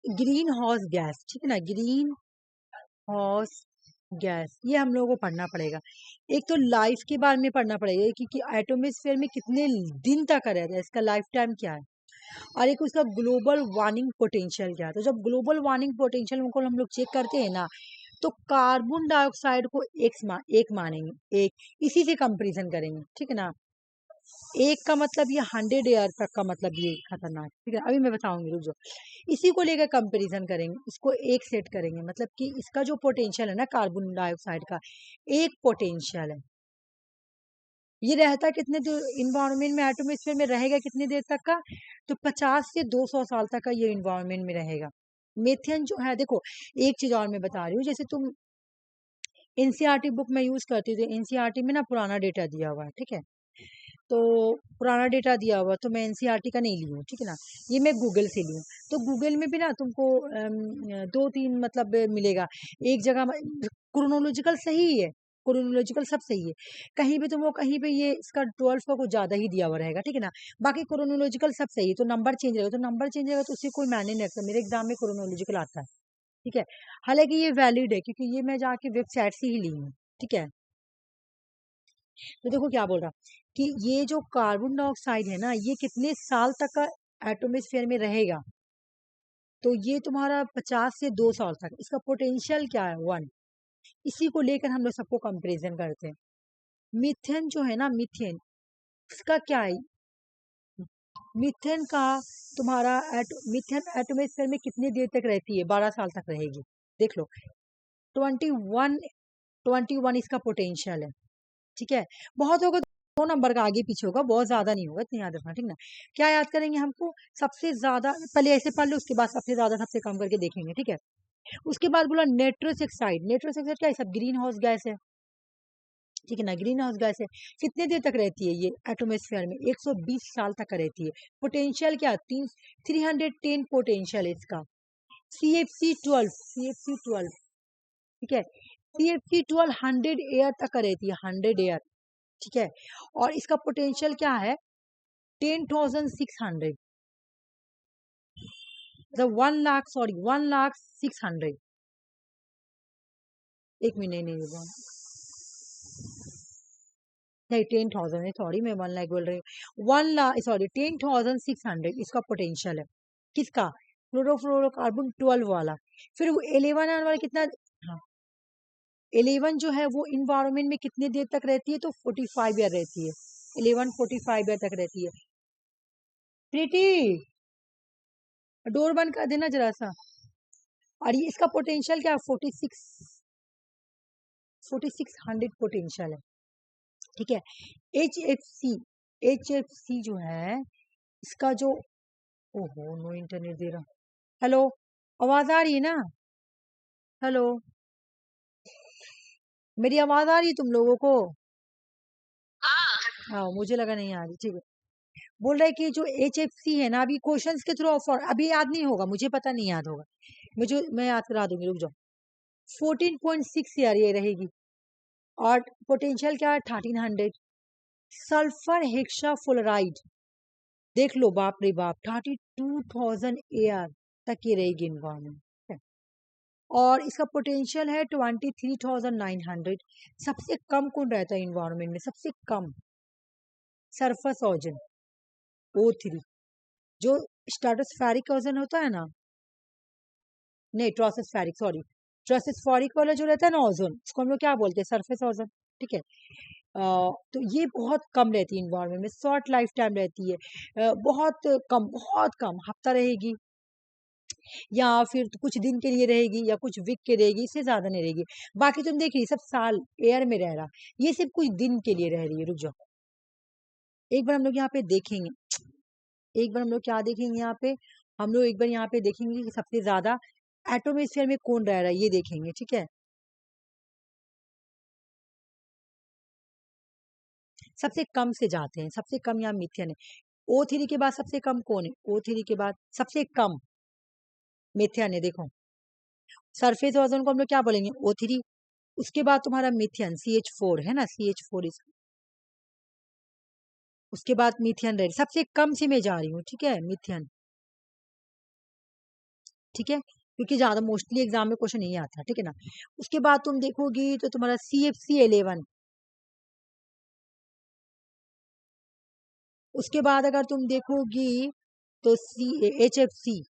Green house gas, ठीक है ना, ग्रीन हाउस गैस, ये हम लोगों को पढ़ना पड़ेगा। एक तो लाइफ के बारे में पढ़ना पड़ेगा कि एटमॉस्फेयर में कितने दिन तक रहता है, इसका लाइफ टाइम क्या है, और एक उसका ग्लोबल वार्मिंग पोटेंशियल क्या है। तो जब ग्लोबल वार्मिंग पोटेंशियल को हम लोग चेक करते हैं ना, तो कार्बन डाइऑक्साइड को एक मानेंगे, एक इसी से कंपेरिजन करेंगे, ठीक है ना। एक का मतलब ये 100 ईयर तक का मतलब ये खतरनाक, ठीक है, अभी मैं बताऊंगी, रुक जाओ। इसी को लेकर कंपैरिजन करेंगे, इसको एक सेट करेंगे, मतलब कि इसका जो पोटेंशियल है ना कार्बन डाइऑक्साइड का, एक पोटेंशियल है, ये रहता कितने देर इन्वायरमेंट में, एटमॉस्फेयर में रहेगा कितनी देर तक का, तो 50 से 200 साल तक का ये इन्वायरमेंट में रहेगा। मीथेन जो है, देखो एक चीज और मैं बता रही हूँ, जैसे तुम एनसीईआरटी बुक में यूज करती थी, एनसीईआरटी में ना पुराना डेटा दिया हुआ है, ठीक है, तो पुराना डेटा दिया हुआ, तो मैं एनसीईआरटी का नहीं ली हूँ, ठीक है ना, ये मैं गूगल से ली हूँ। तो गूगल में भी ना तुमको 2-3 मतलब मिलेगा, एक जगह क्रोनोलॉजिकल सही है, क्रोनोलॉजिकल सब सही है, कहीं भी तुमको कहीं पे ये इसका 12 का कुछ ज्यादा ही दिया हुआ रहेगा, ठीक है ना, बाकी क्रोनोलॉजिकल सब सही है, तो नंबर चेंज रहेगा, तो नंबर चेंज रहेगा तो उससे कोई मायने नहीं रखता, मेरे एग्जाम में क्रोनोलॉजिकल आता है, ठीक है, हालांकि ये वैलिड है क्योंकि ये मैं जाके वेबसाइट से ही ली हूँ, ठीक है। तो देखो क्या बोल रहा कि ये जो कार्बन डाइऑक्साइड है ना, ये कितने साल तक का एटमॉस्फेयर में रहेगा, तो ये तुम्हारा 50 से 2 साल तक, इसका पोटेंशियल क्या है 1, इसी को लेकर हम लोग सबको कंपेरिजन करते हैं। मीथेन जो है ना, मीथेन इसका क्या है, मीथेन का तुम्हारा मीथेन एटमॉस्फेयर में कितनी देर तक रहती है, 12 साल तक रहेगी, देख लो, 21 इसका पोटेंशियल है, ठीक है। बहुत होगा तो 2 नंबर का आगे पीछे होगा, बहुत ज्यादा नहीं होगा, इतना याद रखना, ठीक ना। क्या याद करेंगे हमको, सबसे ज्यादा पहले ऐसे पढ़ लो, उसके बाद सबसे ज्यादा सबसे कम करके देखेंगे, ठीक है। उसके बाद बोला नाइट्रस ऑक्साइड, नाइट्रस ऑक्साइड क्या है, सब ग्रीन हाउस गैस है, ठीक है ना, ग्रीन हाउस गैस है, कितने देर तक रहती है ये एटमॉस्फेयर में, 120 साल तक का रहती है। पोटेंशियल क्या, 310 पोटेंशियल है इसका। CFC12, ठीक है, CFC12 100 ईयर तक का रहती है, 100 ईयर, ठीक है। और इसका पोटेंशियल क्या है, 10,600, द 1 लाख, सॉरी 1,06,000, एक मिनट नहीं होगा, नहीं 10,000 है, सॉरी मैं 1 लाख बोल रही हूँ, 1 लाख सॉरी 10,600 इसका पोटेंशियल है, किसका, फ्लोरोफ्लोरोकार्बन 12 वाला। फिर वो 11 वाला कितना, हाँ 11 जो है वो इन्वायरमेंट में कितने देर तक रहती है, तो 45 ईयर रहती है, 11 45 ईयर तक रहती है। प्रीति, डोर बंद कर देना जरा सा। और ये इसका पोटेंशियल क्या है, 4600 पोटेंशियल है, ठीक है। एच एफ सी जो है इसका जो, ओहो नो इंटरनेट दे रहा, हेलो, आवाज आ रही है ना, हेलो, मेरी आवाज आ रही है तुम लोगों को, हाँ मुझे लगा नहीं आ रही, ठीक है। बोल रहे कि जो HFC है ना, अभी क्वेश्चंस के थ्रू ऑफर, अभी याद नहीं होगा, मुझे पता नहीं याद होगा, मुझे मैं याद करा दूंगी, रुक जाओ। 14.6 ईयर ये रहेगी, और पोटेंशियल क्या है 1300। सल्फर हेक्सा फ्लोराइड, देख लो बाप रे बाप, 32,000 ईयर तक ये रहेगी इन्वायरमेंट, और इसका पोटेंशियल है 23,900। सबसे कम कौन रहता है इन्वायरमेंट में, सबसे कम, सरफेस ओजन, O3, जो स्ट्रेटोस्फेरिक ओजन होता है ना, नहीं ट्रोपोस्फेरिक, सॉरी, ट्रोपोस्फेरिक वाला जो रहता है ना ओजोन, उसको हम लोग क्या बोलते हैं, सरफेस ओजोन, ठीक है। तो ये बहुत कम रहती है इन्वायरमेंट में, शॉर्ट लाइफ टाइम रहती है, बहुत कम हफ्ता रहेगी, या फिर तो कुछ दिन के लिए रहेगी, या कुछ वीक के रहेगी, इससे ज्यादा नहीं रहेगी। बाकी तुम देख रही सब साल एयर में रह रहा, ये सिर्फ कुछ दिन के लिए रह रही है, रुक जाओ, एक बार हम लोग यहाँ पे देखेंगे, एक बार हम लोग क्या देखेंगे यहाँ पे, हम लोग एक बार यहाँ पे देखेंगे कि सबसे ज्यादा एटोमोस्फेयर में कौन रह रहा है, ये देखेंगे, ठीक है। सबसे कम से जाते हैं, सबसे कम यहाँ मिथेन है, O3 के बाद सबसे कम कौन है, O3 के बाद सबसे कम मिथेन है, देखो सरफेस ओजोन को हम लोग क्या बोलेंगे, O3, उसके बाद तुम्हारा मिथेन CH4 है ना, CH4 उसके बाद मिथेन रह सबसे कम से मैं जा रही हूँ, ठीक है, मिथेन, ठीक है, क्योंकि ज्यादा मोस्टली एग्जाम में क्वेश्चन नहीं आता, ठीक है ना। उसके बाद तुम देखोगी तो तुम्हारा CFC 11, उसके बाद अगर तुम देखोगी तो HFC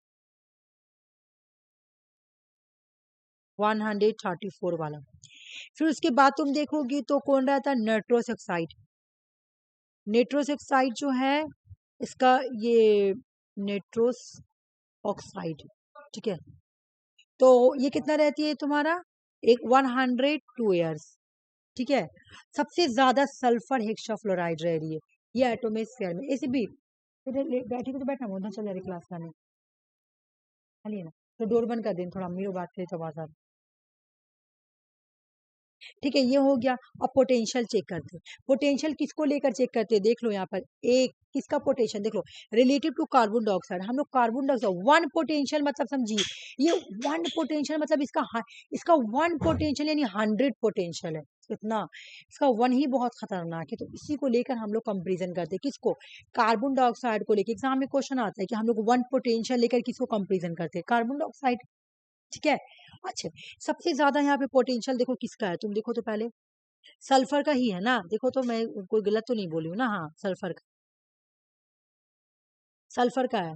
134 वाला। फिर उसके बाद तुम देखोगी तो कौन रहता है, नाइट्रस ऑक्साइड। नाइट्रस ऑक्साइड जो है इसका ये नाइट्रस ऑक्साइड, ठीक है, तो ये कितना रहती है तुम्हारा, एक 102 ईयर्स, ठीक है। सबसे ज्यादा सल्फर हेक्साफ्लोराइड रह रही है ये एटोमोस्फेयर में। ऐसे भी बैठी को तो बैठना बोलना, चल रही क्लास का नहीं खाली है ना, तो डोर बंद कर दें, थोड़ा अम्मी लोग बात करें तो आवाज आ रही। ठीक है, ये हो गया। अब पोटेंशियल चेक करते हैं। पोटेंशियल किसको लेकर चेक करते हैं, देख लो यहाँ पर एक किसका पोटेंशियल देख लो, रिलेटिव टू कार्बन डाइऑक्साइड। हम लोग कार्बन डाइऑक्साइड वन पोटेंशियल मतलब समझिए, ये वन पोटेंशियल मतलब इसका वन पोटेंशियल यानी 100 पोटेंशियल है। इतना इसका वन ही बहुत खतरनाक है, तो इसी को लेकर हम लोग कंपेरिजन करते हैं। किसको, कार्बन डाइऑक्साइड को लेकर। एग्जाम में क्वेश्चन आता है कि हम लोग वन पोटेंशियल लेकर किसको कंपेरिजन करते हैं, कार्बन डाइऑक्साइड, ठीक है। अच्छा, सबसे ज्यादा यहाँ पे पोटेंशियल देखो किसका है, तुम देखो तो पहले सल्फर का ही है ना, देखो तो मैं कोई गलत तो नहीं बोली हूँ ना, हाँ सल्फर का है।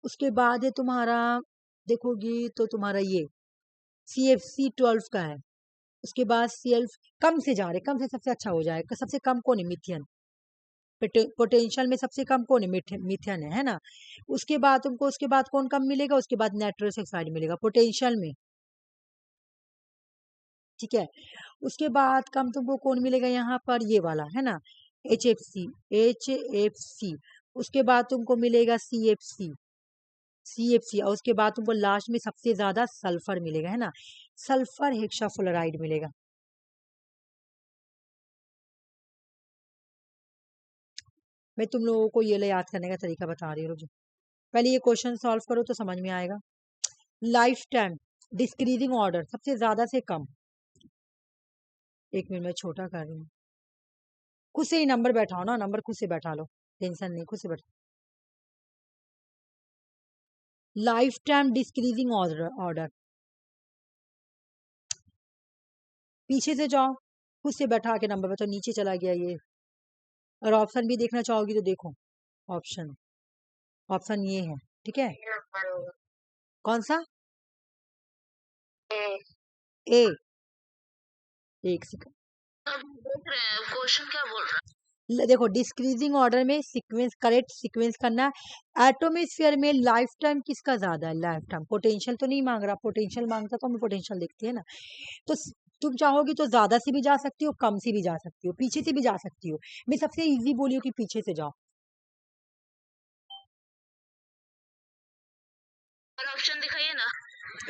उसके बाद है तुम्हारा, देखोगी तो तुम्हारा ये CFC 12 का है। उसके बाद CL कम से जा रहे, कम से सबसे अच्छा हो जाएगा, सबसे कम कौन है, मिथियन। पोटेंशियल में सबसे कम कौन है, मिथियन है ना। उसके बाद तुमको, उसके बाद कौन कम मिलेगा, उसके बाद नाइट्रस ऑक्साइड मिलेगा पोटेंशियल में, ठीक है। उसके बाद कम तुमको कौन मिलेगा यहाँ पर, ये वाला है ना, HFC। उसके बाद तुमको मिलेगा CFC और उसके बाद तुमको लास्ट में सबसे ज्यादा सल्फर मिलेगा, है ना, सल्फर हेक्साफ्लोराइड मिलेगा। मैं तुम लोगों को ये याद करने का तरीका बता रही हूँ, रुको। पहले ये क्वेश्चन सॉल्व करो तो समझ में आएगा। लाइफ टाइम डिस्क्रीजिंग ऑर्डर, सबसे ज्यादा से कम। एक मिनट में छोटा कर रही हूँ, खुद से ही नंबर बैठाओ ना, नंबर खुद से बैठा लो, टेंशन नहीं, खुद से बैठा। लाइफ टाइम डिस्क्रीजिंग ऑर्डर, पीछे से जाओ, खुद से बैठा के नंबर बताओ, नीचे चला गया ये। और ऑप्शन भी देखना चाहोगी तो देखो, ऑप्शन ऑप्शन ये है, ठीक है। कौन सा, ए, एक सेकंड, देख रहे हैं क्वेश्चन क्या बोल रहा है, देखो डिस्क्रीजिंग ऑर्डर में सीक्वेंस, करेक्ट सीक्वेंस करना है। एटोमोस्फियर में लाइफ टाइम किसका ज्यादा है, लाइफ टाइम, पोटेंशियल तो नहीं मांग रहा, पोटेंशियल मांगता तो हमें पोटेंशियल देखती है ना। तो तुम चाहोगी तो ज्यादा से भी जा सकती हो, कम से भी जा सकती हो, पीछे से भी जा सकती हो। मैं सबसे इजी बोली हूँ कि पीछे से जाओ। और ऑप्शन दिखाइए ना,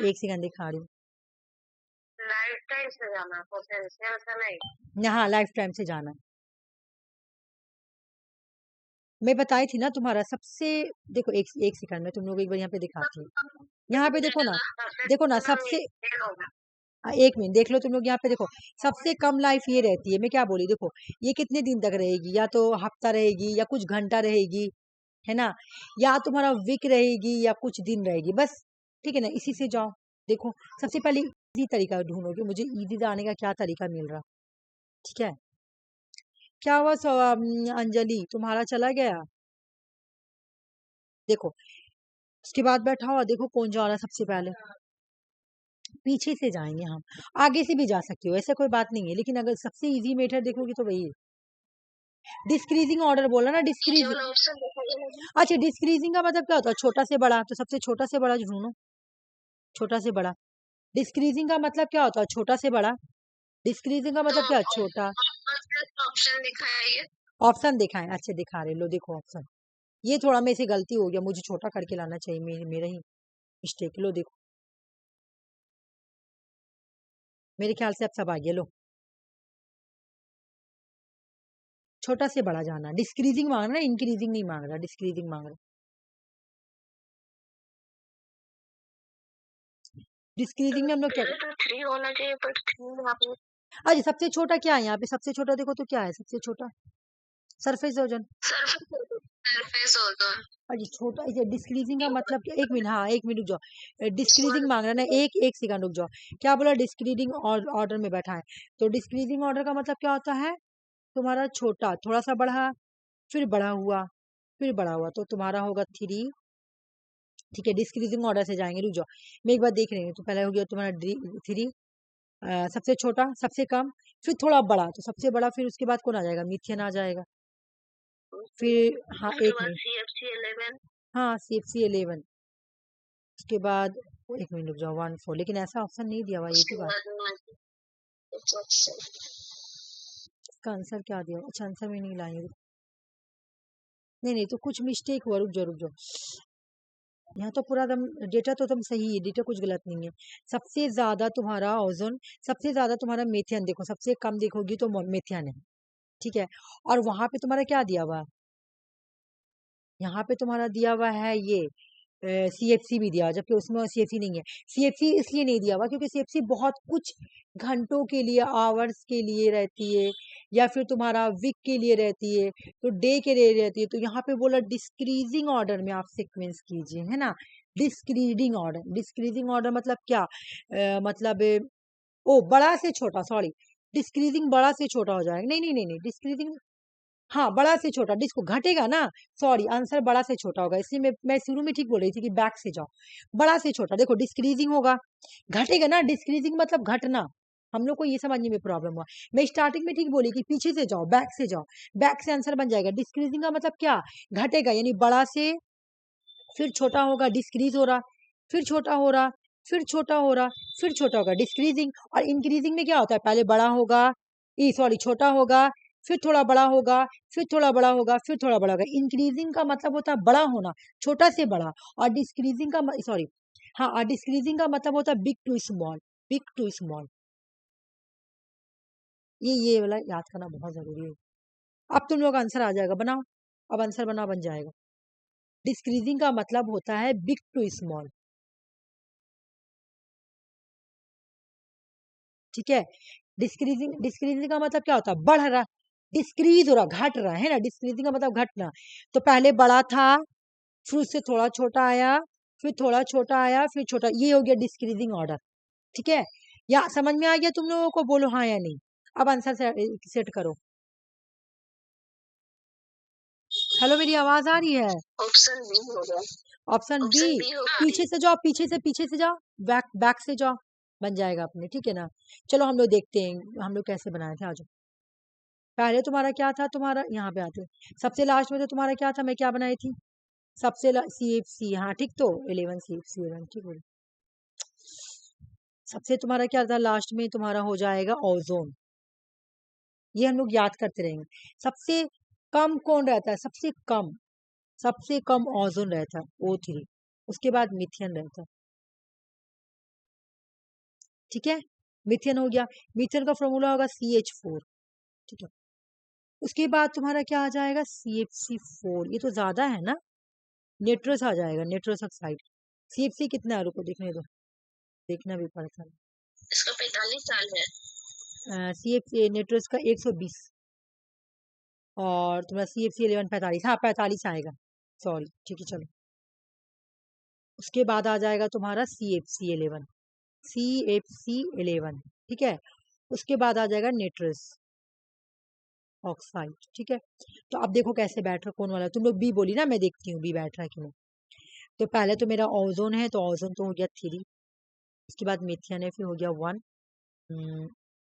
एक सेकंड दिखा रही हूँ। लाइफ टाइम से जाना, पोटेंशियल से नहीं, हाँ लाइफ टाइम से जाना। मैं बताई थी ना तुम्हारा सबसे, देखो एक एक सेकंड में तुम लोग एक बार यहाँ पे दिखाती हूँ, यहाँ पे देखो ना सबसे, एक मिनट देख लो तुम लोग यहाँ पे देखो, सबसे कम लाइफ ये रहती है, मैं क्या बोली, देखो ये कितने दिन तक रहेगी, या तो हफ्ता रहेगी या कुछ घंटा रहेगी, है ना, या तुम्हारा वीक रहेगी या कुछ दिन रहेगी, बस, ठीक है ना, इसी से जाओ। देखो सबसे पहले इजी तरीका ढूंढोगे, मुझे इजी जाने का क्या तरीका मिल रहा, ठीक है। क्या हुआ अंजलि, तुम्हारा चला गया, देखो उसके बाद बैठा हुआ, देखो कौन जा रहा है सबसे पहले, पीछे से जाएंगे हम, आगे से भी जा सकते हो, ऐसा कोई बात नहीं है, लेकिन अगर सबसे इजी मेथड देखोगे तो वही है। डिस्क्रीजिंग ऑर्डर बोला ना, डिस्क्रीजिंग, अच्छा डिस्क्रीजिंग का मतलब क्या होता है, छोटा से बड़ा, तो सबसे छोटा से बड़ा ढूंढो, छोटा से बड़ा। डिस्क्रीजिंग का मतलब क्या होता है, छोटा से बड़ा। डिस्क्रीजिंग का मतलब क्या, छोटा। ऑप्शन दिखाइए, ऑप्शन दिखाएं, अच्छा दिखा रहे, लो देखो ऑप्शन, ये थोड़ा मेरे से गलती हो गया, मुझे छोटा करके लाना चाहिए, मेरा ही मिस्टेक, लो देखो मेरे ख्याल से अब सब आ गया, लो छोटा से बड़ा जाना, डिस्क्रीजिंग मांग रहा है, इंक्रीजिंग नहीं मांग रहा, डिस्क्रीजिंग मांग रहा। डिस्क्रीजिंग में हम लोग क्या, तो 3 होना चाहिए, पर 3 यहाँ पे, अच्छा सबसे छोटा क्या है यहाँ पे, सबसे छोटा देखो तो क्या है सबसे छोटा, सरफेस ओजन, सरफेस ओजोन। अरे छोटा इसे डिस्क्रीजिंग का मतलब क्या? एक मिनट, हाँ एक मिनट रुक जाओ। डिस्क्रीजिंग मांग रहा है ना, एक सेकंड रुक जाओ। क्या बोला? डिस्क्रीजिंग ऑर्डर में बैठा है। तो डिस्क्रीजिंग ऑर्डर का मतलब क्या होता है? तुम्हारा छोटा थोड़ा सा बढ़ा, फिर बड़ा हुआ, फिर बड़ा हुआ, तो तुम्हारा होगा 3। ठीक है, डिस्क्रीजिंग ऑर्डर से जाएंगे, रुक जाओ। मैं एक बार देख रही हूँ। तो पहले हो गया तुम्हारा 3, सबसे छोटा, सबसे कम, फिर थोड़ा बड़ा, तो सबसे बड़ा, फिर उसके बाद कौन आ जाएगा? मिथियन आ जाएगा। फिर हाँ एक मिनट, CFC11। हाँ CFC11। उसके बाद एक मिनट रुक जाओ, 1 4, लेकिन ऐसा ऑप्शन नहीं दिया हुआ, ये भी बात। इसका आंसर क्या दिया? अच्छा आंसर में नहीं लाएंगे। नहीं नहीं, तो कुछ मिस्टेक हुआ, रुक जाओ रुक जाओ। यहाँ तो पूरा दम डेटा तो तुम सही है, डेटा कुछ गलत नहीं है। सबसे ज्यादा तुम्हारा ओजोन, सबसे ज्यादा तुम्हारा मेथियन, देखो सबसे कम देखोगी तो मेथियन है। ठीक है, और वहां पे तुम्हारा क्या दिया हुआ है? यहाँ पे तुम्हारा दिया हुआ है ये CFC भी दिया हुआ, जबकि उसमें CFC नहीं है। CFC इसलिए नहीं दिया हुआ क्योंकि CFC बहुत कुछ घंटों के लिए, आवर्स के लिए रहती है, या फिर तुम्हारा वीक के लिए रहती है, तो डे के लिए रहती है। तो यहाँ पे बोला डिस्क्रीजिंग ऑर्डर में आप सीक्वेंस कीजिए, है ना। डिस्क्रीजिंग ऑर्डर, डिस्क्रीजिंग ऑर्डर मतलब क्या? मतलब ओ बड़ा से छोटा, सॉरी, डिस्क्रीजिंग बड़ा से छोटा हो जाएगा। नहीं नहीं नहीं नहीं, डिस्क्रीजिंग, हाँ बड़ा से छोटा, डिस्को घटेगा ना। सॉरी, आंसर बड़ा से छोटा होगा, इसलिए मैं शुरू में ठीक बोल रही थी कि बैक से जाओ। बड़ा से छोटा, देखो डिस्क्रीजिंग होगा, घटेगा ना। डिस्क्रीजिंग मतलब घटना। हम लोग को ये समझने में प्रॉब्लम हुआ। मैं स्टार्टिंग में ठीक बोली कि पीछे से जाओ, बैक से जाओ, बैक से आंसर बन जाएगा। डिस्क्रीजिंग का मतलब क्या? घटेगा, यानी बड़ा से फिर छोटा होगा, डिस्क्रीज हो रहा, फिर छोटा हो रहा, फिर छोटा हो रहा, फिर छोटा होगा, डिस्क्रीजिंग। और इंक्रीजिंग में क्या होता है? पहले बड़ा होगा, सॉरी छोटा होगा, फिर थोड़ा बड़ा होगा, फिर थोड़ा बड़ा होगा, फिर थोड़ा बड़ा होगा। इंक्रीजिंग का मतलब होता है बड़ा होना, छोटा से बड़ा। और डिस्क्रीजिंग का सॉरी, हाँ, और डिस्क्रीजिंग का मतलब होता है big to small, big to small. ये वाला याद करना बहुत जरूरी है। अब तुम लोग आंसर आ जाएगा, बनाओ। अब आंसर बन जाएगा। डिस्क्रीजिंग का मतलब होता है बिग टू स्मॉल। ठीक है, डिस्क्रीजिंग, डिस्क्रीजिंग का मतलब क्या होता है? बढ़ रहा, डिस्क्रीज हो रहा, घट रहा, है ना। डिस्क्रीजिंग का मतलब घटना। तो पहले बड़ा था, फिर उससे थोड़ा छोटा आया, फिर थोड़ा छोटा आया, फिर छोटा, ये हो गया डिस्क्रीजिंग ऑर्डर। ठीक है, या समझ में आ गया तुम लोगों को? बोलो हाँ या नहीं। अब आंसर सेट करो। हेलो, मेरी आवाज आ रही है? ऑप्शन बी होगा। ऑप्शन बी, ऑप्शन बी होगा। पीछे से जाओ, पीछे से जाओ, बैक बैक से जाओ, बन जाएगा अपने। ठीक है ना। चलो हम लोग देखते हैं हम लोग कैसे बनाए थे। आ जाओ। पहले तुम्हारा क्या था? तुम्हारा यहाँ पे आते, सबसे लास्ट में तो तुम्हारा क्या था? मैं क्या बनाई थी? सबसे CFC, हाँ ठीक, तो 11 CFC11, ठीक बोली। सबसे तुम्हारा क्या था लास्ट में? तुम्हारा हो जाएगा ओजोन। ये हम लोग याद करते रहेंगे। सबसे कम कौन रहता है? सबसे कम ओजोन रहता है, O3। उसके बाद मिथियन रहता है। ठीक है, मिथियन हो गया। मिथियन का फॉर्मूला होगा CH4। ठीक है, उसके बाद तुम्हारा क्या आ जाएगा? CFC4। ये तो ज्यादा है ना, नेट्रस आ जाएगा, नेट्रस ऑक्साइड। CFC कितना है? रुको देखने दो, देखना भी पड़ता है। इसका 45 साल है। CFC नेट्रस का 120, और तुम्हारा CFC11 45, हाँ 45 आएगा, सॉरी। ठीक है चलो, उसके बाद आ जाएगा तुम्हारा CFC11, CFC11। ठीक है, उसके बाद आ जाएगा नेट्रस ऑक्साइड। ठीक है, तो अब देखो कैसे बैठ रहा, कौन वाला? तुम लोग बी बोली ना, मैं देखती हूँ बी बैठ रहा है कि नहीं। तो पहले तो मेरा ओजोन है, तो ओजोन तो हो गया 3। उसके बाद मिथियन है, फिर हो गया 1।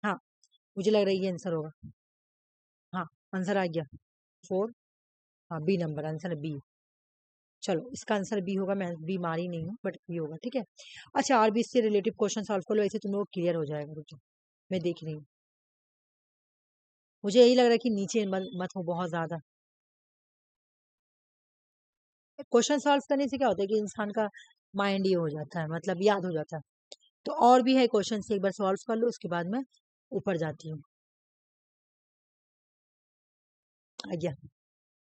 हाँ, मुझे लग रहा है ये आंसर होगा। हाँ, आंसर आ गया 4। हाँ, बी नंबर आंसर है, बी। चलो इसका आंसर बी होगा, मैं बी मारी नहीं हूँ, बट बी होगा। ठीक है, अच्छा और भी इससे रिलेटिव क्वेश्चन सॉल्व कर लो, ऐसे तुम लोग क्लियर हो जाएगा। रुको, मैं देख रही हूँ। मुझे यही लग रहा है कि नीचे मत हो बहुत ज्यादा। क्वेश्चन सॉल्व करने से क्या होता है कि इंसान का माइंड ये हो जाता है, मतलब याद हो जाता है। तो और भी है क्वेश्चन, एक बार सॉल्व कर लो, उसके बाद मैं ऊपर जाती हूँ। आ गया,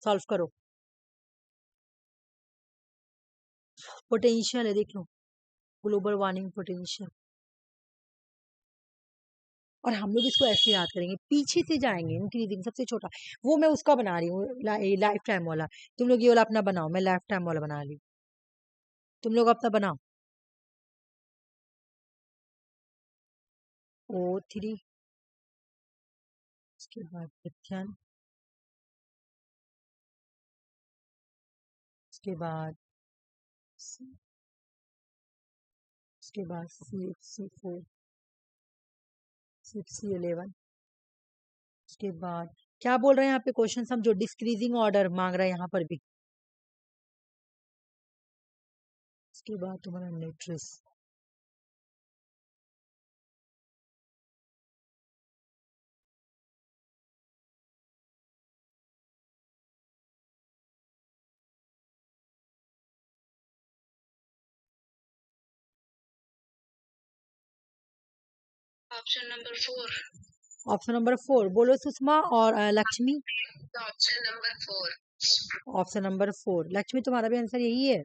सॉल्व करो। पोटेंशियल है, देख लो, ग्लोबल वार्मिंग पोटेंशियल। और हम लोग इसको ऐसे याद करेंगे, पीछे से जाएंगे, इंक्रीजिंग सबसे छोटा, वो मैं उसका बना रही हूँ लाइफ टाइम वाला। तुम लोग ये वाला अपना बनाओ, मैं लाइफ टाइम वाला बना ली, तुम लोग अपना बनाओ। O3, उसके बाद मिथ्यान, उसके बाद उसके बाद CFC4, CFC11, उसके बाद क्या बोल रहे हैं यहाँ पे क्वेश्चन, हम जो डिस्क्रीजिंग ऑर्डर मांग रहा है यहाँ पर भी। उसके बाद तुम्हारा नेट्रिस, ऑप्शन नंबर 4। ऑप्शन नंबर 4 बोलो सुषमा और Lakshmi. Option number 4। Option number 4, Lakshmi तुम्हारा भी आंसर यही है?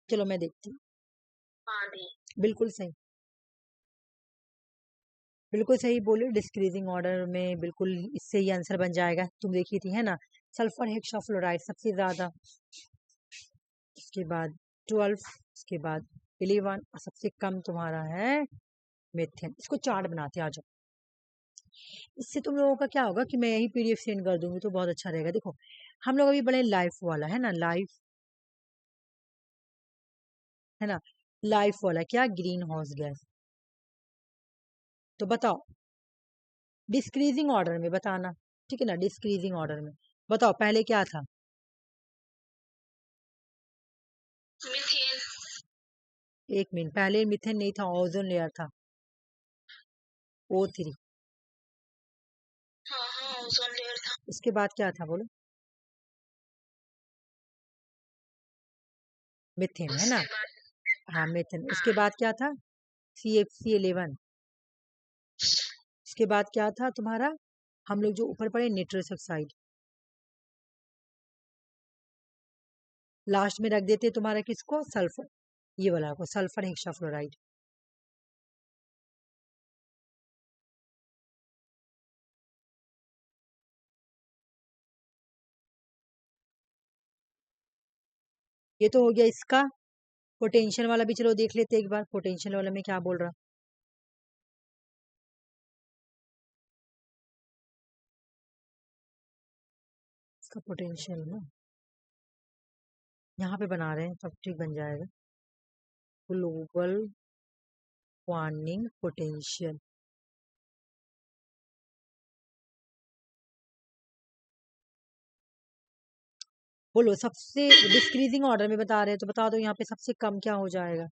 चलो मैं देखती हूँ। हाँ दी। बिल्कुल सही, बिल्कुल सही बोले, डिस्क्रीजिंग ऑर्डर में बिल्कुल इससे ही आंसर बन जाएगा। तुम देखी थी है ना, सल्फर हेक्साफ्लोराइड सबसे ज्यादा, उसके बाद 12, उसके बाद 11 और सबसे कम तुम्हारा है मिथेन। इसको चार्ट बनाते आ जाओ। इससे तुम लोगों का क्या होगा कि मैं यही PDF सेंड कर दूंगी तो बहुत अच्छा रहेगा। देखो हम लोग अभी बड़े लाइफ वाला है ना, लाइफ है ना, लाइफ वाला क्या, ग्रीन हाउस गैस। तो बताओ डिस्क्रीजिंग ऑर्डर में बताना, ठीक है ना, डिस्क्रीजिंग ऑर्डर में बताओ पहले क्या था। मीथेन। 1 मिनट, पहले मिथेन नहीं था, ओजोन लेयर था, O3। हाँ हाँ ओजोन लेयर था। उसके बाद क्या था बोलो, मिथेन है ना, उसके बाद हाँ मिथेन। उसके हाँ बाद क्या था, CFC11। उसके बाद क्या था तुम्हारा, हम लोग जो ऊपर पढ़े निट्रस ऑक्साइड। लास्ट में रख देते तुम्हारा किसको, सल्फर, ये वाला को सल्फर हेक्साफ्लोराइड। ये तो हो गया इसका। पोटेंशियल वाला भी चलो देख लेते एक बार, पोटेंशियल वाला में क्या बोल रहा, इसका पोटेंशियल ना यहाँ पे बना रहे हैं तब ठीक बन जाएगा, ग्लोबल वार्मिंग पोटेंशियल। बोलो सबसे डिस्क्रीजिंग ऑर्डर में बता रहे हैं तो बता दो यहाँ पे सबसे कम क्या हो जाएगा।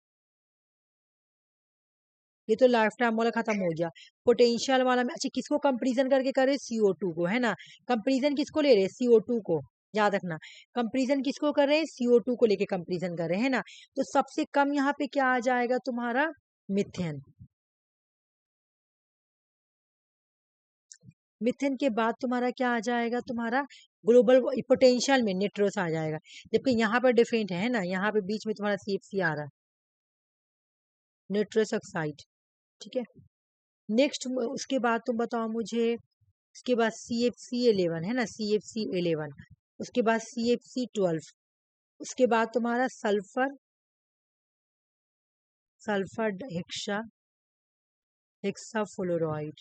ये तो लाइफ टाइम वाला खत्म हो गया, पोटेंशियल वाला में अच्छा किसको कंपेरिजन करके करे, CO2 को है ना, कंपेरिजन किसको ले रहे हैं, CO2 को, याद रखना, कंपेरिजन किसको कर रहे हैं, CO2 को लेके कंपेरिजन कर रहे हैं ना। तो सबसे कम यहाँ पे क्या आ जाएगा तुम्हारा, मिथेन। मिथेन के बाद तुम्हारा क्या आ जाएगा, तुम्हारा ग्लोबल पोटेंशियल में निट्रोस आ जाएगा, जबकि यहाँ पर डिफरेंट है ना, यहाँ पे बीच में तुम्हारा CFC आ रहा है, निट्रस ऑक्साइड, ठीक है। नेक्स्ट उसके बाद तुम बताओ मुझे, उसके बाद CFC11 है ना, CFC11, उसके बाद CFC12, उसके बाद तुम्हारा सल्फर, सल्फर हेक्साफ्लोराइड।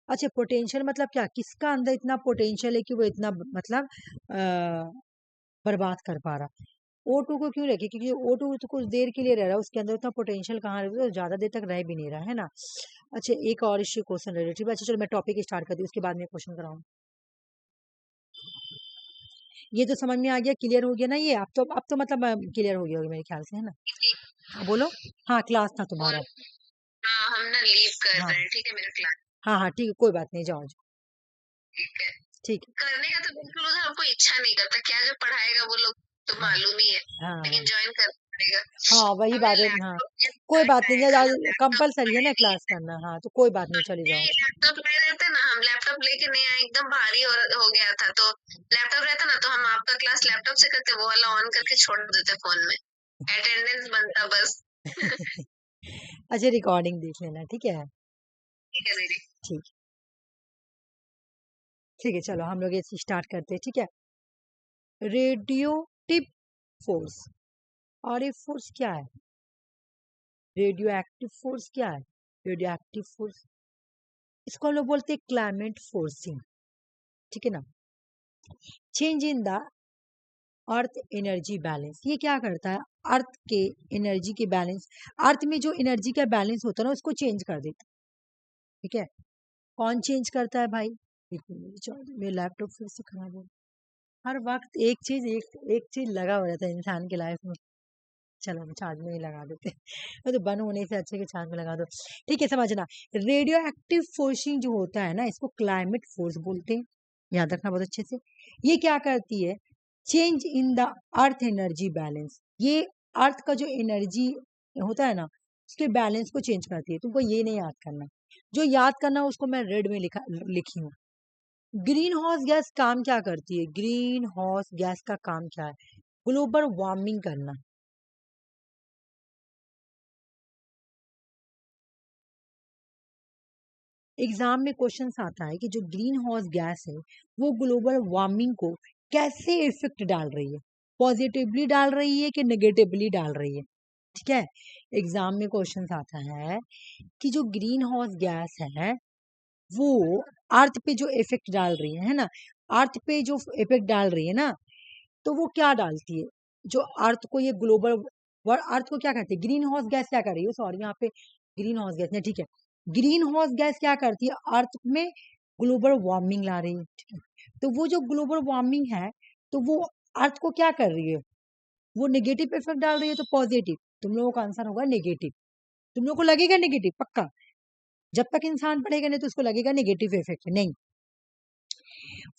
अच्छा पोटेंशियल मतलब क्या, किसका अंदर इतना पोटेंशियल है कि वो इतना मतलब बर्बाद कर पा रहा। O2 को क्यों रखे, क्योंकि O2 तो कुछ देर के लिए रह रहा है, उसके अंदर उतना पोटेंशियल कहाँ है, तो ज्यादा देर तक रह भी नहीं रहा है ना। अच्छा एक और इश्यू क्वेश्चन रिलेटिव, अच्छा चलो मैं टॉपिक स्टार्ट कर दी उसके बाद में क्वेश्चन कराऊँ। ये तो समझ में आ गया, क्लियर हो गया ना ये, अब तो मतलब क्लियर हो गया होगा मेरे ख्याल से, है ना। हाँ बोलो, हाँ क्लास था और तुम्हारा। हाँ हम ना लीव कर हाँ रहे हैं, ठीक है मेरा क्लास। हाँ हाँ ठीक है, कोई बात नहीं, जाओ जाओ, ठीक है। ठीक है। करने का तो बिल्कुल उधर हमको इच्छा नहीं करता, क्या जो पढ़ाएगा वो लोग तो हाँ मालूम ही है, हाँ लेकिन ज्वाइन करना पड़ेगा। हाँ वही हमें बात है, हाँ लैपटॉप कोई बात नहीं, लैपटॉप कंपलसरी है ना नहीं क्लास करना, हाँ तो कोई बात नहीं, चले जाओ। लैपटॉप ले रहते ना, हम लैपटॉप लेके नहीं आए, एकदम भारी हो गया था, तो लैपटॉप रहता ना तो हम आपका क्लास लैपटॉप से करते, वो वाला ऑन करके छोड़ देते फोन में, अटेंडेंस बनता बस। अच्छा रिकॉर्डिंग देख लेना, ठीक है। ठीक है दीदी। ठीक ठीक है, चलो हम लोग ये स्टार्ट करते हैं। ठीक है, रेडियोटिव फोर्स। और ये फोर्स क्या है? रेडियो एक्टिव फोर्स क्या है? रेडियो एक्टिव फोर्स, इसको हम लोग बोलते हैं क्लाइमेट फोर्सिंग। ठीक है ना। Change in the earth energy balance, ये क्या करता है? अर्थ के एनर्जी के बैलेंस, अर्थ में जो एनर्जी का बैलेंस होता है ना, उसको चेंज कर देता है। ठीक है, कौन चेंज करता है भाई? मेरे लैपटॉप फिर से खराब हो, हर वक्त एक चीज लगा हो रहता है इंसान की लाइफ में। चलो हम चार्ज में ही लगा देते हैं वो तो बंद होने से अच्छे के चार्ज में लगा दो। ठीक है, समझना, रेडियो एक्टिव फोर्सिंग जो होता है ना, इसको क्लाइमेट फोर्स बोलते हैं, याद रखना बहुत अच्छे से। ये क्या करती है? Change in the earth energy balance, ये अर्थ का जो एनर्जी होता है ना, उसके बैलेंस को चेंज करती है। तुमको ये नहीं याद करना, जो याद करना उसको मैं रेड में लिखी हूँ। ग्रीन हाउस गैस काम क्या करती है? ग्रीन हाउस गैस का काम क्या है? ग्लोबल वार्मिंग करना। एग्जाम में क्वेश्चन आता है कि जो ग्रीन हाउस गैस है वो ग्लोबल वार्मिंग को कैसे इफेक्ट डाल रही है, पॉजिटिवली डाल रही है कि नेगेटिवली डाल रही है। ठीक है, एग्जाम में क्वेश्चन आता है कि जो ग्रीन हाउस गैस है वो अर्थ पे जो इफेक्ट डाल रही है ना, अर्थ पे जो इफेक्ट डाल रही है ना, तो वो क्या डालती है? जो अर्थ को ये ग्लोबल, अर्थ को क्या कहते हैं? ग्रीन हाउस गैस क्या कर रही है? सॉरी, यहाँ पे ग्रीन हाउस गैस नहीं, ठीक है, ग्रीन हाउस गैस क्या करती है? अर्थ में ग्लोबल वार्मिंग ला रही है। ठीक है, तो वो जो ग्लोबल वार्मिंग है, तो वो अर्थ को क्या कर रही है? वो नेगेटिव इफेक्ट डाल रही है तो पॉजिटिव? तुम लोगों का आंसर होगा नेगेटिव। तुम लोग को लगेगा नेगेटिव पक्का, जब तक इंसान पढ़ेगा नहीं तो उसको लगेगा नेगेटिव इफेक्ट। नहीं,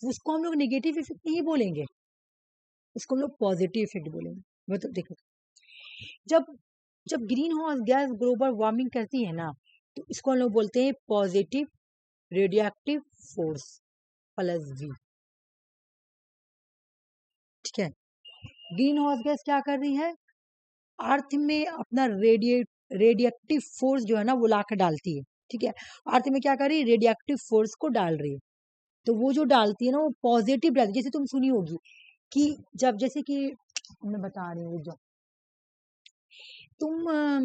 उसको हम लोग नेगेटिव इफेक्ट नहीं बोलेंगे, उसको हम लोग पॉजिटिव इफेक्ट बोलेंगे। मतलब देखो, जब जब greenhouse gas global warming करती है ना, तो इसको हम लोग बोलते हैं positive radioactive force plus we. ठीक है, ग्रीन हाउस गैस क्या कर रही है? अर्थ में अपना रेडिएक्टिव फोर्स जो है ना वो लाकर डालती है। ठीक है, अर्थ में क्या कर रही है? रेडिएक्टिव फोर्स को डाल रही है। तो वो जो डालती है ना वो पॉजिटिव डालती है। जैसे तुम सुनी होगी कि जब, जैसे कि मैं बता रही हूँ, जब तुम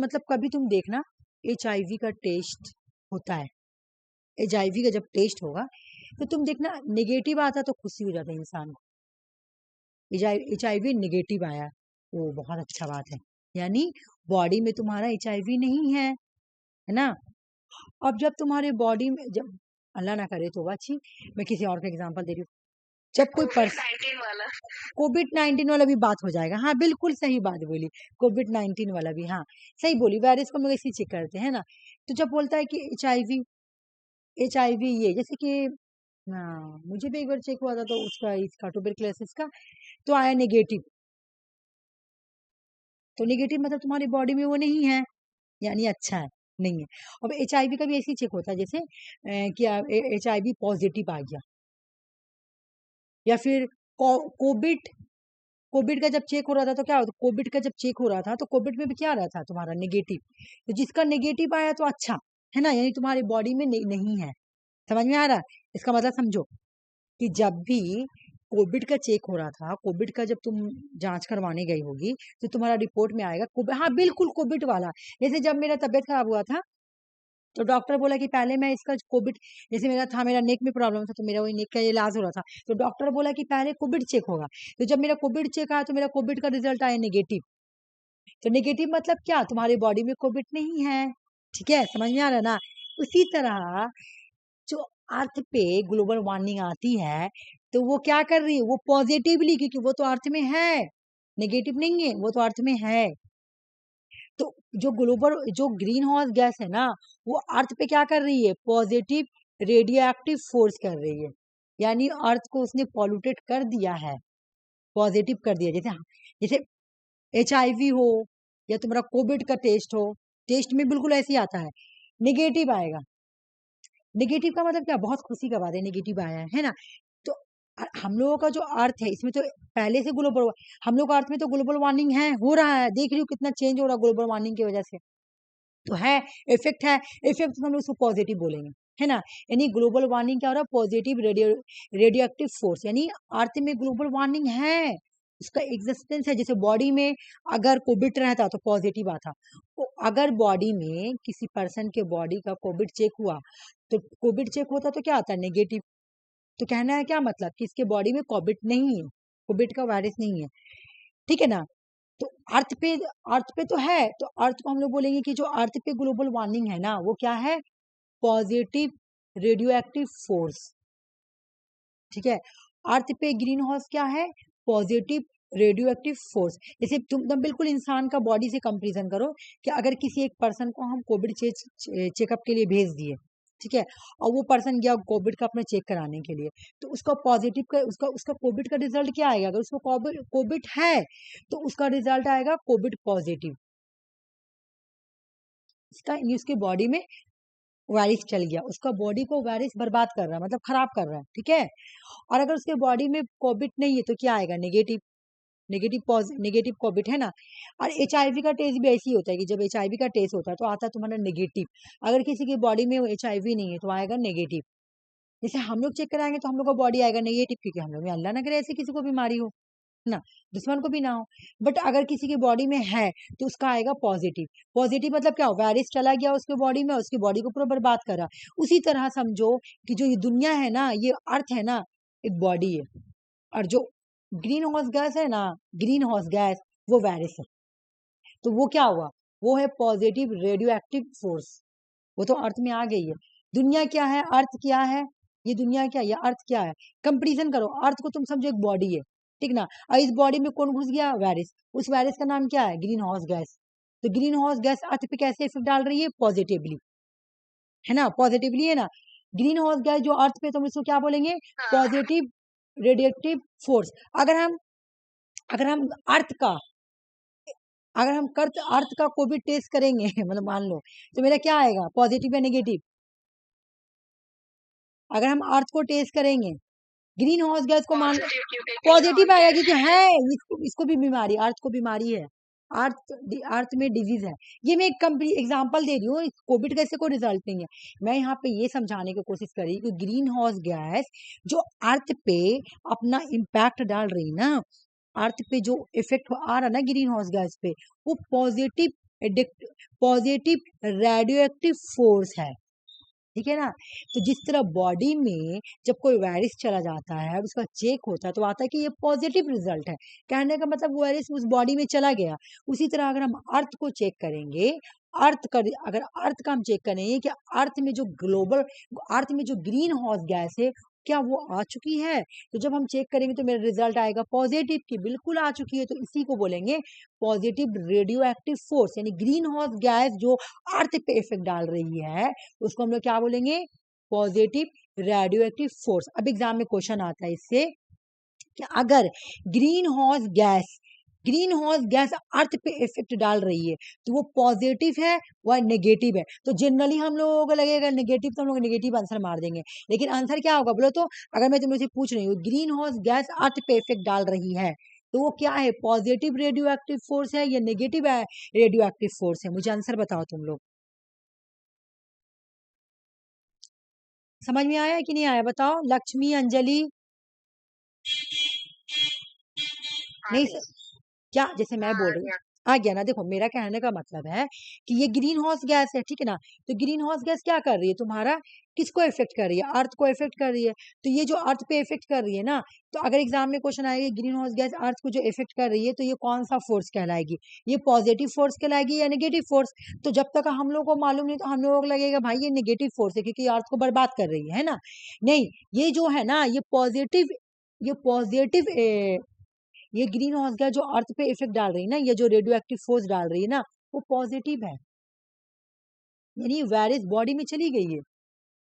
मतलब कभी तुम देखना, HIV का टेस्ट होता है, HIV का जब टेस्ट होगा तो तुम देखना नेगेटिव आता तो खुशी हो जाता है इंसान को। HIV नेगेटिव आया, वो बहुत अच्छा बात है, यानी बॉडी में तुम्हारा HIV नहीं है ना। अब जब तुम्हारे बॉडी में, जब अल्लाह ना करे तो अच्छी, मैं किसी और का एग्जांपल दे रही हूँ, जब कोई कोविड-19 वाला कोविड-19 वाला भी बात हो जाएगा। हाँ बिल्कुल सही बात बोली, कोविड-19 वाला भी, हाँ सही बोली, वायरस को हम लोग ऐसे चेक करते हैं ना। तो जब बोलता है कि HIV ये, जैसे कि हाँ, मुझे भी एक बार चेक हुआ था तो उसका, इसका ट्यूबरक्लोसिस का तो आया नेगेटिव। तो नेगेटिव मतलब तुम्हारी बॉडी में वो नहीं है, यानी अच्छा है, नहीं है। अब HIV का भी ऐसे ही चेक होता है, जैसे कि HIV पॉजिटिव आ गया, या फिर कोविड कोविड का जब चेक हो रहा था तो क्या होता? कोविड का जब चेक हो रहा था तो कोविड में भी क्या रहा था तुम्हारा? नेगेटिव। तो जिसका नेगेटिव आया तो अच्छा है ना, यानी तुम्हारी बॉडी में नहीं है। समझ में आ रहा है? इसका मतलब समझो कि जब भी कोविड का चेक हो रहा था, कोविड का जब तुम जांच करवाने गई होगी तो तुम्हारा रिपोर्ट में आएगा कोविड, हाँ बिल्कुल कोविड वाला। जैसे जब मेरा तबियत खराब हुआ था तो डॉक्टर बोला कि पहले मैं इसका कोविड, जैसे मेरा था, मेरा नेक में प्रॉब्लम था तो मेरा वही नेक का इलाज हो रहा था, तो डॉक्टर बोला कि पहले कोविड चेक होगा। तो जब मेरा कोविड चेक आया तो मेरा कोविड का रिजल्ट आया नेगेटिव। तो नेगेटिव मतलब क्या? तुम्हारी बॉडी में कोविड नहीं है। ठीक है, समझ में आ रहा है ना? उसी तरह जो अर्थ पे ग्लोबल वार्मिंग आती है तो वो क्या कर रही है? वो पॉजिटिवली, क्योंकि वो तो अर्थ में है, नेगेटिव नहीं है, वो तो अर्थ में है। तो जो ग्रीन हाउस गैस है ना, वो अर्थ पे क्या कर रही है? पॉजिटिव रेडियोएक्टिव फोर्स कर रही है, यानी अर्थ को उसने पॉल्यूटेड कर दिया है, पॉजिटिव कर दिया। जैसे HIV हो या तुम्हारा कोविड का टेस्ट हो, टेस्ट में बिल्कुल ऐसे ही आता है, नेगेटिव आएगा। नेगेटिव का मतलब क्या? बहुत खुशी का बात है, नेगेटिव आया है ना। तो हम लोगों का जो अर्थ है इसमें तो पहले से ग्लोबल, हम लोग का अर्थ में तो ग्लोबल वार्मिंग है, हो रहा है, देख रही हूँ कितना चेंज हो रहा है ग्लोबल वार्मिंग की वजह से, तो है, इफेक्ट है, इफेक्ट तो हम लोग उसको पॉजिटिव बोलेंगे। है ना। यानी ग्लोबल वार्मिंग क्या हो रहा है, पॉजिटिव रेडियो एक्टिव फोर्स, यानी अर्थ में ग्लोबल वार्मिंग है, उसका एग्जिस्टेंस है। जैसे बॉडी में अगर कोविड रहता तो पॉजिटिव आता, तो अगर बॉडी में किसी पर्सन के बॉडी का कोविड चेक हुआ तो कोविड चेक होता तो क्या आता है, नेगेटिव। तो कहना है क्या मतलब कि इसके बॉडी में कोविड नहीं है, कोविड का वायरस नहीं है, ठीक है ना। तो अर्थ पे तो है, तो अर्थ को हम लोग बोलेंगे कि जो अर्थ पे ग्लोबल वार्मिंग है ना वो क्या है, पॉजिटिव रेडियो एक्टिव फोर्स, ठीक है। अर्थ पे ग्रीन हाउस क्या है, पॉजिटिव रेडियो एक्टिव फोर्स। जैसे तुम बिल्कुल इंसान का बॉडी से कंपेरिजन करो कि अगर किसी एक पर्सन को हम कोविड चेकअप के लिए भेज दिए, ठीक है, और वो पर्सन गया कोविड का अपना चेक कराने के लिए, तो उसका पॉजिटिव का उसका उसका कोविड का रिजल्ट क्या आएगा, अगर उसको कोविड है तो उसका रिजल्ट आएगा कोविड पॉजिटिव। इसका उसके बॉडी में वायरस चल गया, उसका बॉडी को वायरस बर्बाद कर रहा है, मतलब खराब कर रहा है, ठीक है। और अगर उसके बॉडी में कोविड नहीं है तो क्या आएगा, नेगेटिव, नेगेटिव कोविड, है ना। और एचआईवी का टेस्ट भी ऐसे ही होता है कि जब एचआईवी का टेस्ट होता है तो आता है तुम्हारा नेगेटिव, अगर किसी की बॉडी में एचआईवी नहीं है तो आएगा नेगेटिव। जैसे हम लोग चेक कराएंगे तो हम लोग का बॉडी आएगा नेगेटिव, क्योंकि हम लोग में अल्लाह ना करे ऐसी किसी को बीमारी हो ना, दुश्मन को भी ना हो। बट अगर किसी की बॉडी में है तो उसका आएगा पॉजिटिव। पॉजिटिव मतलब क्या, वायरस चला गया उसके बॉडी में, उसकी बॉडी को पूरा बर्बाद करा। उसी तरह समझो कि जो ये दुनिया है ना, ये अर्थ है ना, एक बॉडी है, और जो ग्रीन हाउस गैस है ना, ग्रीन हाउस गैस वो वायरस है। तो वो क्या हुआ, वो है पॉजिटिव रेडियो एक्टिव फोर्स, वो तो अर्थ में आ गई है। दुनिया क्या है, अर्थ क्या है, ये दुनिया क्या है, ये अर्थ क्या है। कंपेरिजन करो, अर्थ को तुम समझो एक बॉडी है, ठीक ना, और इस बॉडी में कौन घुस गया, वायरस, उस वायरस का नाम क्या है, ग्रीन हाउस गैस। तो ग्रीन हाउस गैस अर्थ पे कैसे इफेक्ट डाल रही है, पॉजिटिवली, है ना, पॉजिटिवली, है ना। ग्रीन हाउस गैस जो अर्थ पे, तुम इसको क्या बोलेंगे, हाँ पॉजिटिव रेडिएटिव फोर्स। अगर हम अर्थ का अगर हम अर्थ का कोविड टेस्ट करेंगे मतलब मान लो, तो मेरा क्या आएगा, पॉजिटिव या नेगेटिव। अगर हम अर्थ को टेस्ट करेंगे, ग्रीन हाउस गैस को मान लो, पॉजिटिव, क्योंकि ग्रीन हाउस पॉजिटिव आएगा गैस क्योंकि है। है, इसको भी बीमारी, अर्थ को बीमारी है, अर्थ अर्थ में डिजीज है। ये मैं एक एग्जांपल दे रही हूँ, कोविड का इससे कोई रिजल्ट नहीं है। मैं यहाँ पे ये समझाने की कोशिश करी कि ग्रीन हाउस गैस जो अर्थ पे अपना इम्पैक्ट डाल रही ना, अर्थ पे जो इफेक्ट आ रहा ना ग्रीन हाउस गैस पे, वो पॉजिटिव रेडियो एक्टिव फोर्स है, ठीक है ना। तो जिस तरह बॉडी में जब कोई वायरस चला जाता है और उसका चेक होता है तो आता है कि ये पॉजिटिव रिजल्ट है, कहने का मतलब वायरस उस बॉडी में चला गया। उसी तरह अगर हम अर्थ को चेक करेंगे, अगर अर्थ का हम चेक करेंगे कि अर्थ में जो ग्रीन हाउस गैस है क्या वो आ चुकी है, तो जब हम चेक करेंगे तो मेरा रिजल्ट आएगा पॉजिटिव की बिल्कुल आ चुकी है, तो इसी को बोलेंगे पॉजिटिव रेडियो एक्टिव फोर्स। यानी ग्रीन हाउस गैस जो अर्थ पे इफेक्ट डाल रही है उसको हम लोग क्या बोलेंगे, पॉजिटिव रेडियो एक्टिव फोर्स। अब एग्जाम में क्वेश्चन आता है इससे कि अगर greenhouse gas greenhouse gas earth पे इफेक्ट डाल रही है तो वो पॉजिटिव है व नेगेटिव है। तो जनरली हम लोगों को लगेगा नेगेटिव, तो हम लोग नेगेटिव आंसर मार देंगे, लेकिन आंसर क्या होगा बोलो तो। अगर मैं तुमसे पूछ रही हूँ ग्रीन हाउस गैस अर्थ पे इफेक्ट डाल रही है तो वो क्या है, पॉजिटिव रेडियो एक्टिव फोर्स है या नेगेटिव रेडियो एक्टिव फोर्स है, मुझे आंसर बताओ तुम लोग। समझ में आया कि नहीं आया, बताओ लक्ष्मी, अंजलि। हाँ नहीं जी। क्या, जैसे मैं हाँ बोल आ रही हूँ, गया। आ गया ना। देखो मेरा कहने का मतलब है कि ये ग्रीन हाउस गैस है, ठीक है ना। तो ग्रीन हाउस गैस क्या कर रही है तुम्हारा, किसको इफेक्ट कर रही है, अर्थ को इफेक्ट कर रही है। तो ये जो अर्थ पे इफेक्ट कर रही है ना, तो अगर एग्जाम में क्वेश्चन आएगा ग्रीन हाउस गैस अर्थ को जो इफेक्ट कर रही है तो ये कौन सा फोर्स कहलाएगी, ये पॉजिटिव फोर्स कहलाएगी या नेगेटिव फोर्स। तो जब तक हम लोग को मालूम नहीं तो हम लोगों को लगेगा भाई ये नेगेटिव फोर्स है क्योंकि अर्थ को बर्बाद कर रही है ना। नहीं, ये जो है ना ये पॉजिटिव ये ग्रीन हाउस गैस जो अर्थ पे इफेक्ट डाल रही है ना, ये जो रेडियो एक्टिव फोर्स डाल रही है ना, वो पॉजिटिव है। यानी वायरस बॉडी में चली गई है,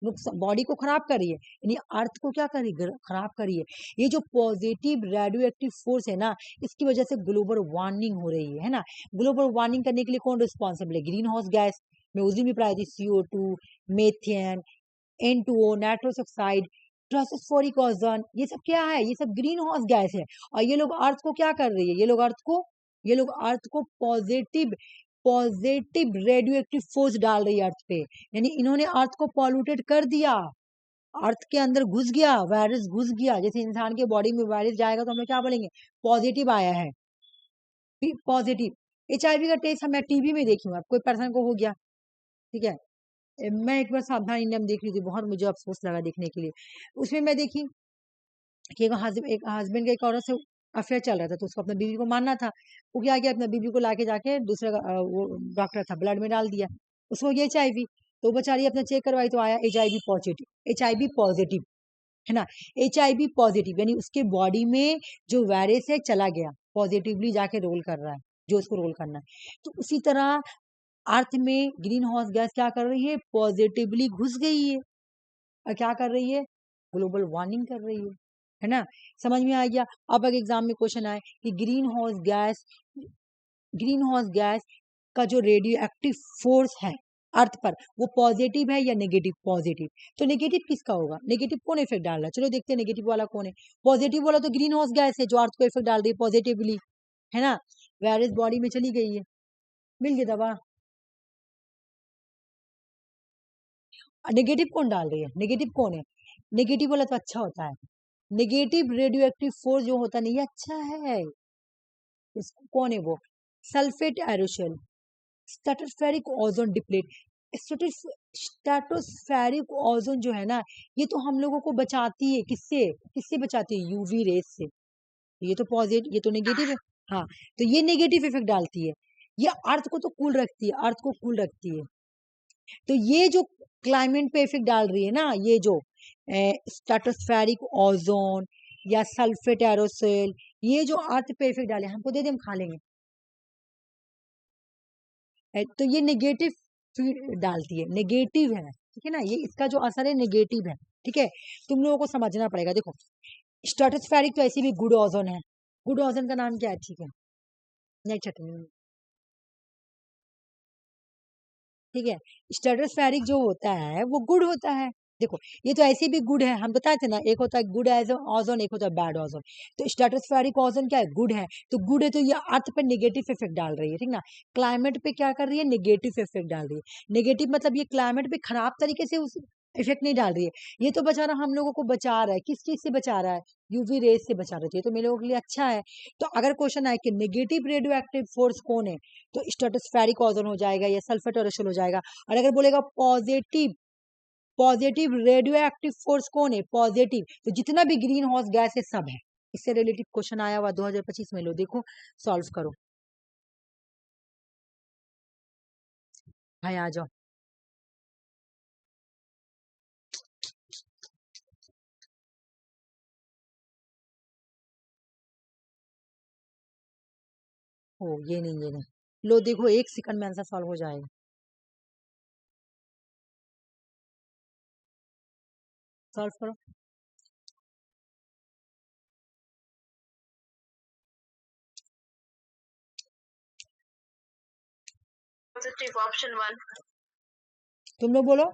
नुकसान बॉडी को खराब कर रही है, यानी अर्थ को क्या कर रही है, खराब कर रही है। ये जो पॉजिटिव रेडियो एक्टिव फोर्स है ना, इसकी वजह से ग्लोबल वार्मिंग हो रही है ना। ग्लोबल वार्मिंग करने के लिए कौन रिस्पॉन्सिबल है, ग्रीन हाउस गैस। मैं उस दिन भी पढ़ाई थी, CO2, methane, N2O, nitrous oxide, tropospheric ozone, ये सब क्या है, ये सब ग्रीन हाउस गैस है। और ये लोग अर्थ को क्या कर रही है, ये लोग अर्थ को पॉजिटिव रेडियो एक्टिव फोर्स डाल रही है अर्थ पे, यानी इन्होंने अर्थ को पॉल्यूटेड कर दिया, अर्थ के अंदर घुस गया, वायरस घुस गया। जैसे इंसान के बॉडी में वायरस जाएगा तो हम लोग क्या बोलेंगे, पॉजिटिव आया है, पॉजिटिव। HIV का टेस्ट मैं टीवी में देखी हूँ, अब कोई पर्सन को हो गया, ठीक है, मैं एक बार सावधान इंडिया में देख रही थी, बहुत मुझे अफसोस लगा देखने के लिए। उसमें मैं देखी कि एक हस्बैंड का एक औरत से अफेयर चल रहा था, तो उसको अपने बीवी को मानना था। वो क्या किया, अपने बीवी को लाके जाके दूसरा वो डॉक्टर था, ब्लड में डाल दिया, उसको HIV। तो बेचारी अपना चेक करवाई तो आया HIV पॉजिटिव, HIV पॉजिटिव, है ना, HIV पॉजिटिव, यानी उसके बॉडी में जो वायरस है चला गया, पॉजिटिवली जाके रोल कर रहा है जो उसको रोल करना है। तो उसी तरह अर्थ में ग्रीन हाउस गैस क्या कर रही है, पॉजिटिवली घुस गई है, और क्या कर रही है, ग्लोबल वार्मिंग कर रही है ना। समझ में आ गया। अब अगर एग्जाम में क्वेश्चन आए कि ग्रीन हाउस गैस का जो रेडियो एक्टिव फोर्स है अर्थ पर, वो पॉजिटिव है या नेगेटिव, पॉजिटिव, तो नेगेटिव किसका होगा, नेगेटिव कौन इफेक्ट डाल रहा है, चलो देखते हैं नेगेटिव वाला कौन है। पॉजिटिव वाला तो ग्रीन हाउस गैस है जो अर्थ को इफेक्ट डाल रही है पॉजिटिवली, है ना, वायरस बॉडी में चली गई है, मिल गई दवा। नेगेटिव कौन डाल रही है, नेगेटिव कौन है, नेगेटिव वाला तो अच्छा होता है, नेगेटिव रेडियो एक्टिव फोर्स जो होता नहीं अच्छा है, इसको कौन है वो, sulphate aerosol, stratospheric ozone deplete. Stratospheric ozone जो है ना, ये तो हम लोगों को बचाती है, किससे किससे बचाती है, यूवी रेस से। ये तो पॉजिटिव, ये तो नेगेटिव है, हाँ, तो ये नेगेटिव इफेक्ट डालती है। ये अर्थ को तो कूल रखती है, अर्थ को कूल रखती है। तो ये जो क्लाइमेट पे इफेक्ट डाल रही है ना, ये जो स्ट्रेटोस्फेरिक ओजोन या सल्फेट एरोसोल, ये जो अर्थ पे इफेक्ट डाले, हमको दे दे, हम खा लेंगे, तो ये नेगेटिव डालती है, नेगेटिव है, ठीक है ना, ये इसका जो असर है नेगेटिव है, ठीक है। तुम लोगों को समझना पड़ेगा। देखो स्ट्रेटोस्फेरिक तो ऐसे भी गुड ओजोन है, गुड ओजोन का नाम क्या है, ठीक है, नहीं चटनी, ठीक है, स्ट्रेटोस्फेरिक जो होता है वो गुड होता है। देखो ये तो ऐसे भी गुड है, हम बताए थे ना, एक होता है गुड ओजोन, एक होता है बैड ओजोन। तो स्ट्रेटोस्फेरिक ओजोन क्या है, गुड है, तो गुड है, तो ये अर्थ पे नेगेटिव इफेक्ट डाल रही है, ठीक ना, क्लाइमेट पे क्या कर रही है, नेगेटिव इफेक्ट डाल रही है। नेगेटिव मतलब ये क्लाइमेट पे खराब तरीके से उस इफेक्ट नहीं डाल रही है, ये तो बचा रहा हम लोगों को, बचा रहा है, किस चीज से बचा रहा है, यूवी रेस से बचा रहा है, ये तो मेरे लोगों के लिए अच्छा है। तो अगर क्वेश्चन आए कि नेगेटिव रेडियो एक्टिव फोर्स कौन है, तो स्ट्रेटोस्फेरिक ओजोन हो जाएगा या सल्फेट एरोशल हो जाएगा। और अगर बोलेगा positive, positive radioactive force कौन है, पॉजिटिव, तो जितना भी ग्रीन हाउस गैस है सब है। इससे रिलेटेड क्वेश्चन आया हुआ 2025 में, लो देखो सॉल्व करो, भाई आ जाओ। ओ ये नहीं, ये नहीं, लो देखो 1 सेकंड में आंसर सॉल्व हो जाएगा, सॉल्व करो। पॉजिटिव ऑप्शन 1, तुम लोग बोलो,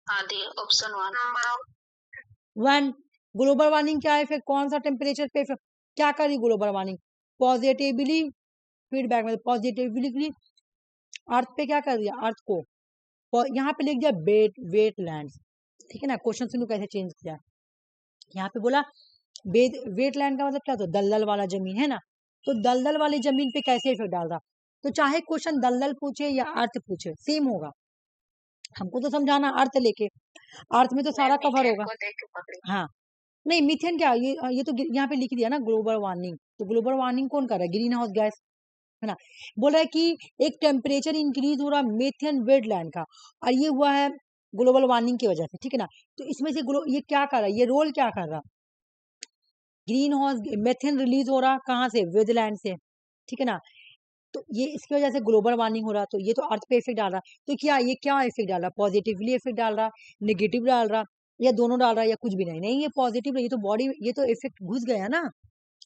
आदि ऑप्शन 1, नंबर 1। ग्लोबल वार्मिंग क्या है, फिर कौन सा टेम्परेचर पे क्या करी ग्लोबल वार्मिंग, पॉजिटिवली फीडबैक में, पॉजिटिवली अर्थ पे क्या कर दिया, अर्थ को, यहाँ पे लिख दिया वेटलैंड, ठीक है ना। क्वेश्चन सुनो कैसे चेंज किया, यहाँ पे बोला वेटलैंड का मतलब क्या होता है, दलदल वाला जमीन, है ना, तो दलदल वाली जमीन पे कैसे इफेक्ट डाल रहा, तो चाहे क्वेश्चन दलदल पूछे या अर्थ पूछे सेम होगा, हमको तो समझाना अर्थ लेके, अर्थ में तो सारा कवर होगा। हाँ, नहीं मीथेन क्या, ये तो यहाँ पे लिख दिया ना ग्लोबल वार्मिंग, तो ग्लोबल वार्मिंग कौन कर रहा है, ग्रीन हाउस गैस, है ना। बोल रहा है कि एक टेम्परेचर इंक्रीज हो रहा मेथेन वेटलैंड का, और ये हुआ है ग्लोबल वार्मिंग की वजह से, ठीक है ना। तो इसमें से ये क्या कर रहा है, ये रोल क्या कर रहा, ग्रीन हाउस मेथेन रिलीज हो रहा कहाँ से, वेटलैंड से, ठीक है ना। तो ये इसकी वजह से ग्लोबल वार्मिंग हो रहा, तो ये तो अर्थ पे इफेक्ट डाल रहा, तो क्या ये क्या इफेक्ट डाल रहा, पॉजिटिवली इफेक्ट डाल रहा, नेगेटिव डाल रहा, या दोनों डाल रहा है, या कुछ भी नहीं, नहीं ये पॉजिटिव, ये तो बॉडी, ये तो इफेक्ट घुस गया ना,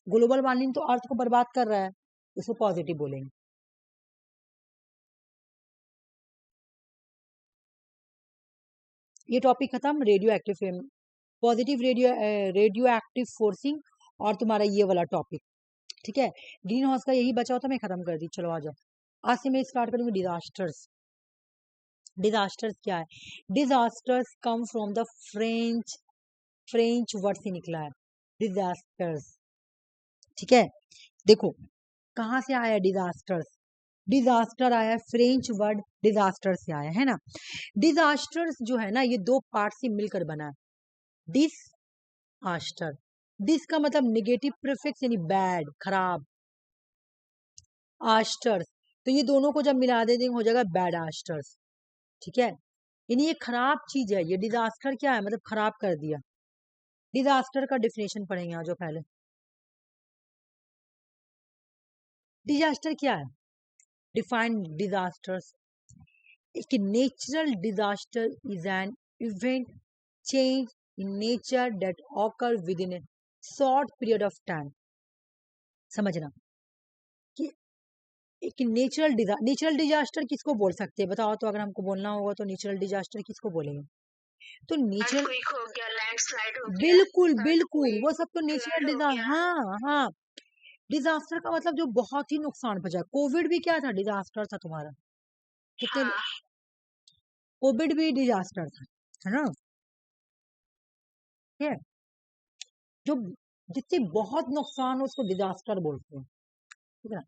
ग्लोबल वार्मिंग तो अर्थ को बर्बाद कर रहा है, इसको पॉजिटिव बोलेंगे। ये टॉपिक खत्म, radio active, positive radio active forcing, और तुम्हारा ये वाला टॉपिक, ठीक है। ग्रीन हाउस का यही बचा होता, मैं खत्म कर दी, चलो आ जाओ। आज से मैं स्टार्ट करूंगी डिजास्टर्स। डिजास्टर्स क्या है? Disasters come from the French word से निकला है डिजास्टर्स। ठीक है, देखो कहाँ से आया डिजास्टर्स? डिजास्टर आया फ्रेंच वर्ड डिजास्टर से आया है ना। डिजास्टर्स जो है ना ये दो पार्ट से मिलकर बना है। डिस आस्टर, डिस का मतलब निगेटिव प्रीफिक्स यानी बैड, खराब। आस्टर्स, तो ये दोनों को जब मिला देते हो जाएगा बैड आस्टर्स। ठीक है, यानी ये खराब चीज है। ये डिजास्टर क्या है? मतलब खराब कर दिया। डिजास्टर का डिफिनेशन पढ़ेंगे आज जो पहले। डिजास्टर क्या है? डिफाइन डिजास्टर्स, एक natural disaster is an event change in nature that occur with in A short period of time. समझना कि एक नेचुरल डिजास्टर किसको बोल सकते हैं बताओ तो? अगर हमको बोलना होगा तो नेचुरल डिजास्टर किसको बोलेंगे? तो नेचुरल, अर्थक्वेक हो गया, लैंडस्लाइड हो गया, बिल्कुल बिल्कुल अर्थक्वेक, वो सब तो नेचुरल फ्लड हो डिजास्टर। गया। हाँ हाँ, डिजास्टर का मतलब जो बहुत ही नुकसान पहुंचा। कोविड भी क्या था? डिजास्टर था तुम्हारा। कितने, हाँ, कोविड भी डिजास्टर था, है ना। ठीक है, जो जिससे बहुत नुकसान हो उसको डिजास्टर बोलते हैं। ठीक है,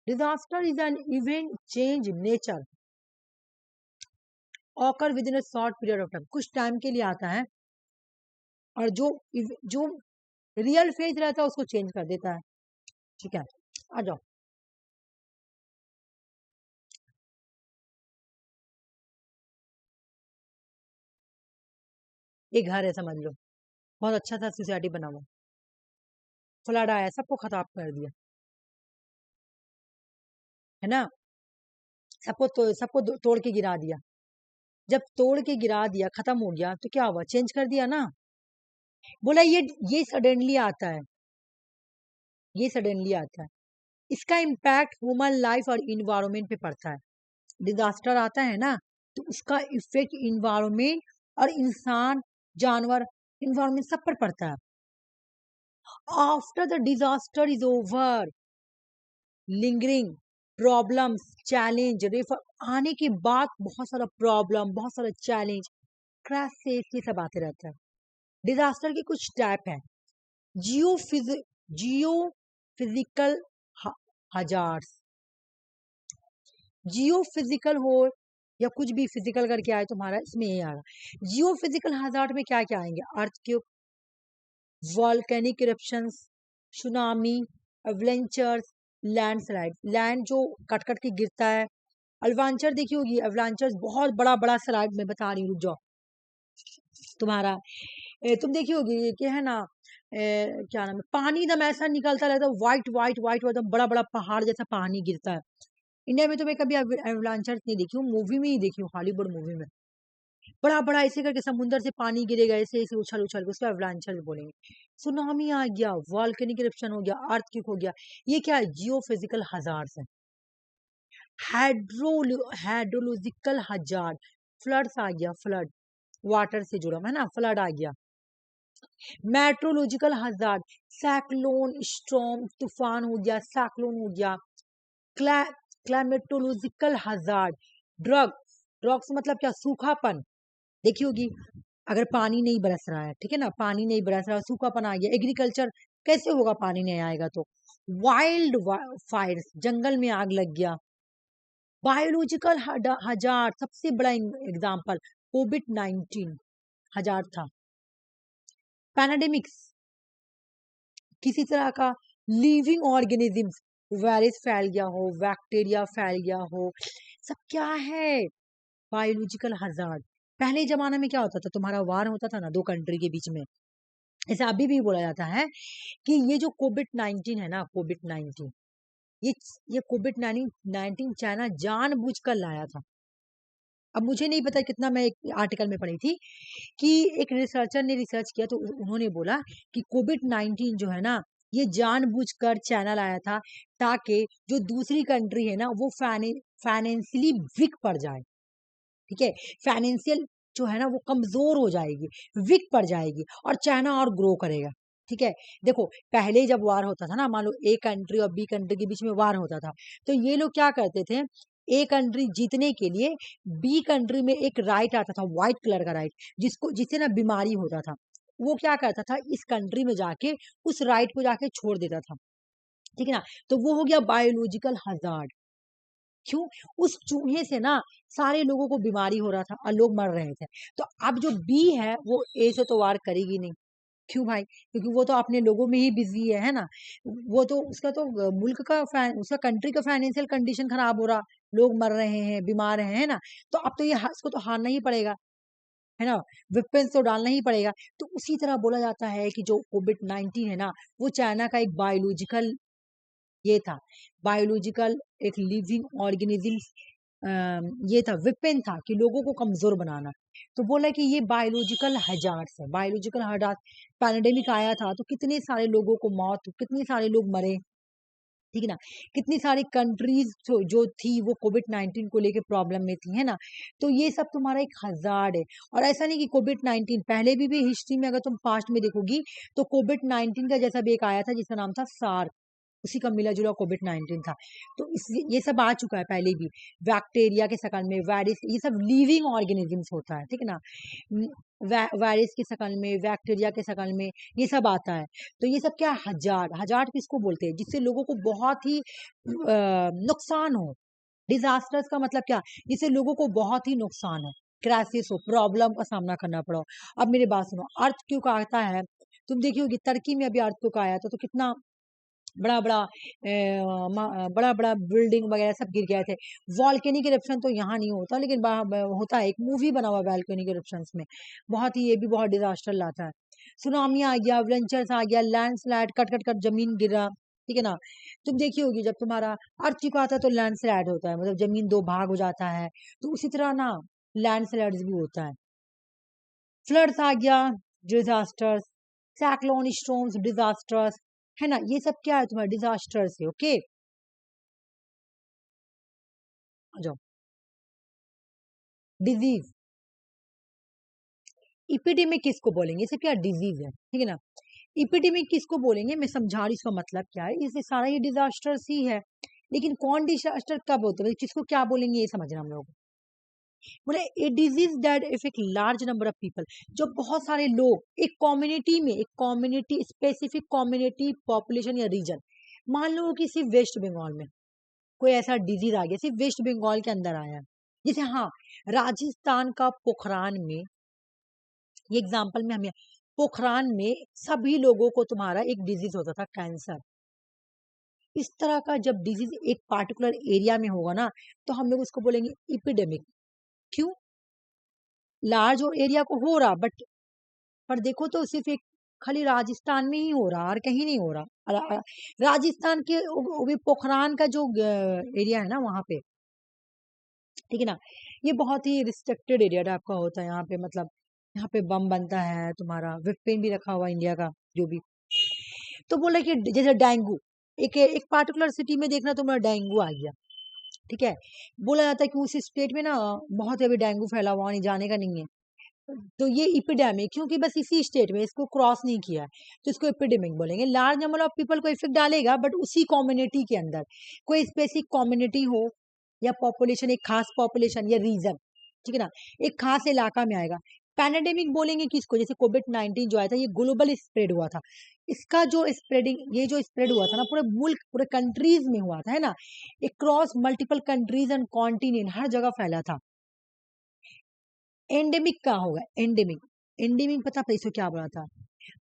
disaster is an event change nature occur with in a short period of time, कुछ टाइम के लिए आता है और जो रियल फेज रहता है उसको चेंज कर देता है। ठीक है, आ जाओ। एक घर है समझ लो, बहुत अच्छा सा सोसाइटी बना हुआ, फ्लड आया सबको खराब कर दिया, है ना। सबको तोड़ के गिरा दिया। जब तोड़ के गिरा दिया, खत्म हो गया, तो क्या हुआ? चेंज कर दिया ना। बोला ये सडनली आता है, ये सडनली आता है। इसका इम्पैक्ट ह्यूमन लाइफ और इन्वायरमेंट पे पड़ता है। डिजास्टर आता है ना तो उसका इफेक्ट इन्वायरमेंट और इंसान, जानवर, इन्वायरमेंट सब पर पड़ता है। After the disaster is over, lingering problems challenge refer, आने के बाद बहुत सारा प्रॉब्लम, बहुत सारा चैलेंज, क्राइसिस, ये सब आते रहता है। डिजास्टर के कुछ टाइप है। जियो फिजिकल हजार्ड्स, जियो फिजिकल हो या कुछ भी फिजिकल करके आए तुम्हारा, इसमें ये आएगा। जियो फिजिकल हजार्ड में क्या क्या आएंगे? Earthquake, volcanic eruptions, tsunami, avalanches, landslide, land जो कट कट के गिरता है। अल्वांचर देखी होगी, अवलांचर्स बहुत बड़ा बड़ा स्लाइड में बता रही हूँ, रुक जाओ। तुम्हारा तुम देखी होगी कि है ना, क्या नाम है, पानी एकदम ऐसा निकलता रहता है, व्हाइट व्हाइट व्हाइट, एकदम बड़ा बड़ा पहाड़ जैसा पानी गिरता है। इंडिया में तो मैं कभी एवलांचर्स नहीं देखी हूँ, मूवी में ही देखी हूँ, हॉलीवुड मूवी में। बड़ा बड़ा ऐसे करके समुद्र से पानी गिरेगा, ऐसे ऐसे उछल उछल के, उसको एवलांचर्स बोलेंगे। सुनामी आ गया, वॉल्केनिक इरप्शन हो गया, अर्थक्वेक हो गया, ये क्या है? जियो फिजिकल हजार्ड्स है। हाइड्रोलॉजिकल हजार्ड, फ्लड्स आ गया, फ्लड वाटर से जुड़ा है ना, फ्लड आ गया। मेट्रोलॉजिकल हजार्ड, साइक्लोन, स्टॉर्म, तूफान हो गया, साइक्लोन हो गया। क्लाइमेटोलॉजिकल हजार्ड, ड्रग्स मतलब क्या? सूखापन। देखी होगी, अगर पानी नहीं बरस रहा है, ठीक है ना, पानी नहीं बरस रहा, सूखापन आ गया। एग्रीकल्चर कैसे होगा? पानी नहीं आएगा तो। वाइल्ड फायर्स, जंगल में आग लग गया। बायोलॉजिकल हजार, सबसे बड़ा एग्जांपल कोविड-19 हजार था। पैनाडेमिक्स, किसी तरह का लिविंग ऑर्गेनिजम्स, वायरस फैल गया हो, बैक्टीरिया फैल गया हो, सब क्या है? Biological hazard. पहले जमाने में क्या होता था? तुम्हारा वार होता था ना दो कंट्री के बीच में, ऐसा अभी भी बोला जाता है कि ये जो कोविड-19 है ना, कोविड-19, ये ये कोविड-19 चाइना जानबूझकर लाया था। अब मुझे नहीं पता कितना, मैं एक आर्टिकल में पढ़ी थी कि एक रिसर्चर ने रिसर्च किया तो उन्होंने बोला कि कोविड-19 जो है ना ये जानबूझकर चाइना लाया था ताकि जो दूसरी कंट्री है ना वो फाइनेंशियली वीक पड़ जाए। ठीक है, फाइनेंशियल जो है ना वो कमजोर हो जाएगी, वीक पड़ जाएगी, और चाइना और ग्रो करेगा। ठीक है। देखो पहले जब वार होता था ना, मान लो ए कंट्री और बी कंट्री के बीच में वार होता था, तो ये लोग क्या करते थे, ए कंट्री जीतने के लिए बी कंट्री में एक राइट आता था, व्हाइट कलर का राइट, जिससे ना बीमारी होता था, वो क्या करता था, इस कंट्री में जाके उस राइट को जाके छोड़ देता था, ठीक है ना। तो वो हो गया बायोलॉजिकल हजार्ड। क्यों? उस चूहे से ना सारे लोगों को बीमारी हो रहा था और लोग मर रहे थे। तो अब जो बी है वो ए से तो वार करेगी नहीं। क्यों भाई? क्योंकि वो तो अपने लोगों में ही बिजी है ना। वो तो उसका तो मुल्क का उसका कंट्री का फाइनेंशियल कंडीशन खराब हो रहा, लोग मर रहे हैं, बीमार हैं, है ना। तो अब तो ये इसको तो हारना ही पड़ेगा, है ना। वेपन्स तो डालना ही पड़ेगा। तो उसी तरह बोला जाता है कि जो कोविड-19 है ना, वो चाइना का एक बायोलॉजिकल ये था, बायोलॉजिकल एक लिविंग ऑर्गेनिज्म, ये था, वेपन था कि लोगों को कमजोर बनाना। तो बोला कि ये बायोलॉजिकल हजार्ड्स है, बायोलॉजिकल हजार्ड। पैंडेमिक आया था तो कितने सारे लोगों को मौत, कितने सारे लोग मरे, ठीक है ना। कितनी सारी कंट्रीज जो थी वो कोविड-19 को लेके प्रॉब्लम में थी, है ना। तो ये सब तुम्हारा एक हजार्ड है। और ऐसा नहीं कि कोविड-19 पहले भी हिस्ट्री में अगर तुम पास्ट में देखोगी तो कोविड-19 का जैसा भी एक आया था जिसका नाम था सार्क, उसी का मिला-जुला कोविड-19 था। तो इस ये सब आ चुका है पहले भी। बैक्टीरिया के शकल में, वायरस, ये सब लिविंग ऑर्गेनिजम्स होता है, ठीक है ना। वायरस की शकल में, बैक्टीरिया के शकल में, ये सब आता है। तो ये सब क्या है? हजार्ड। हजार्ड किसको बोलते हैं? जिससे लोगों को बहुत ही नुकसान हो। डिजास्टर्स का मतलब क्या? जिससे लोगों को बहुत ही नुकसान हो, क्राइसिस हो, प्रॉब्लम का सामना करना पड़ा हो। अब मेरी बात सुनो, अर्थ क्यों आता है, तुम देखी होगी टर्की में अभी अर्थ क्यों आया था, तो कितना बड़ा-बड़ा बिल्डिंग वगैरह सब गिर गए थे। वोल्केनिक इरप्शन तो यहाँ नहीं होता, लेकिन होता है, एक मूवी बना हुआ वोल्केनिक इरप्शंस में। बहुत ही, ये भी बहुत डिजास्टर लाता है। सुनामी आ गया, वेंचर्स आ गया, लैंडस्लाइड, कट कट कट जमीन गिरा, ठीक है ना। तुम देखी होगी जब तुम्हारा अर्थ आता है तो लैंडस्लाइड होता है, मतलब जमीन दो भाग हो जाता है। तो उसी तरह ना लैंडस्लाइड्स भी होता है। फ्लड्स आ गया, डिजास्टर्स, साइक्लोन स्टॉर्म्स, डिजास्टर्स, है ना। ये सब क्या है तुम्हारा डिजास्टर से, ओके। आ जाओ। डिजीज, इपिडेमिक किसको बोलेंगे, ये सब क्या डिजीज है, ठीक है ना। इपिडेमिक किसको बोलेंगे, मैं समझा रही, इसका मतलब क्या है, इससे सारा ये डिजास्टर ही है। लेकिन कौन डिजास्टर कब होता है, किसको क्या बोलेंगे, ये समझना हम लोग। बोले a disease that effect large number of people, जो बहुत सारे लोग एक कम्युनिटी में, एक कम्युनिटी, स्पेसिफिक कम्युनिटी, पॉपुलेशन या रीजन, मान लो कि सिर्फ वेस्ट बंगाल में कोई ऐसा डिजीज आ गया, सिर्फ वेस्ट बंगाल के अंदर आया है। जैसे हाँ, राजस्थान का पोखरान में, ये एग्जाम्पल में हमें, पोखरान में सभी लोगों को तुम्हारा एक डिजीज होता था, कैंसर। इस तरह का जब डिजीज एक पार्टिकुलर एरिया में होगा ना, तो हम लोग उसको बोलेंगे इपिडेमिक। क्यों? लार्ज एरिया को हो रहा, बट पर देखो तो सिर्फ एक खाली राजस्थान में ही हो रहा और कहीं नहीं हो रहा। राजस्थान के वो भी पोखरान का जो एरिया है ना वहां पे, ठीक है ना, ये बहुत ही रिस्ट्रिक्टेड एरिया टाइप का होता है यहाँ पे, मतलब यहाँ पे बम बनता है, तुम्हारा वेपन भी रखा हुआ है इंडिया का जो भी। तो बोला कि जैसे डेंगू, एक एक पार्टिकुलर सिटी में देखना तुम्हारा डेंगू आ गया, ठीक है। बोला जाता है कि उस स्टेट में ना बहुत ही अभी डेंगू फैला हुआ, नहीं जाने का नहीं है। तो ये इपिडेमिक, क्योंकि बस इसी स्टेट में इसको क्रॉस नहीं किया है, तो इसको एपिडेमिक बोलेंगे। लार्ज नंबर ऑफ पीपल को इफेक्ट डालेगा, बट उसी कम्युनिटी के अंदर, कोई स्पेसिफिक कम्युनिटी हो या पॉपुलेशन, एक खास पॉपुलेशन या रीजन, ठीक है ना, एक खास इलाका में आएगा। पैंडेमिक बोलेंगे किसको, जैसे कोविड-19 जो आया था, ये ग्लोबल स्प्रेड हुआ था। इसका जो स्प्रेडिंग, ये जो स्प्रेड हुआ था ना, पूरे मुल्क, पूरे कंट्रीज में हुआ था, है ना। Across multiple countries and continent, हर जगह फैला था। एंडेमिक का होगा, एंडेमिक। एंडेमिक पता है इसको क्या बोला था?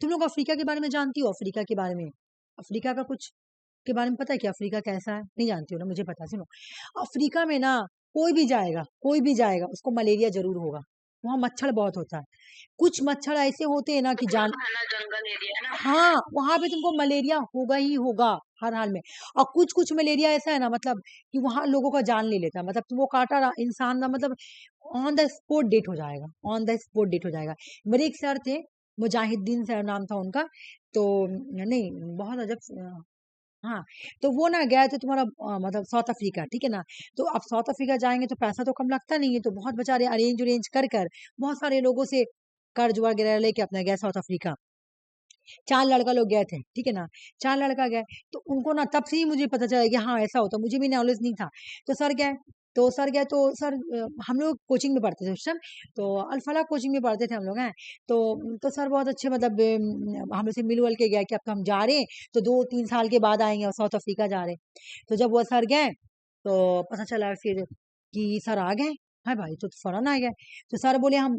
तुम लोग अफ्रीका के बारे में जानती हो? अफ्रीका के बारे में, अफ्रीका का कुछ के बारे में पता है कि अफ्रीका कैसा है? नहीं जानती हो ना, मुझे पता है, सुनो। अफ्रीका में ना कोई भी जाएगा, कोई भी जाएगा, उसको मलेरिया जरूर होगा। वहां मच्छर बहुत होता है। कुछ मच्छर ऐसे होते हैं ना कि जान, घना जंगल एरिया है ना। हाँ, वहां पे तुमको मलेरिया होगा ही होगा, हर हाल में। और कुछ कुछ मलेरिया ऐसा है ना, मतलब कि वहां लोगों का जान ले लेता है, मतलब वो काटा इंसान का, मतलब ऑन द स्पॉट डेट हो जाएगा, ऑन द स्पॉट डेट हो जाएगा। मेरे एक सर थे, मुजाहिदीन सर नाम था उनका। तो नहीं, बहुत अजब, हाँ। तो वो ना गए थे तुम्हारा मतलब साउथ अफ्रीका, ठीक है ना। तो अब साउथ अफ्रीका जाएंगे तो पैसा तो कम लगता नहीं है, तो बहुत बेचारे अरेंज उरेंज कर कर बहुत सारे लोगों से कर्ज वगैरह लेके अपना गए साउथ अफ्रीका। चार लड़का लोग गए थे, ठीक है ना। चार लड़का गए, तो उनको ना तब से ही मुझे पता चला कि हाँ ऐसा होता, मुझे भी नॉलेज नहीं था। तो सर गए, तो सर हम लोग कोचिंग में पढ़ते थे उस टाइम, तो अल्फला कोचिंग में पढ़ते थे हम लोग हैं। तो सर बहुत अच्छे, मतलब हम लोग से मिल वल के गया कि अब तो हम जा रहे हैं, तो 2-3 साल के बाद आएंगे और साउथ अफ्रीका जा रहे हैं। तो जब वो सर गए, तो पता चला फिर कि सर आ गए। हाँ भाई, तो फौरन आ गए। तो सर बोले हम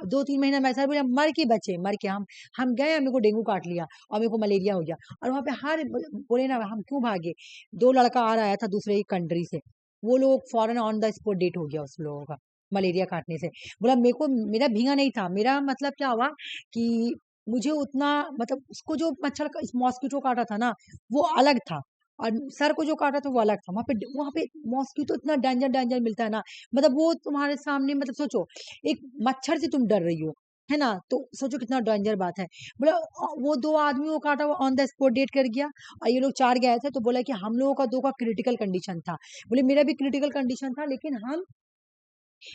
2-3 महीना में, सर बोले हम मर के बचे, मर के हम गए, मेरे को डेंगू काट लिया और मेरे को मलेरिया हो गया। और वहां पे हर बोले ना, हम क्यों भागे। दो लड़का आ रहा था दूसरे ही कंट्री से, वो लोग फॉरन ऑन द स्पॉट डेट हो गया उस लोगों का मलेरिया काटने से। बोला मेरे को, मेरा भीगा नहीं था, मेरा मतलब क्या हुआ कि मुझे उतना, मतलब उसको जो मच्छर का मॉस्किटो काटा था ना, वो अलग था, और सर को जो काटा था वो अलग था। वहां पे मॉस्किटो इतना डेंजर डेंजर मिलता है ना, मतलब वो तुम्हारे सामने, मतलब सोचो एक मच्छर से तुम डर रही हो, है ना, तो सोचो कितना डेंजर बात है। बोला वो दो आदमी को काटा, वो ऑन द स्पॉट डेट कर गया, और ये लोग चार गए थे। तो बोला कि हम लोगों का दो का क्रिटिकल कंडीशन था। बोले मेरा भी क्रिटिकल कंडीशन था, लेकिन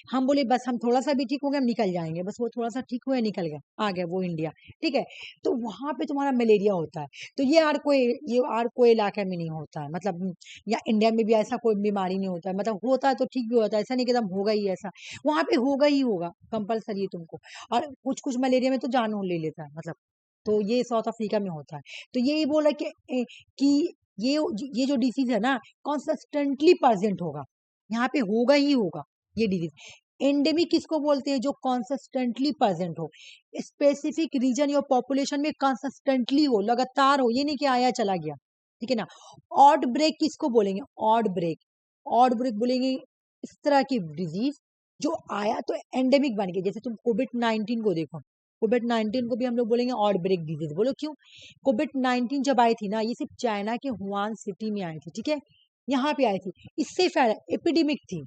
हम बोले बस हम थोड़ा सा भी ठीक हो गए, हम निकल जाएंगे, बस वो थोड़ा सा ठीक हुआ, निकल गया, आ गया वो इंडिया, ठीक है। तो वहां पे तुम्हारा मलेरिया होता है, तो ये हर कोई इलाके में नहीं होता है, मतलब या इंडिया में भी ऐसा कोई बीमारी नहीं होता है, मतलब होता है तो ठीक भी होता है, ऐसा नहीं कि एकदम होगा ही ऐसा, वहां पे होगा ही होगा कंपलसरी तुमको। और कुछ कुछ मलेरिया में तो जान ले लेता है, मतलब, तो ये साउथ अफ्रीका में होता है। तो यही बोला कि ये ये जो डिसीज है ना, कॉन्सिस्टेंटली प्रेजेंट होगा, यहाँ पे होगा ही होगा ये डिजीज। एंडेमिक किसको बोलते हैं, जो कॉन्सिस्टेंटली प्रेजेंट हो, स्पेसिफिक रीजन या पॉपुलेशन में कंसिस्टेंटली हो, लगातार हो, ये नहीं कि आया चला गया, ठीक है ना। ऑड ब्रेक किसको बोलेंगे, ऑड ब्रेक, ऑड ब्रेक बोलेंगे इस तरह की डिजीज जो आया तो एंडेमिक बन गया। जैसे तुम कोविड-19 को देखो, कोविड-19 को भी हम लोग बोलेंगे ऑड ब्रेक डिजीज। बोलो क्यों। कोविड-19 जब आई थी ना, ये सिर्फ चाइना के हुआन सिटी में आई थी, ठीक है, यहाँ पे आई थी, इससे फैला एपिडेमिक थी,